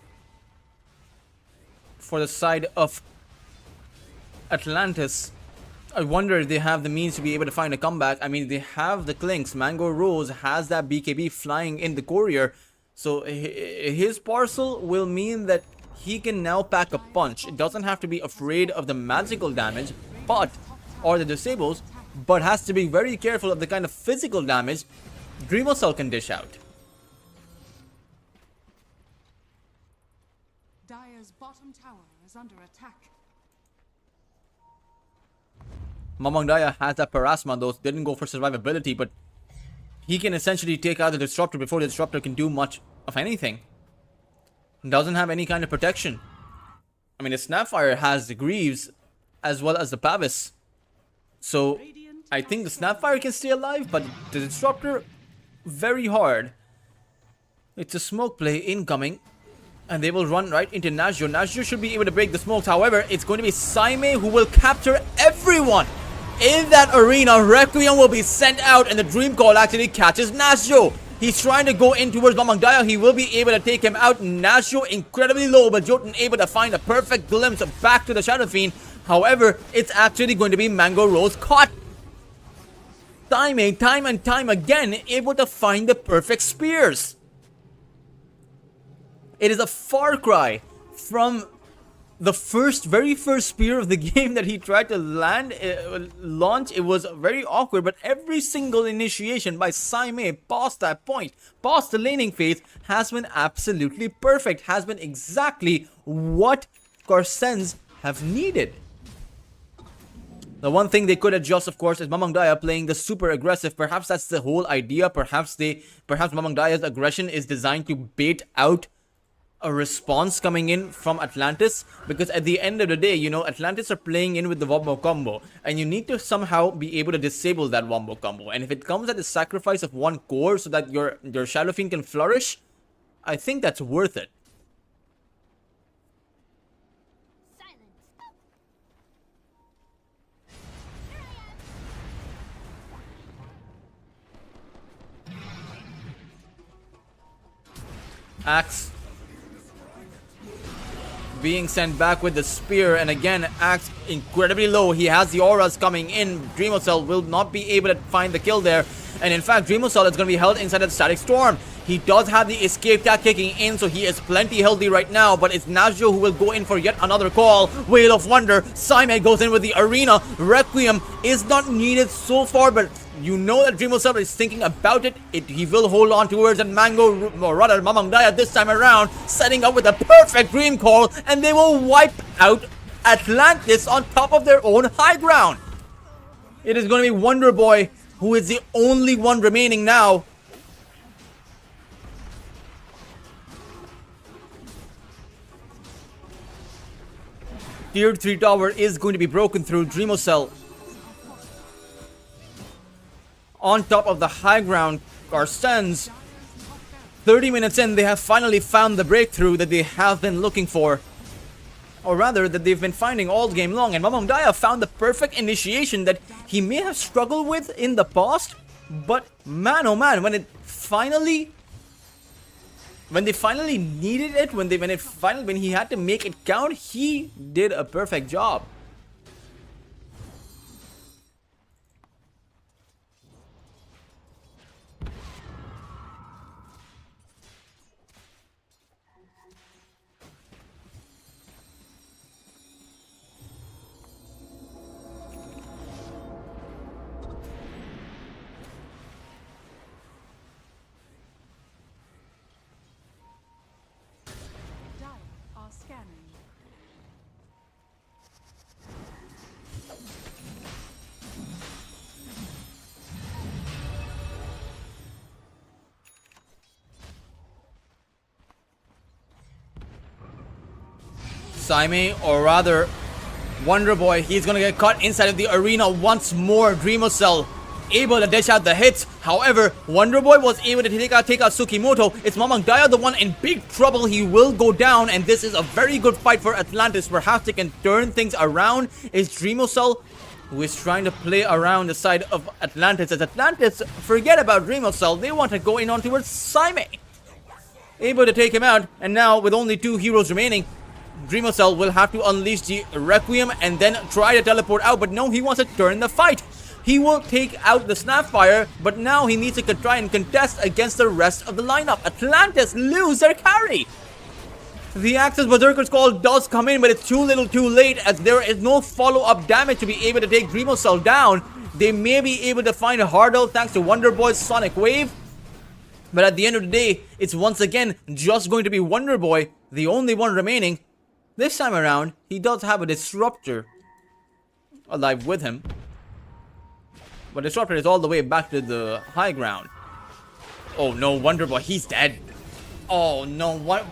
for the side of Atlantis. I wonder if they have the means to be able to find a comeback. I mean, they have the Clinks. Mango Rose has that BKB flying in the courier. So his parcel will mean that he can now pack a punch. It doesn't have to be afraid of the magical damage, or the disables, but has to be very careful of the kind of physical damage Dreamosol can dish out. Dire's bottom tower is under attack. Mamang Daya has that Parasma, though didn't go for survivability, but he can essentially take out the Disruptor before the Disruptor can do much of anything. Doesn't have any kind of protection. I mean, the Snapfire has the Greaves as well as the Pavis. So I think the Snapfire can stay alive, but the Disruptor, very hard. It's a smoke play incoming, and they will run right into Nazio. Nazio should be able to break the smokes. However, it's going to be Saime who will capture everyone in that arena. Requiem will be sent out, and the Dream Call actually catches Nazio. He's trying to go in towards Mamang Daya. He will be able to take him out. Nazio incredibly low, but Jotun able to find a perfect glimpse back to the Shadow Fiend. However, it's actually going to be Mango Rose caught. Saime, time and time again, able to find the perfect spears. It is a far cry from the very first spear of the game that he tried to launch. It was very awkward, but every single initiation by Saime past that point, past the laning phase, has been absolutely perfect, has been exactly what Carstensz have needed. The one thing they could adjust, of course, is Mamang Daya playing the super aggressive. Perhaps that's the whole idea. Perhaps Mamang Daya's aggression is designed to bait out a response coming in from Atlantis, because at the end of the day, you know, Atlantis are playing in with the Wombo combo, and you need to somehow be able to disable that Wombo combo. And if it comes at the sacrifice of one core so that your Shadow Fiend can flourish, I think that's worth it. Axe being sent back with the spear, and again, Axe incredibly low. He has the auras coming in. Dreamosol will not be able to find the kill there, and in fact, Dreamosol is going to be held inside of the Static Storm. He does have the escape tag kicking in, so he is plenty healthy right now, but it's Nazio who will go in for yet another call. Wheel of Wonder. Simon goes in with the arena. Requiem is not needed so far, but you know that Dreamocell is thinking about it. He will hold on towards that Mango, or rather Mamang Daya this time around, setting up with a perfect Dream Call, and they will wipe out Atlantis on top of their own high ground. It is going to be Wonder Boy, who is the only one remaining now. Tier 3 tower is going to be broken through. Dreamocell on top of the high ground. Carstensz, 30 minutes in, they have finally found the breakthrough that they have been looking for. Or rather, that they've been finding all game long. And Mamang Daya found the perfect initiation that he may have struggled with in the past. But man, oh man, when they finally needed it, when he had to make it count, he did a perfect job. Are scanning. Saime, or rather Wonder Boy, he's gonna get caught inside of the arena once more. Dreamocell able to dish out the hits. However, Wonder Boy was able to take out Tsukimoto. It's Mamang Daya, the one in big trouble. He will go down, and this is a very good fight for Atlantis. Perhaps they can turn things around. It's Dreamocell who is trying to play around the side of Atlantis. As Atlantis forget about Dreamocell, they want to go in on towards Saime. Able to take him out, and now with only 2 heroes remaining, Dreamocell will have to unleash the Requiem and then try to teleport out, but no, he wants to turn the fight. He will take out the Snapfire, but now he needs to try and contest against the rest of the lineup. Atlantis lose their carry. The Axis Berserker's Call does come in, but it's too little too late, as there is no follow-up damage to be able to take Dreamocell down. They may be able to find a hurdle thanks to Wonder Boy's Sonic Wave, but at the end of the day, it's once again just going to be Wonder Boy, the only one remaining. This time around, he does have a Disruptor alive with him. But Disruptor is all the way back to the high ground. Oh no, Wonder Boy, he's dead. Oh no, what?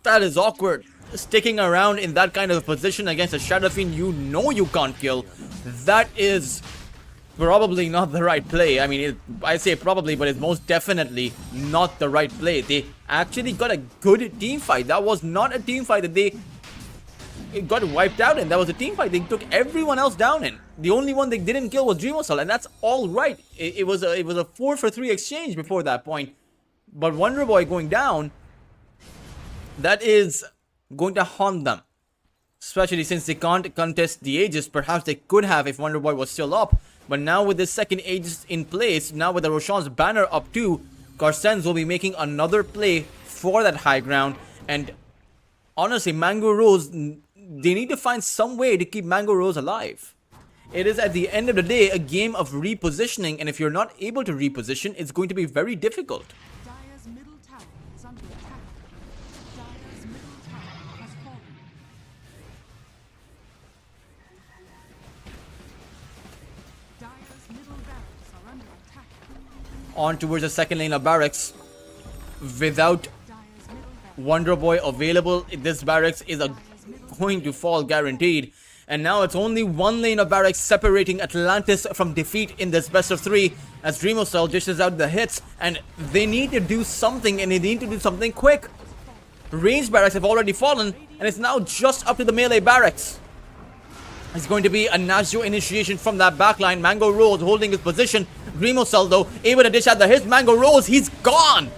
That is awkward. Sticking around in that kind of position against a Shadow Fiend you know you can't kill. That is probably not the right play. I mean, I say probably, but it's most definitely not the right play. They actually got a good team fight. That was not a team fight that they got wiped out in. That was a team fight they took everyone else down in. The only one they didn't kill was Dreamocell, and that's all right. It was a 4-for-3 exchange before that point. But Wonder Boy going down, that is going to haunt them. Especially since they can't contest the Aegis. Perhaps they could have if Wonder Boy was still up. But now with this second Aegis in place, now with the Roshan's banner up too, Carstensz will be making another play for that high ground. And honestly, Mango Rose, they need to find some way to keep Mango Rose alive. It is at the end of the day a game of repositioning, and if you're not able to reposition, it's going to be very difficult. Dire's middle tower is under attack. Dire's middle tower has fallen. Dire's middle barracks are under attack. On towards the second lane of barracks. Without Dire's middle barracks. Wonder Boy available, this barracks is going to fall guaranteed. And now it's only one lane of barracks separating Atlantis from defeat in this best of 3, as Dreamocell dishes out the hits, and they need to do something, and they need to do something quick. Ranged barracks have already fallen, and it's now just up to the melee barracks. It's going to be a Nazio initiation from that backline. Mango Rose holding his position. Dreamocell though able to dish out the hits. Mango Rose, he's gone.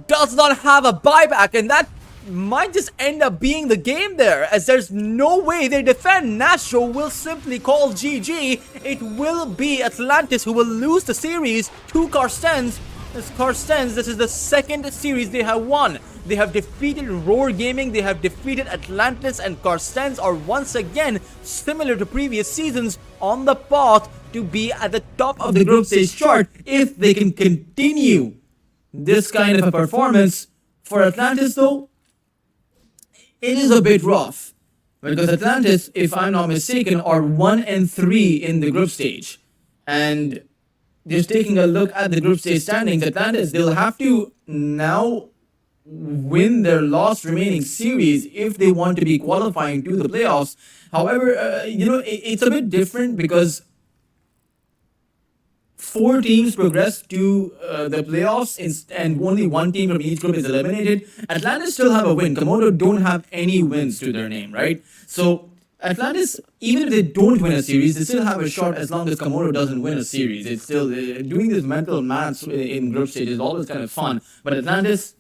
Does not have a buyback, and that might just end up being the game there, as there's no way they defend. Nazio will simply call GG. It will be Atlantis who will lose the series to Carstensz. As Carstensz, this is the second series they have won. They have defeated Roar Gaming, they have defeated Atlantis, and Carstensz are once again, similar to previous seasons, on the path to be at the top of the group stage chart if they can continue this kind of a performance. For Atlantis though, it is a bit rough. Because Atlantis, if I'm not mistaken, are 1-3 in the group stage. And just taking a look at the group stage standings, Atlantis, they'll have to now win their last remaining series if they want to be qualifying to the playoffs. However, it's a bit different because 4 teams progress to the playoffs and only 1 team from each group is eliminated. Atlantis still have a win. Komodo don't have any wins to their name, right? So Atlantis, even if they don't win a series, they still have a shot as long as Komodo doesn't win a series. It's still doing this mental maths in group stage is always kind of fun. But Atlantis,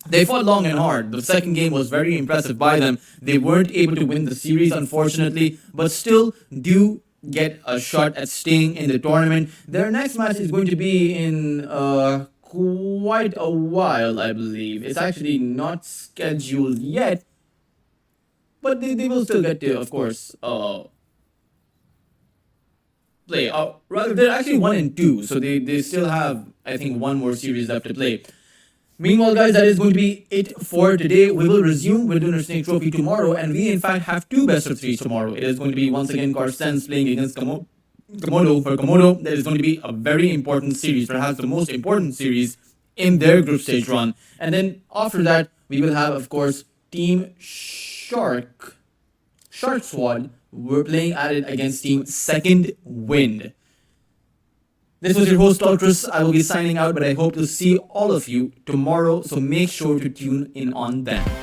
they fought long and hard. The second game was very impressive by them. They weren't able to win the series, unfortunately, but still do get a shot at staying in the tournament. Their next match is going to be in quite a while, I believe. It's actually not scheduled yet, but they will still get to, of course, play. Rather, they're actually 1-2, so they still have, I think, 1 more series left to play. Meanwhile, guys, that is going to be it for today. We will resume with Lunar Snake Trophy tomorrow, and we in fact have 2 best of 3s tomorrow. It is going to be once again Carstensz playing against Komodo. For Komodo, that is going to be a very important series, perhaps the most important series in their group stage run. And then after that, we will have, of course, Team Shark Squad. We're playing at it against Team Second Wind. This was your host, Ultras. I will be signing out, but I hope to see all of you tomorrow, so make sure to tune in on then.